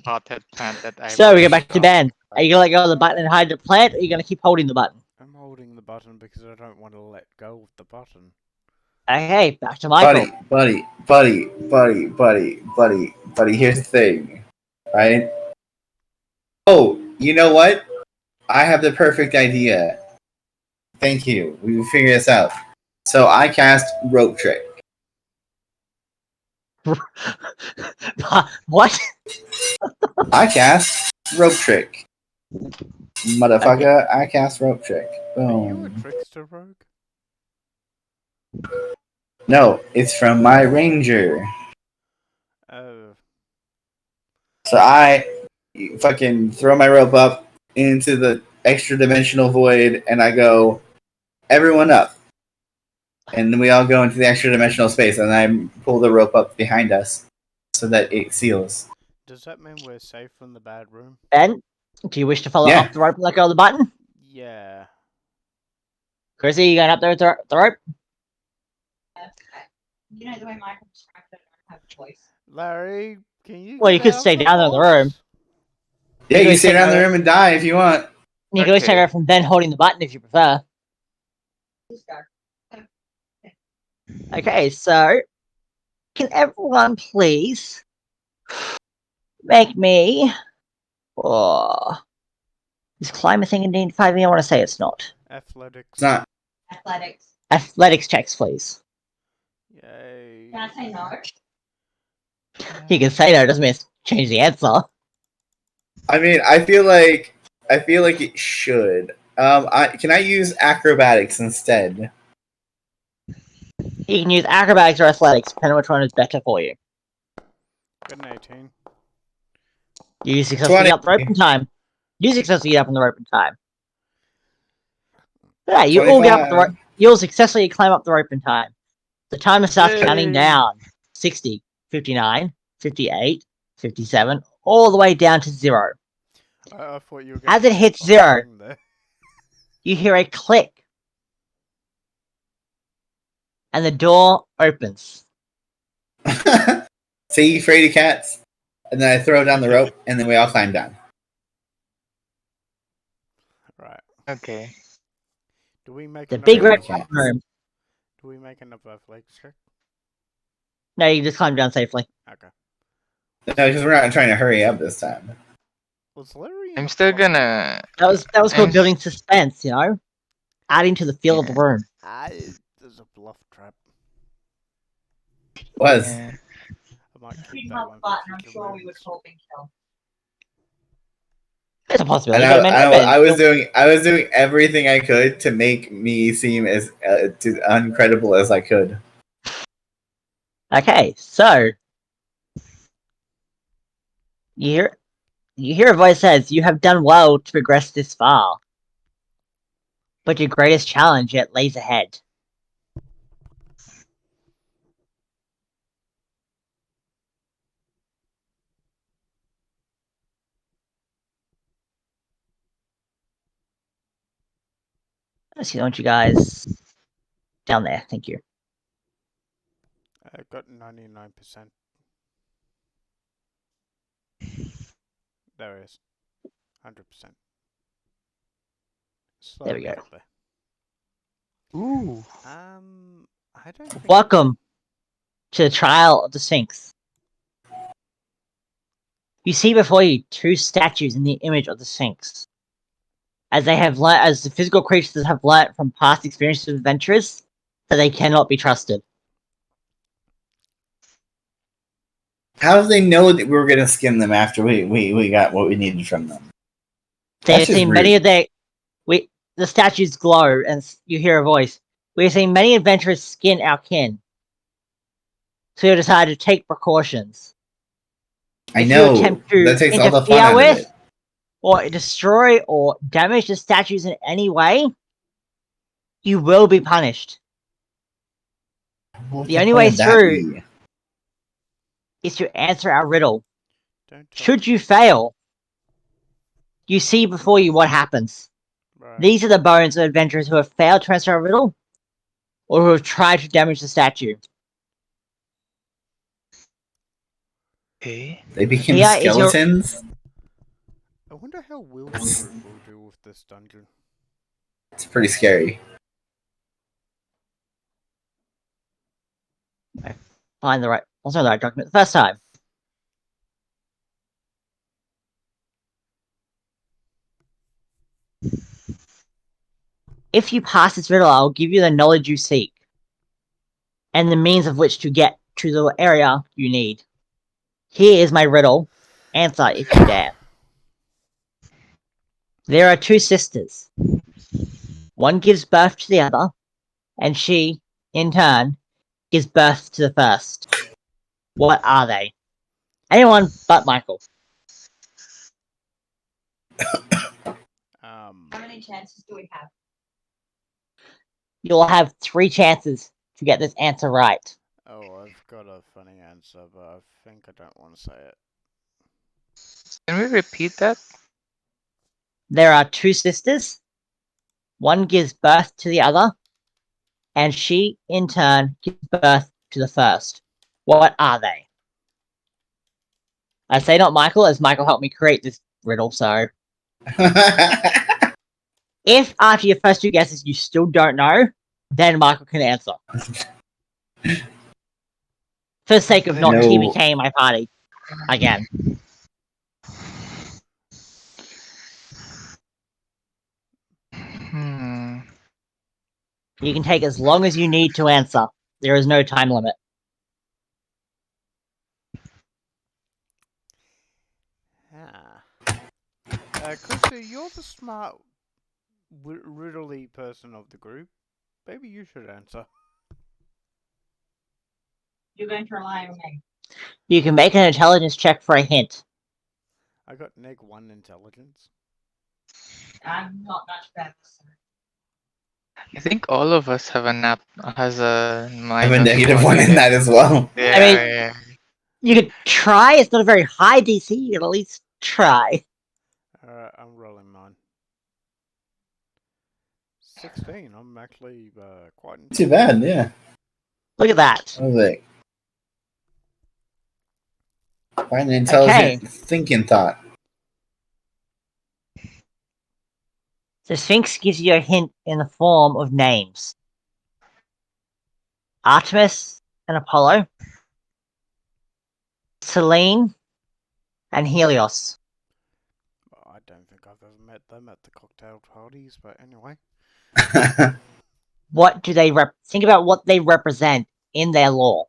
hothead plant that I've So we go back to got. Ben. Are you gonna let go of the button and hide the plant, or are you gonna keep holding the button? I'm holding the button because I don't want to let go of the button. Okay, back to Michael. Buddy. Here's the thing, right? Oh, you know what? I have the perfect idea. Thank you. We will figure this out. So I cast rope trick. What? I cast rope trick. Motherfucker, I cast rope trick. Are you a Boom. trickster rogue? No, it's from my ranger. Oh, So I fucking throw my rope up into the extra dimensional void and I go, everyone up. And then we all go into the extra dimensional space and I pull the rope up behind us so that it seals. does that mean we're safe from the bad room? Ben, do you wish to follow Yeah. up the rope and let go of the button? Yeah. Chrissy, you going up there with the rope? You know the way Michael described it, I don't have a choice. Larry, can you Well, get you could out stay of down there in the box? room. Yeah, You you always stay take down in the over- room and die if you want. You can always take Okay. over from Ben holding the button if you prefer. Just go. Okay, so can everyone please make me? Oh, is climate thing in D5? I want to say it's not. Athletics. It's not. Athletics. Athletics checks, please. Yay. Can I say no? You can say no, doesn't mean it's change the answer. I mean, I feel like it should. Can I use acrobatics instead? You can use acrobatics or athletics, depending on which one is better for you. Got an 18. You successfully 20. get up the rope in time. You successfully get up on the rope in time. Yeah, you all get up the rope. 25. You'll successfully climb up the rope in time. The timer starts counting Yay. down. 60, 59, 58, 57, all the way down to 0. I thought you were As gonna it hits on 0, thing there. you hear a click. And the door opens. See, afraid of cats. And then I throw down the rope, and then we all climb down. Right. Okay. Do we make The another big red cats. room. Do we make another athletics check? No, you just climb down safely. Okay. No, because we're not trying to hurry up this time. Was Larry in I'm a still puzzle? gonna. That was called I'm building suspense, you know? Adding to the feel of the Yeah. room. There's a bluff trap. Was. Yeah. I might If keep you that held one the for button, I'm future sure we would rooms. hold and kill. It's a And possibility. You got a man open. I was doing everything I could to make me seem as uncredible as I could. Okay, so you hear a voice says, "You have done well to progress this far, but your greatest challenge yet lays ahead." So I want you guys down there. Thank you. I got 99%. There it is. 100%. There we Slowly go. up there. Ooh. I don't think. Welcome to the trial of the Sphinx. You see before you 2 statues in the image of the Sphinx. As the physical creatures have learnt from past experiences of adventurers, that they cannot be trusted. How do they know that we were going to skin them after we got what we needed from them? They That's have just seen many rude. of the statues glow, and you hear a voice. We have seen many adventurers skin our kin. So you decide to take precautions. I If you know. attempt to That takes all the fun interfere out of with, it. or destroy, or damage the statues in any way, you will be punished. What The only way point would that through be? is to answer our riddle. Don't tell Should me. you fail, you see before you what happens. Right. These are the bones of adventurers who have failed to answer our riddle, or who have tried to damage the statue. Okay. They became Here is your- skeletons. I wonder how Will's group will deal with this dungeon. It's pretty scary. Find the right. Also, the right document the first time. If you pass this riddle, I'll give you the knowledge you seek, and the means of which to get to the area you need. Here is my riddle. Answer if you dare. There are two sisters. One gives birth to the other, and she, in turn, gives birth to the first. What are they? Anyone but Michael. How many chances do we have? You'll have 3 chances to get this answer right. Oh, I've got a funny answer, but I think I don't want to say it. Can we repeat that? There are two sisters. One gives birth to the other, and she, in turn, gives birth to the first. What are they? I say not Michael, as Michael helped me create this riddle, so... If after your first 2 guesses you still don't know, then Michael can answer. For the sake of not No. TBKing my party. Again. Hmm. You can take as long as you need to answer. There is no time limit. Krista, you're the smart, riddly person of the group. Maybe you should answer. You're going to rely on me. You can make an intelligence check for a hint. I got -1 intelligence. I'm not much better. So. I think all of us have has a I have a -1 -1 in that as well. Yeah, I mean- yeah. You could try. It's not a very high DC. You can at least try. Alright, I'm rolling mine. 16. I'm actually quite Too bad, yeah. Look at that. What was it? Quite an intelligent thinking thought. The Sphinx gives you a hint in the form of names. Artemis and Apollo. Selene and Helios. I don't think I've ever met them at the cocktail parties, but anyway. What do they think about what they represent in their lore?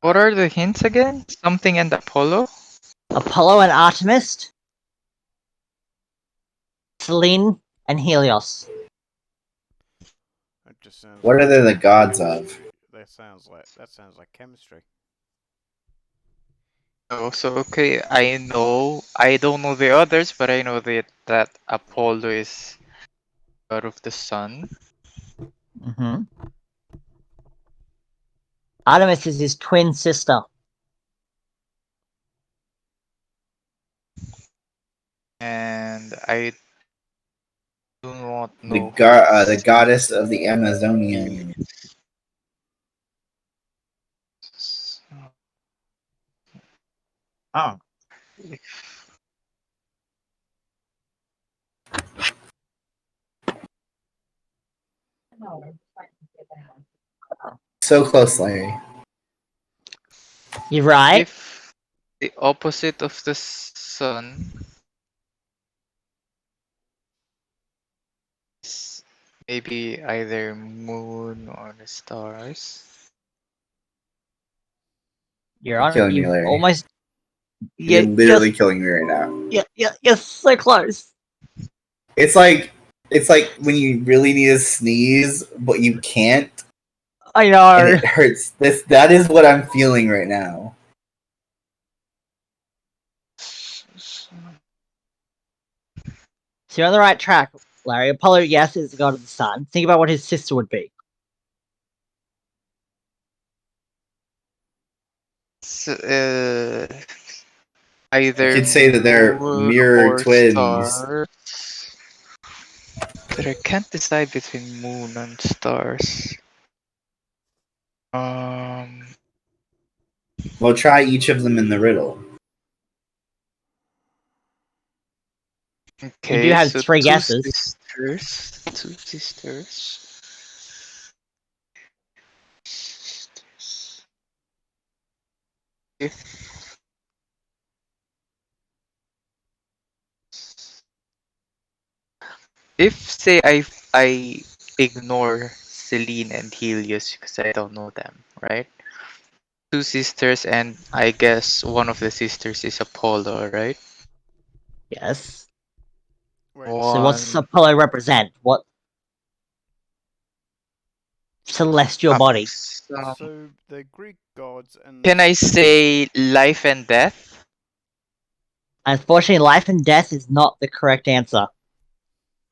What are the hints again? Something and Apollo? Apollo and Artemis. Selene and Helios. It just sounds What like are they the gods of? that sounds like chemistry. Oh, so okay, I don't know the others, but I know that Apollo is god of the sun. Mm-hmm. Artemis is his twin sister. And I do not know The goddess of the Amazonian. Oh. No, I'm trying to get that. So close, Larry. You're right. If the opposite of the sun is maybe either moon or the stars. You're You're on. killing me, You Larry. almost. You're literally killing me right now. You're so close. It's like when you really need to sneeze, but you can't, I and know. it hurts. That is what I'm feeling right now. So you're on the right track, Larry. Apollo, yes, is the god of the sun. Think about what his sister would be. So, Either could say that they're moon mirror or twins. stars. But I can't decide between moon and stars. Um. We'll try each of them in the riddle. Okay, You do have so 3 two guesses. sisters. Two sisters. If say I ignore Celine and Helios because I don't know them, right? Two sisters, and I guess one of the sisters is Apollo, right? Yes. Wait, So what's One Apollo represent? What celestial body? so the Greek gods and Can I say life and death? Unfortunately, life and death is not the correct answer.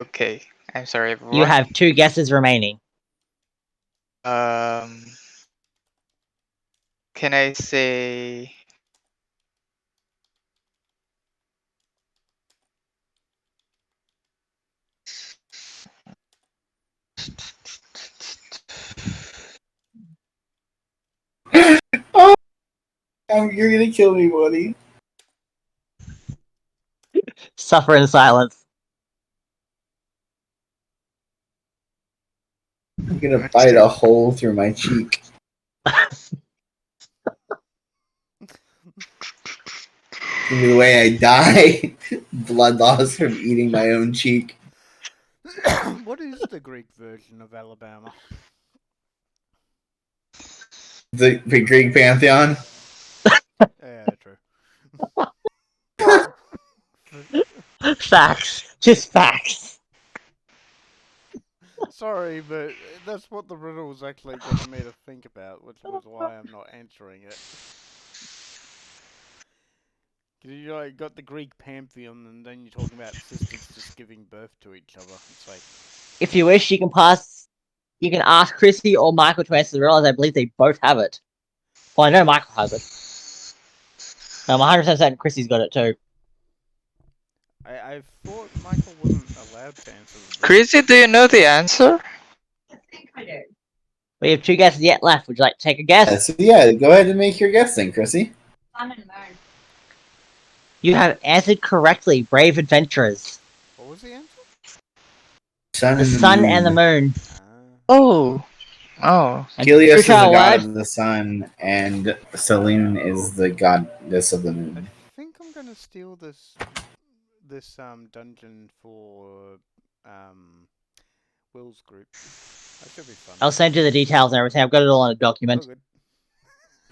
Okay, I'm sorry, You everyone. have 2 guesses remaining. Um, can I say Oh, you're gonna kill me, buddy. Suffer in silence. I'm gonna bite a hole through my cheek. Gonna be the way I die. Blood loss from eating my own cheek. what is the Greek version of Alabama? The Greek pantheon. Yeah, true. Facts. Just facts. Sorry, but that's what the riddle was actually getting me to think about, which was why I'm not answering it. 'Cause you like got the Greek pantheon, and then you're talking about sisters just giving birth to each other. It's like, If you wish, you can pass. You can ask Chrissy or Michael to answer the riddle, as I believe they both have it. Well, I know Michael has it. I'm 100% certain Chrissy's got it too. I thought Michael wasn't allowed to answer the riddle. Chrissy? Do you know the answer? I think I do. We have 2 guesses yet left. Would you like to take a guess? So yeah, go ahead and make your guess then, Chrissy. Sun and moon. You have answered correctly. Brave adventurers. What was the answer? Sun The and the sun moon. and the moon. Oh. Oh. And Helios is true the to our god word, of the sun, and Selene is the goddess of the I moon. think I'm gonna steal this dungeon for Will's group. That should be fun. I'll send you the details and everything. I've got it all on a document. Oh, good.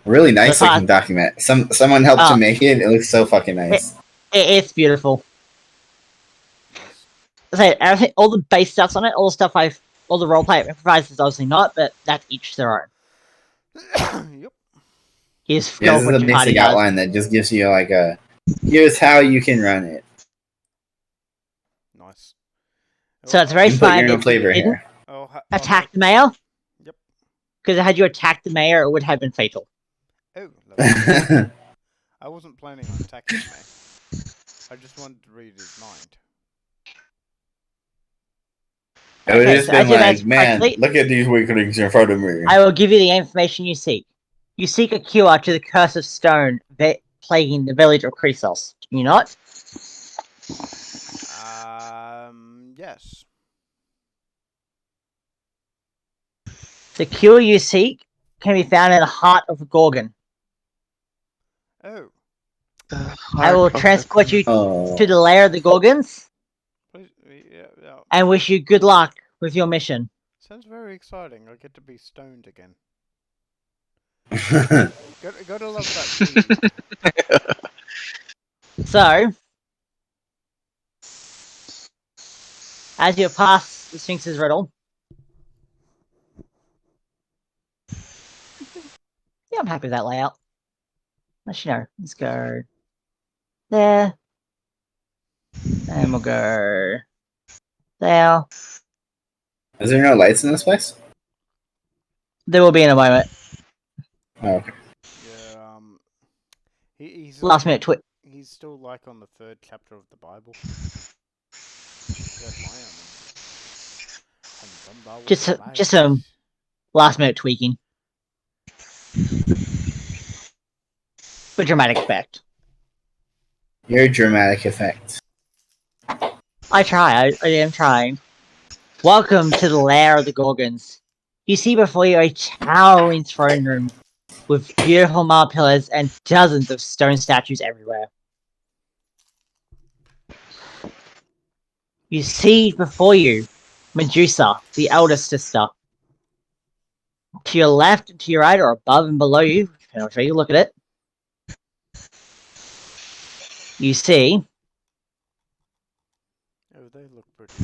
Really nice The looking document. Someone helped to make it. It looks so fucking nice. It's beautiful. Nice. Say everything, all the base stuff's on it. All the roleplay it provides is obviously not, but that's each their own. Yep. Here's Yeah, go this is what a your party basic does. outline that just gives you like a here's how you can run it. Nice. So it's very You can put smart your own if flavor you didn't here. attack the mayor. Yep. Because had you attacked the mayor, it would have been fatal. Oh, lovely. I wasn't planning on attacking the man. I just wanted to read his mind. It would Okay, have just so been as you've like, answered man, correctly, look at these weaklings in front of me. I will give you the information you seek. You seek a cure to the curse of stone plaguing the village of Chrysos. Do you not? Yes. The cure you seek can be found in the heart of the Gorgon. Oh, I will transport you Oh. to the lair of the Gorgons please, yeah. and wish you good luck with your mission. Sounds very exciting. I get to be stoned again. Oh. Gotta love that weed. So, as you pass the Sphinx's riddle, yeah, I'm happy with that layout. Let's let's go there, and we'll go there. Is there no lights in this place? There will be in a moment. Oh, okay. Yeah. He's Last minute he's still like on the 3rd chapter of the Bible. That's my understanding. And thunder with Just the some lightness. last minute tweaking for dramatic effect. Your dramatic effect. I try. I am trying. Welcome to the lair of the Gorgons. You see before you a towering throne room with beautiful marble pillars and dozens of stone statues everywhere. You see before you Medusa, the eldest sister. To your left and to your right, or above and below you, depending on how you look at it, you see Oh, they look pretty.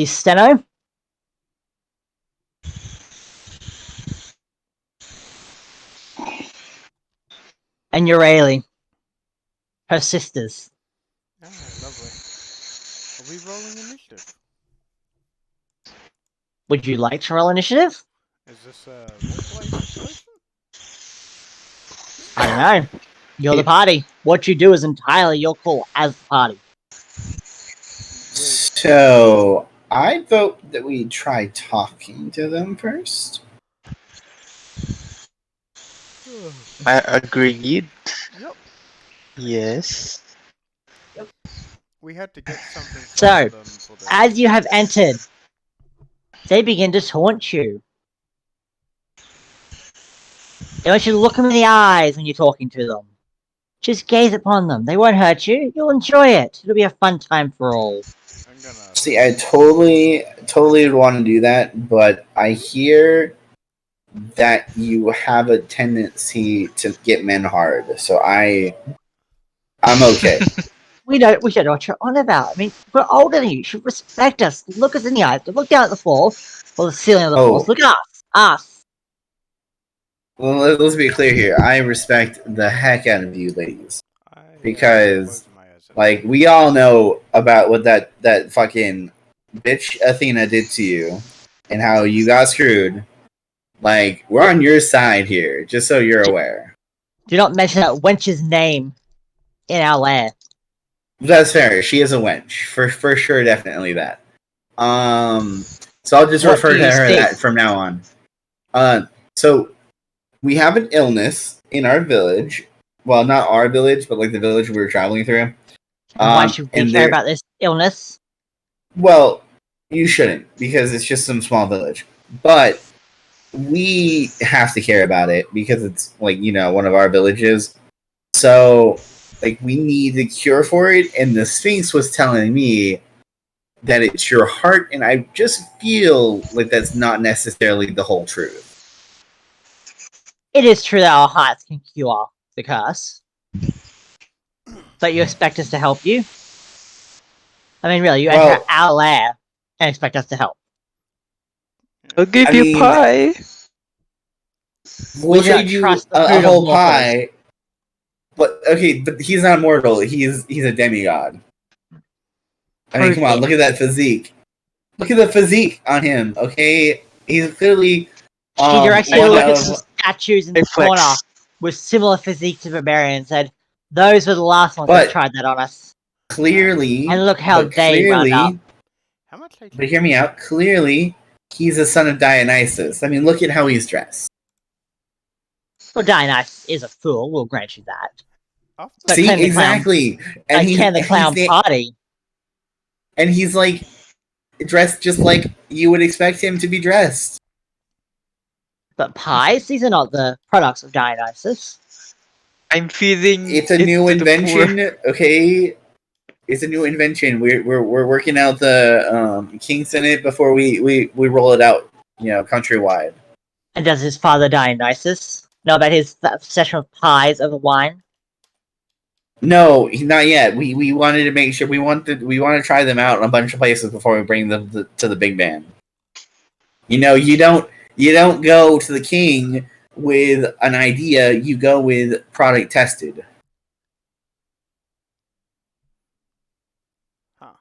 Steno, and Euryale, her sisters. Ah, lovely. Are we rolling initiative? Would you like to roll initiative? Is this a roleplay situation? I don't know. You're the It's- party. What you do is entirely your call as the party. So I vote that we try talking to them first. I agreed. Yep. Yes. We had to get something from So, them for their as you have entered, they begin to taunt you. They want you to look them in the eyes when you're talking to them. Just gaze upon them. They won't hurt you. You'll enjoy it. It'll be a fun time for all. I'm gonna See, I totally would want to do that, but I hear that you have a tendency to get men hard, so I'm okay. We don't know what you're on about. I mean, we're older than you. You should respect us. Look us in the eyes. Don't look down at the floor or the ceiling of the floor. Oh. Look at us. Us. Well, let's be clear here. I respect the heck out of you, ladies, I, because close my eyes. like we all know about what that fucking bitch Athena did to you, and how you got screwed. Like we're on your side here, just so you're aware. Do not mention that wench's name in our lair. That's fair. She is a wench for sure, definitely that. So I'll just What refer do to you her see? that from now on. So we have an illness in our village. Well, not our village, but like the village we were traveling through. And why should we care about this illness? Well, you shouldn't, because it's just some small village. But we have to care about it because it's like, one of our villages. So like we need a cure for it, and the Sphinx was telling me that it's your heart, and I just feel like that's not necessarily the whole truth. It is true that our hearts can cure the curse. But you expect us to help you? I mean, really, you enter our lair and expect us to help. I'll give I you mean, pie. We'll We don't trade you trust the a food of whole mortals. pie. But okay, but he's not mortal. He's a demigod. I mean, Prove come on, it. look at that physique. Look at the physique on him. Okay, he's clearly She directs you to one look at of some statues in I the corner flex. with similar physique to Barbarian and said, those were the last ones that But- tried that on us. clearly. And look how but they run clearly, up. How much HP? but hear me out. Clearly, he's a son of Dionysus. I mean, look at how he's dressed. Well, Dionysus is a fool, we'll grant you that. After But See, Ken the Clown- exactly. Like Ken the Clown Party. And he's like dressed just like you would expect him to be dressed. But pies, these are not the products of Dionysus. I'm feeding It's a it new to the poor. invention, okay? It's a new invention. We're working out the kinks in it before we roll it out, countrywide. And does his father Dionysus know about his obsession with pies over wine? No, not yet. We wanted to make sure we want to try them out in a bunch of places before we bring them to the big band. You don't go to the king with an idea. You go with product tested. Huh.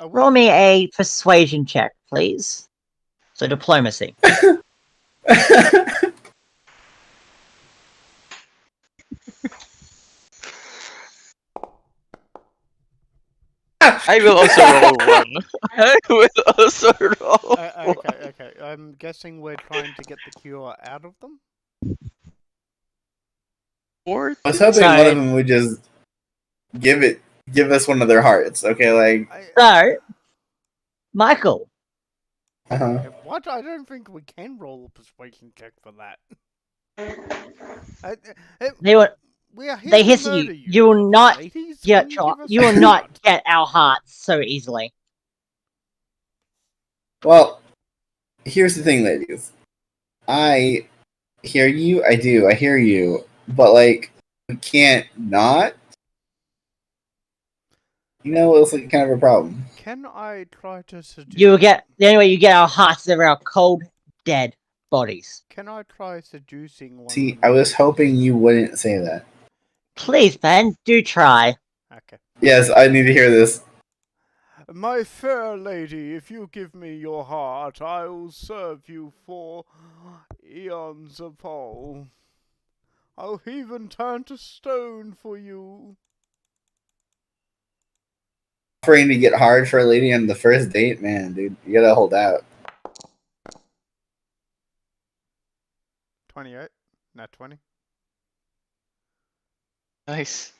Roll me a persuasion check, please. So diplomacy. I will also roll one. I will also roll one. Okay. I'm guessing we're trying to get the cure out of them. Four. I was hoping So- one of them would just give us one of their hearts. Okay, like So, Michael, What? I don't think we can roll a persuasion check for that. they were We are here they to hiss at murder you. You will not ladies. get Can you give us you will a not heart? get our hearts so easily. well, here's the thing, ladies. I hear you. I do. I hear you. But like, we can't not. You know, it's like kind of a problem. Can I try to seduce? You will get the only way you get our hearts is over our cold, dead bodies. Can I try seducing one? See, of the I was ladies? hoping you wouldn't say that. Please, Ben, do try. Okay. Yes, I need to hear this. My fair lady, if you give me your heart, I will serve you for eons upon. I'll even turn to stone for you. Offering to get hard for a lady on the first date, man, dude, you gotta hold out. 28, not 20. Nice.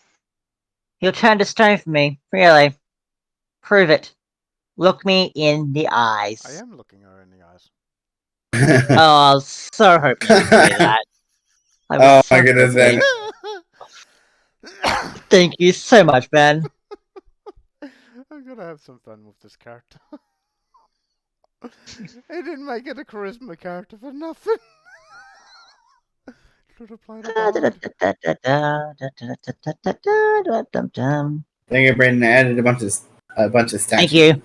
You'll turn to stone for me, really. Prove it. Look me in the eyes. I am looking her in the eyes. Oh, I was so hoping you'd say that. I was Oh so my goodness, hoping. Ben. Thank you so much, Ben. I'm gonna have some fun with this character. They didn't make it a charisma character for nothing. Should have played a bard. Thank you, Brandon. I added a bunch of statues. Thank you.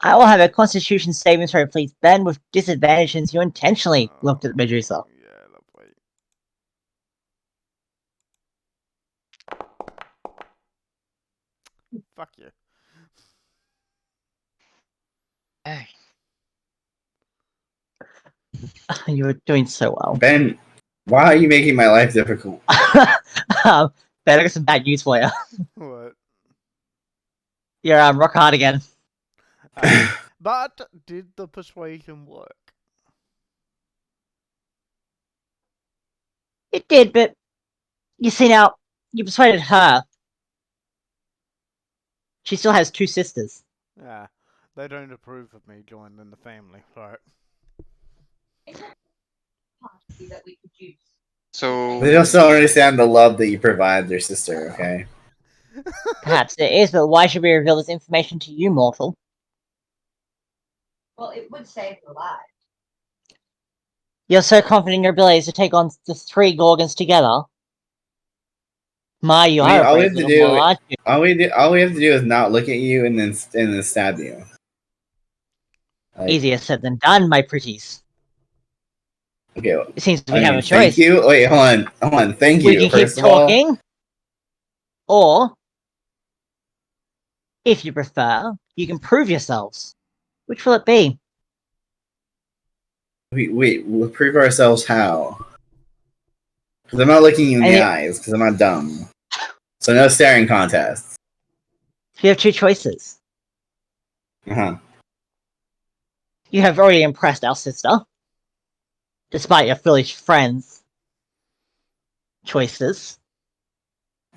I will have a constitution saving throw, please, Ben, with disadvantage since you intentionally looked at Medusa. Yeah, lovely. Fuck you. Hey. You were doing so well. Ben, why are you making my life difficult? Ben, I got some bad news for you. What? You're rock hard again. But did the persuasion work? It did, but you see now, you persuaded her. She still has two sisters. Yeah, they don't approve of me joining the family, right? Possibly that we could use. So They just don't understand the love that you provide their sister, okay? Perhaps there is, but why should we reveal this information to you, mortal? Well, it would save her life. You're so confident in your abilities to take on the three Gorgons together. You I mean, are a all we brave have to little do- boy, aren't you? All we have to do is not look at you and then stab you. Like, Easier said than done, my pretties. okay, well, It seems we I have mean, a choice. thank you. Wait, hold on. Thank We you. can keep First of all, talking, or, if you prefer, you can prove yourselves. Which will it be? we'll prove ourselves how. Because I'm not looking you in the And eyes, because I'm not dumb. So no staring contests. you have two choices. Uh-huh. You have already impressed our sister, despite your foolish friends' choices.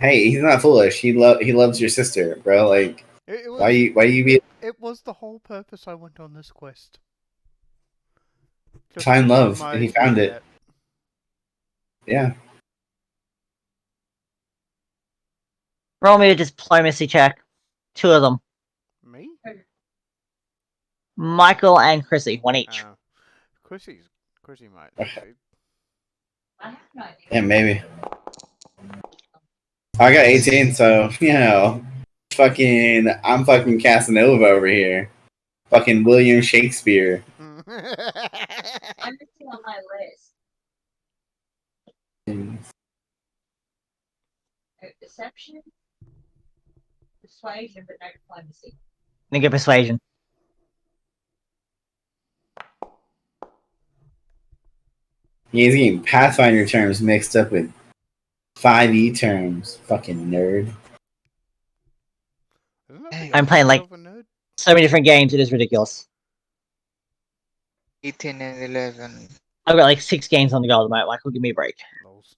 Hey, he's not foolish. He loves your sister, bro. Like, It was, why you be It was the whole purpose I went on this quest. Just find to show love? my And he found it. Juliet. Yeah. Roll me a diplomacy check. Two of them. Me? Michael and Chrissy, one each. Chrissy might. Okay. I have no idea. Yeah, maybe. I got 18, so you know, I'm fucking Casanova over here. Fucking William Shakespeare. I'm missing on my list. Deception, persuasion, but no diplomacy. Then get persuasion. He's getting Pathfinder terms mixed up with 5e terms. Fucking nerd. Isn't that the I'm playing, opposite like- of a nerd? So many different games, it is ridiculous. 18 and 11. I've got like 6 games on the go at the moment. Michael, give me a break. Lols.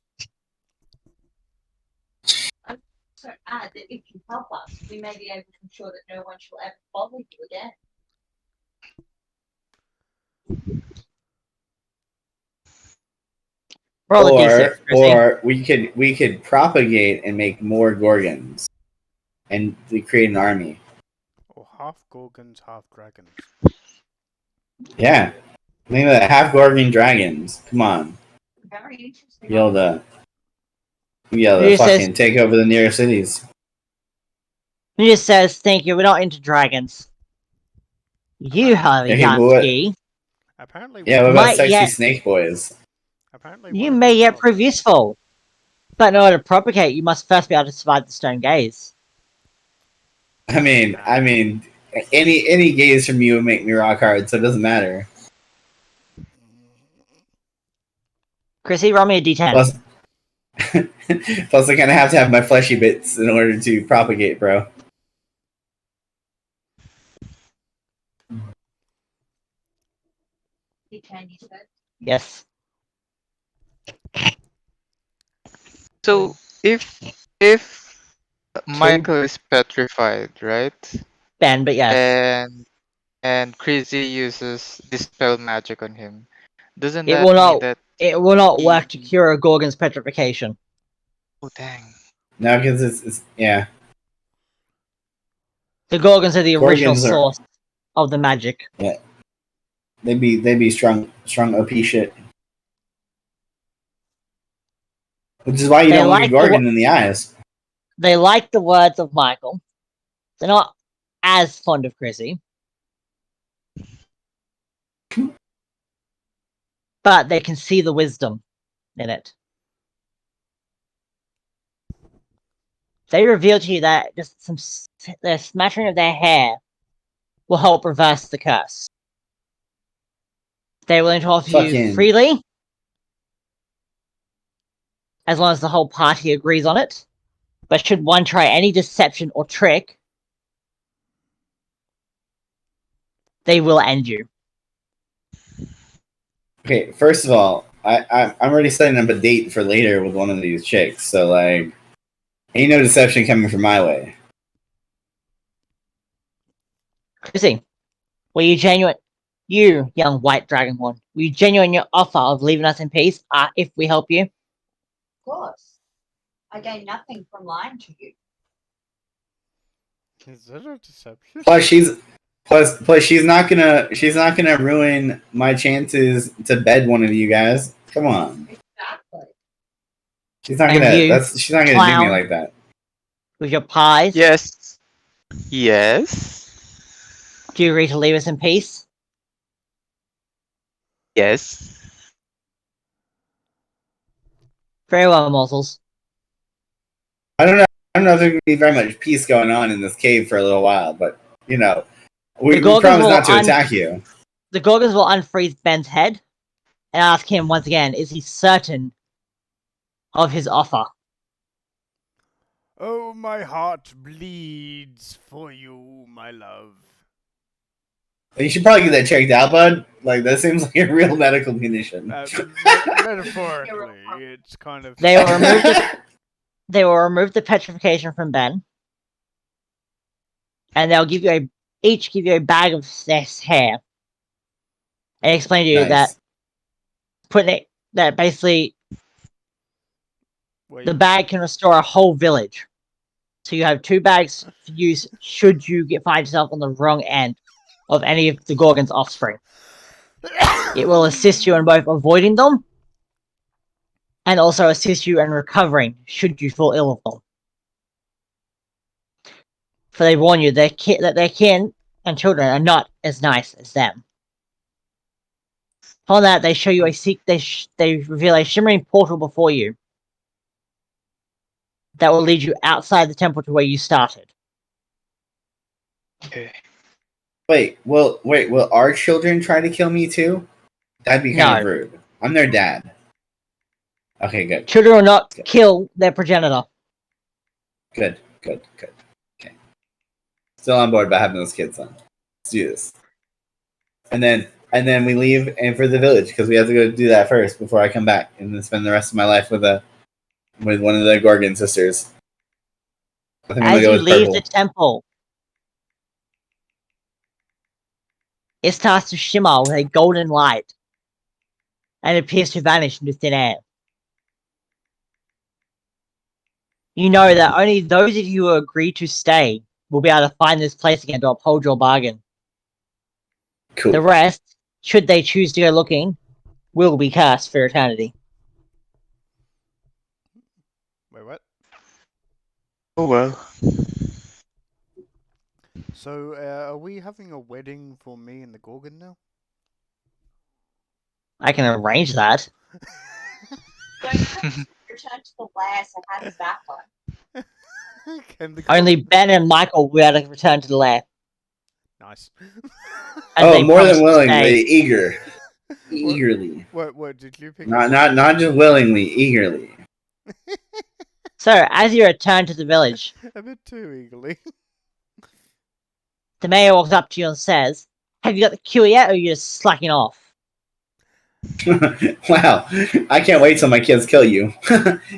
So add that if you help us, we may be able to ensure that no one shall ever bother you again. Roll a d6, Chrissy. Or we could propagate and make more Gorgons, and we create an army. Or half Gorgons, half dragons. Yeah, think of that, half Gorgon dragons. Come on, Very interesting. be able to Who says- fucking take over the nearest cities. He just says, thank you, we're not into dragons. You, however, Okay, but what- Yansky, Apparently, Yeah, what one about Might sexy yet- snake boys? apparently you one of may them's yet not prove bad. useful. But in order to propagate, you must first be able to survive the stone gaze. I mean, any gaze from you would make me rock hard, so it doesn't matter. Chrissy, roll me a d10. Plus, plus I kind of have to have my fleshy bits in order to propagate, bro. You said. Yes. So if Michael is petrified, right? Ben, but yes. And Crazy uses dispel magic on him. Doesn't It that will mean not- that It will not he- work to cure a Gorgon's petrification. oh dang. No, because it's yeah. The Gorgons are the original Gorgons are- source of the magic. They'd be strong OP shit. Which is why you They don't look like at the Gorgon in the eyes. They like the words of Michael. They're not as fond of Chrissy. But they can see the wisdom in it. They reveal to you that just the smattering of their hair will help reverse the curse. They're willing to offer you Fucking- freely, as long as the whole party agrees on it. But should one try any deception or trick, they will end you. Okay, first of all, I'm already setting up a date for later with one of these chicks, so like, ain't no deception coming from my way. Chrissy, were you genuine? You, young white dragonborn, were you genuine in your offer of leaving us in peace if we help you? Of course. I gain nothing from lying to you. Is that a deception? Plus, she's not gonna ruin my chances to bed one of you guys. Come on, Exactly. she's not And gonna. you, She's not gonna do clown. me like that. With your pies? Yes. Yes. Do you agree to leave us in peace? Yes. Very well, morsels. I don't know. I don't know if there's gonna be very much peace going on in this cave for a little while, but we The Gorgons promise will not to attack you. The Gorgons will unfreeze Ben's head and ask him once again, is he certain of his offer? Oh, my heart bleeds for you, my love. You should probably get that checked out, bud. Like that seems like a real medical condition. Metaphorically, it's kind of. They will remove the They will remove the petrification from Ben, and they'll each give you a bag of this hair, and explain to you Nice. that basically Wait, the bag can restore a whole village. So you have 2 bags to use should you find yourself on the wrong end of any of the Gorgon's offspring. It will assist you in both avoiding them and also assist you in recovering should you fall ill of them. For they warn you that their kin and children are not as nice as them. Upon that, they show you they reveal a shimmering portal before you that will lead you outside the temple to where you started. Okay. Will our children try to kill me too? That'd be kind of No. rude. I'm their dad. Okay, good. Children will not kill their progenitor. Good. Okay. Still on board about having those kids on. Let's do this. And then we leave and for the village because we have to go do that first before I come back and then spend the rest of my life with one of the Gorgon sisters. I think I'm gonna As go you with leave purple. the temple, it starts to shimmer with a golden light and appears to vanish into thin air. You know that only those of you who agree to stay will be able to find this place again to uphold your bargain. Cool. The rest, should they choose to go looking, will be cast for eternity. Wait, what? Oh well. So, are we having a wedding for me and the Gorgon now? I can arrange that. So you have to return to the last, and how does that work? Can the Only Gorgon... Ben and Michael will be able to return to the lair. Nice. As Oh, they more promise than to willingly, stay. eager, What, eagerly. what did you pick? Not just willingly, eagerly. So, as you return to the village, A bit too eagerly. the mayor walks up to you and says, "Have you got the cure yet, or are you just slacking off?" Wow, I can't wait till my kids kill you.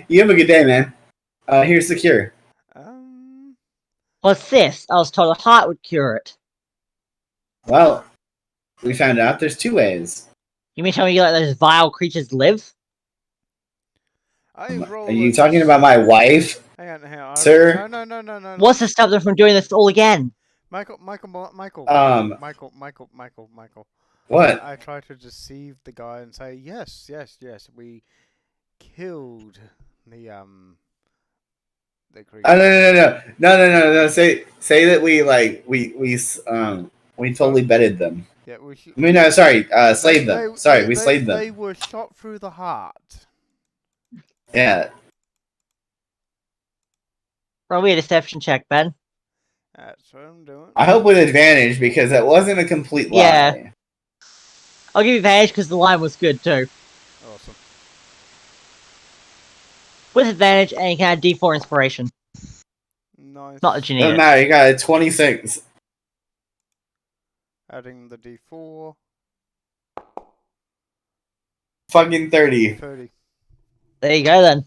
You have a good day, man. Here's the cure. What's this? I was told a heart would cure it. Well, we found out there's two ways. You mean tell me you let those vile creatures live? I roll Are you a talking about my wife? Hang on. Sir? No. What's to stop them from doing this all again? Michael. What? I try to deceive the guy and say, yes, we killed the creature. Oh, no. Say that we totally bedded them. Yeah, I mean, no, sorry, slayed them. Sorry, we slayed them. They were shot through the heart. Yeah. Roll me a deception check, Ben. That's what I'm doing. I hope with advantage because that wasn't a complete lie. Yeah. I'll give you advantage because the line was good too. Awesome. With advantage, and you can add D4 inspiration. Nice. Not that you need Doesn't it. matter. You got a 26. Adding the D4. Fucking 30. 30. There you go then.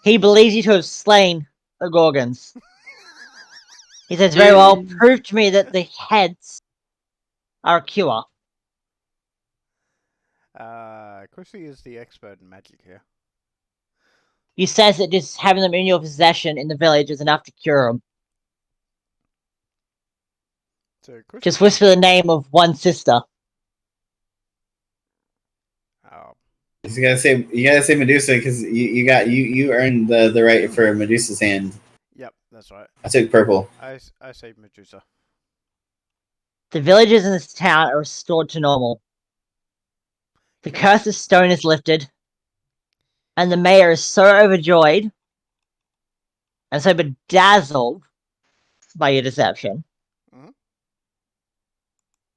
He believes you to have slain the Gorgons. He says, "Very well, prove to me that the heads are a cure." Chrissy is the expert in magic here. He says that just having them in your possession in the village is enough to cure them. So Chrissy Just whisper the name of one sister. You gotta say Medusa because you earned the right for Medusa's hand. Yep, that's right. I took purple. I say Medusa. The villages in this town are restored to normal. The curse of stone is lifted, and the mayor is so overjoyed and so bedazzled by your deception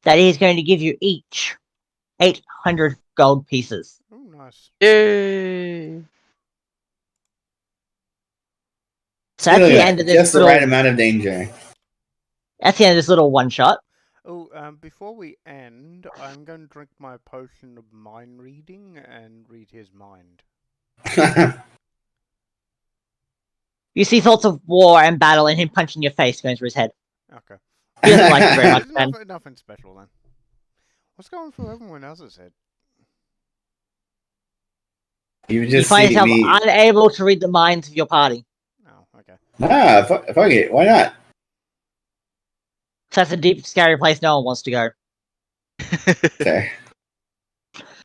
that he's going to give you each 800 gold pieces. Oh, nice. Yay! So that's the end of this just the little. right amount of danger. That's the end of this little one shot. Oh, before we end, I'm going to drink my potion of mind reading and read his mind. You see thoughts of war and battle and him punching your face going through his head. Okay. He doesn't like you very much, Ben. Nothing special then. What's going through everyone else's head? You find yourself unable to read the minds of your party. Oh, okay. Nah, fuck it. Why not? So that's a deep, scary place no one wants to go. Okay.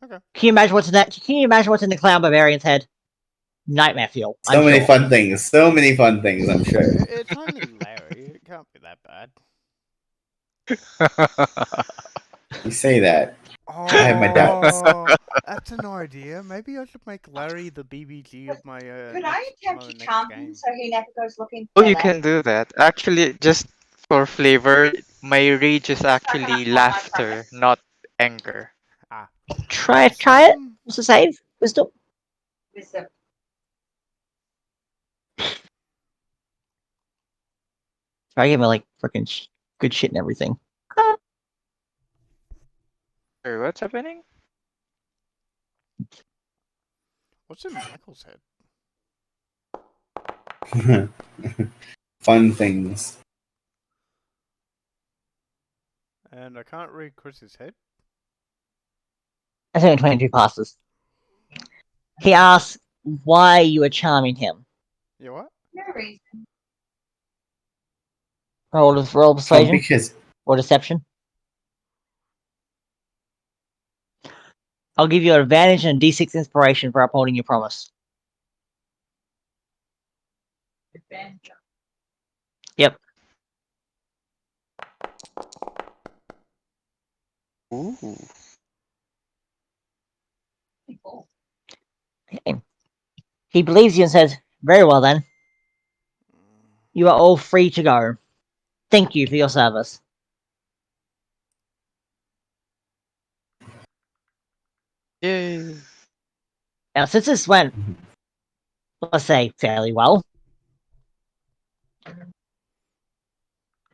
Okay. Can you imagine what's in that? Can you imagine what's in the clown barbarian's head? Nightmare fuel. So many fun things. So many fun things, I'm sure. It's only Larry. It can't be that bad. You say that. Oh, I have my doubts. That's an idea. Maybe I should make Larry the BBG of my. Could I attempt to next charm game. him so he never goes looking Oh, for you that? can do that. Actually, just for flavor, my rage is actually laughter, not anger. Try it. What's the save? Wisdom. Wisdom. Try give me like freaking Good shit and everything. Sorry, what's happening? What's in Michael's head? Fun things. And I can't read Chris's head. That's only 22 passes. He asks why you are charming him. Yeah, what? No reason. Roll Oh, persuasion because or deception. I'll give you an advantage and a D6 inspiration for upholding your promise. Advantage. Yep. Ooh. Cool. Okay. He believes you and says, very well then. You are all free to go. Thank you for your service. Yay. Now, since this went, let's say, fairly well,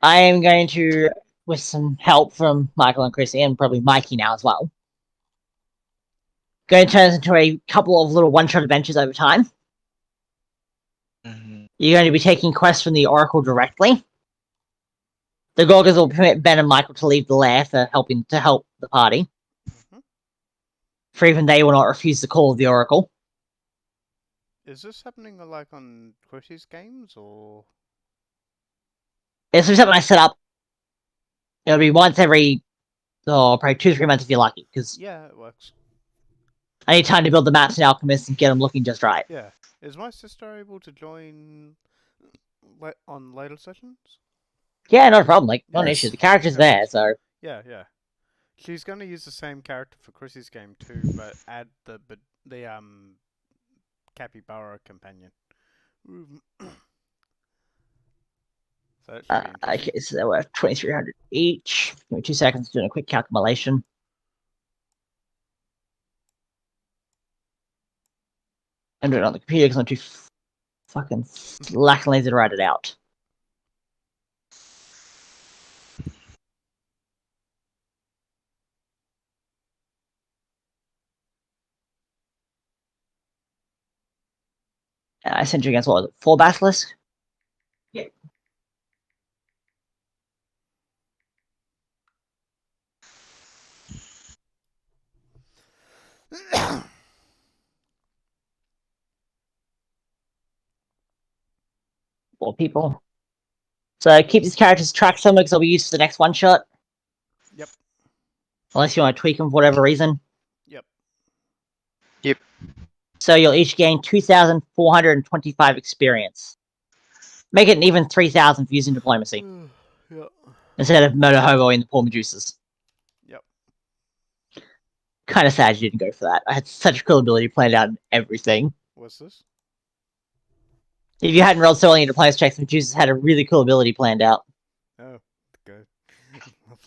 I am going to, with some help from Michael and Chrissy, and probably Mikey now as well, going to turn this into a couple of little one-shot adventures over time. Mhm. You're going to be taking quests from the Oracle directly. The Gorgons will permit Ben and Michael to leave the lair for help the party. Mhm. For even they will not refuse the call of the Oracle. Is this happening like on Chris's games or? This is something I set up. It'll be once every, probably 2-3 months if you're lucky, because Yeah, it works. I need time to build the maps and alchemists and get them looking just right. Yeah. Is my sister able to join on later sessions? Yeah, not a problem. Like, not an Yes. issue. The character's Okay, there, so Yeah, yeah. She's going to use the same character for Chris's game too, but add the capybara companion. So that should be interesting. okay, so they were 2,300 each. Give me 2 seconds doing a quick calculation. I'm doing it on the computer because I'm too fucking slack and lazy to write it out. I sent you against what was it? 4 basilisks? Yeah. Four people. So keep these characters tracked somewhere because they'll be used for the next one shot. Yep. Unless you want to tweak them for whatever reason. Yep. So you'll each gain 2,425 experience. Make it an even 3,000 for using diplomacy. Yep. Instead of murder hoboing the poor Medusas. Yep. Kind of sad you didn't go for that. I had such cool ability planned out and everything. What's this? If you hadn't rolled so well in your diplomacy checks, Medusas had a really cool ability planned out. Oh, good.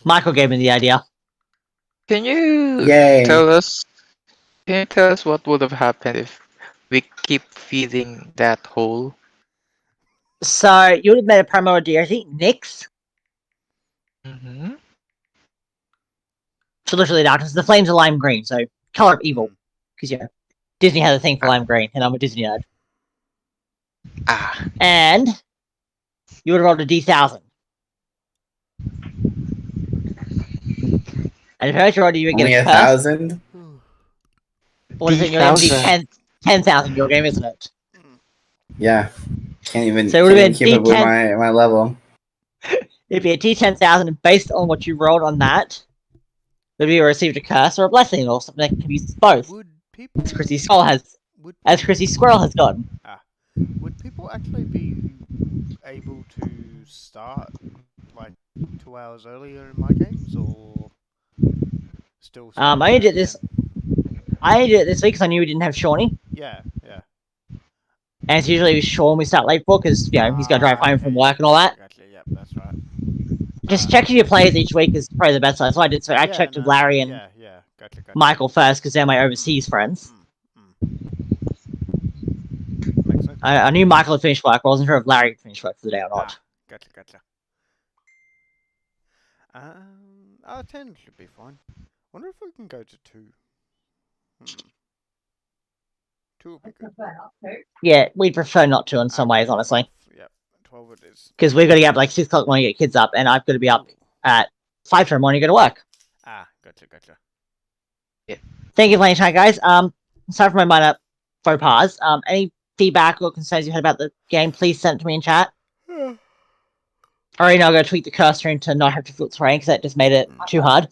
Michael gave me the idea. Can you Yay. tell us? Can you tell us what would have happened if we keep feeding that hole? So you would have met a primordial deity, Nyx. Mm-hmm. So literally darkness. The flames are lime green, so color of evil. Because yeah, Disney has a thing for lime green, and I'm a Disney nerd. Ah. And you would have rolled a D1000. And if I rolled, you would get Only a curse. 1,000. What is it? You're going to be D1000. 10,000 your game, isn't it? Yeah. Can't even, So it can't would've even been keep up with D10. my level. It'd be a D10,000, and based on what you rolled on that, would be received a curse or a blessing or something that can be used both. Would people? As Chrissy Skull has, Would as Chrissy Squirrel has gotten. would people actually be able to start like 2 hours earlier in my games, or still start I at did this. 10? I did it this week because I knew we didn't have Shawnee, Yeah, yeah. and it's usually with Sean we start late for because he's got to drive home Okay, from work and all that. Gotcha. Yep, that's right. Just checking your players each week is probably the best side. So I did. So I Yeah, checked with no, Larry and yeah. Gotcha. Michael first because they're my overseas friends. Makes sense. I knew Michael had finished work, but I wasn't sure if Larry had finished work for the day or not. Gotcha. Our 10 should be fine. Wonder if we can go to 2. 2 would be good. Yeah, we'd prefer not to in some ways, Okay, honestly. 12. Yep, 12 it is. Because we've got to get up like 6 o'clock when we get kids up, and I've got to be up at 5 tomorrow morning to go to work. Gotcha. Thank you for playing tonight, guys. Sorry for my minor faux pas. Any feedback or concerns you had about the game, please send it to me in chat. Or now go tweak the cursor into not have to fill terrain because that just made it too hard.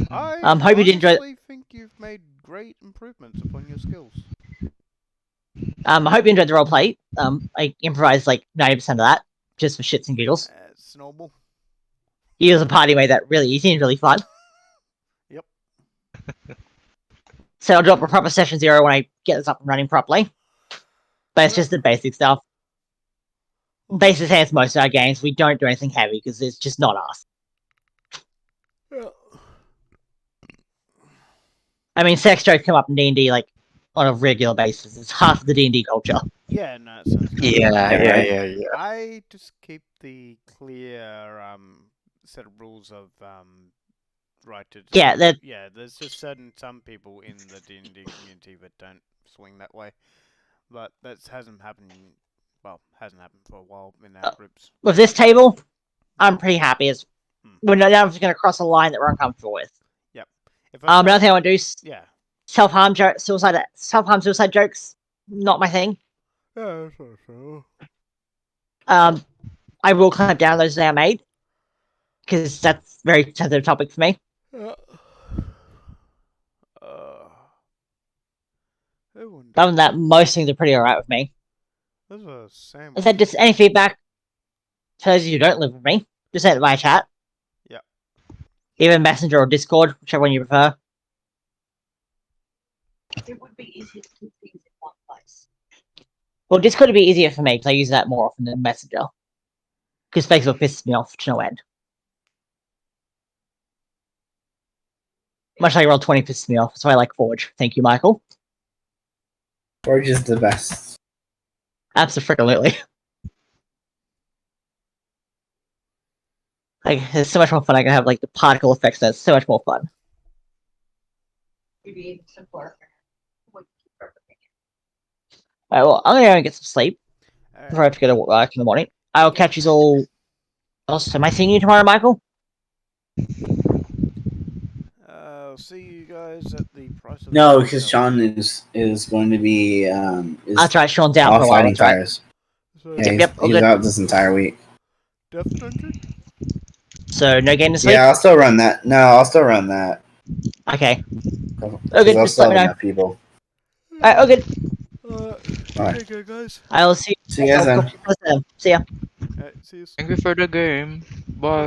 I hope you did enjoy. honestly think you've made great improvements upon your skills. I hope you enjoyed the roleplay. I improvised like 90% of that just for shits and giggles. It's normal. You as a party made that really easy and really fun. Yep. So I'll drop a proper session 0 when I get this up and running properly. But it's just the basic stuff. Basic as most of our games, we don't do anything heavy because it's just not us. Yeah. I mean, sex jokes come up in D&D like on a regular basis. It's half of the D&D culture. Yeah, no, it sounds good. Yeah. I just keep the clear set of rules of right to. Yeah, there's just some people in the D&D community that don't swing that way, but that hasn't happened. Well, hasn't happened for a while in our groups. with this table, I'm pretty happy. We're not going to cross a line that we're uncomfortable with. Yep. Another thing I want to do is yeah. self-harm suicide jokes. Not my thing. Yeah, that's not sure. I will clamp down those they are made because that's a very sensitive topic for me. Other than that, most things are pretty alright with me. There's a sandwich. Is that just any feedback for those of you who don't live with me? Just send it via chat. Yep. Even Messenger or Discord, whichever one you prefer. It would be easier to keep things in one place. Well, Discord would be easier for me because I use that more often than Messenger. Because Facebook pisses me off to no end. Much like Roll20 pisses me off, so I like Forge. Thank you, Michael. Forge is the best. Absolutely. Like, it's so much more fun. I can have like the particle effects. That's so much more fun. You'd be even simpler. Alright, well, I'm gonna go and get some sleep before I have to go to work in the morning. I'll catch you all. Also, am I seeing you tomorrow, Michael? I'll see you guys at the price of. No, because Sean is going to be. That's right, Sean's out for a while. fighting That's right. fires. So, Yeah, Yep, he's out this entire week. Death Dungeon? So, no game this week? Yeah, I'll still run that. No, I'll still run that. Okay. Because Okay, I'll just still let me have know. enough people. Alright, okay. Alright. Okay, good guys. I will see See you guys then. See ya. See you. Thank you for the game. Bye.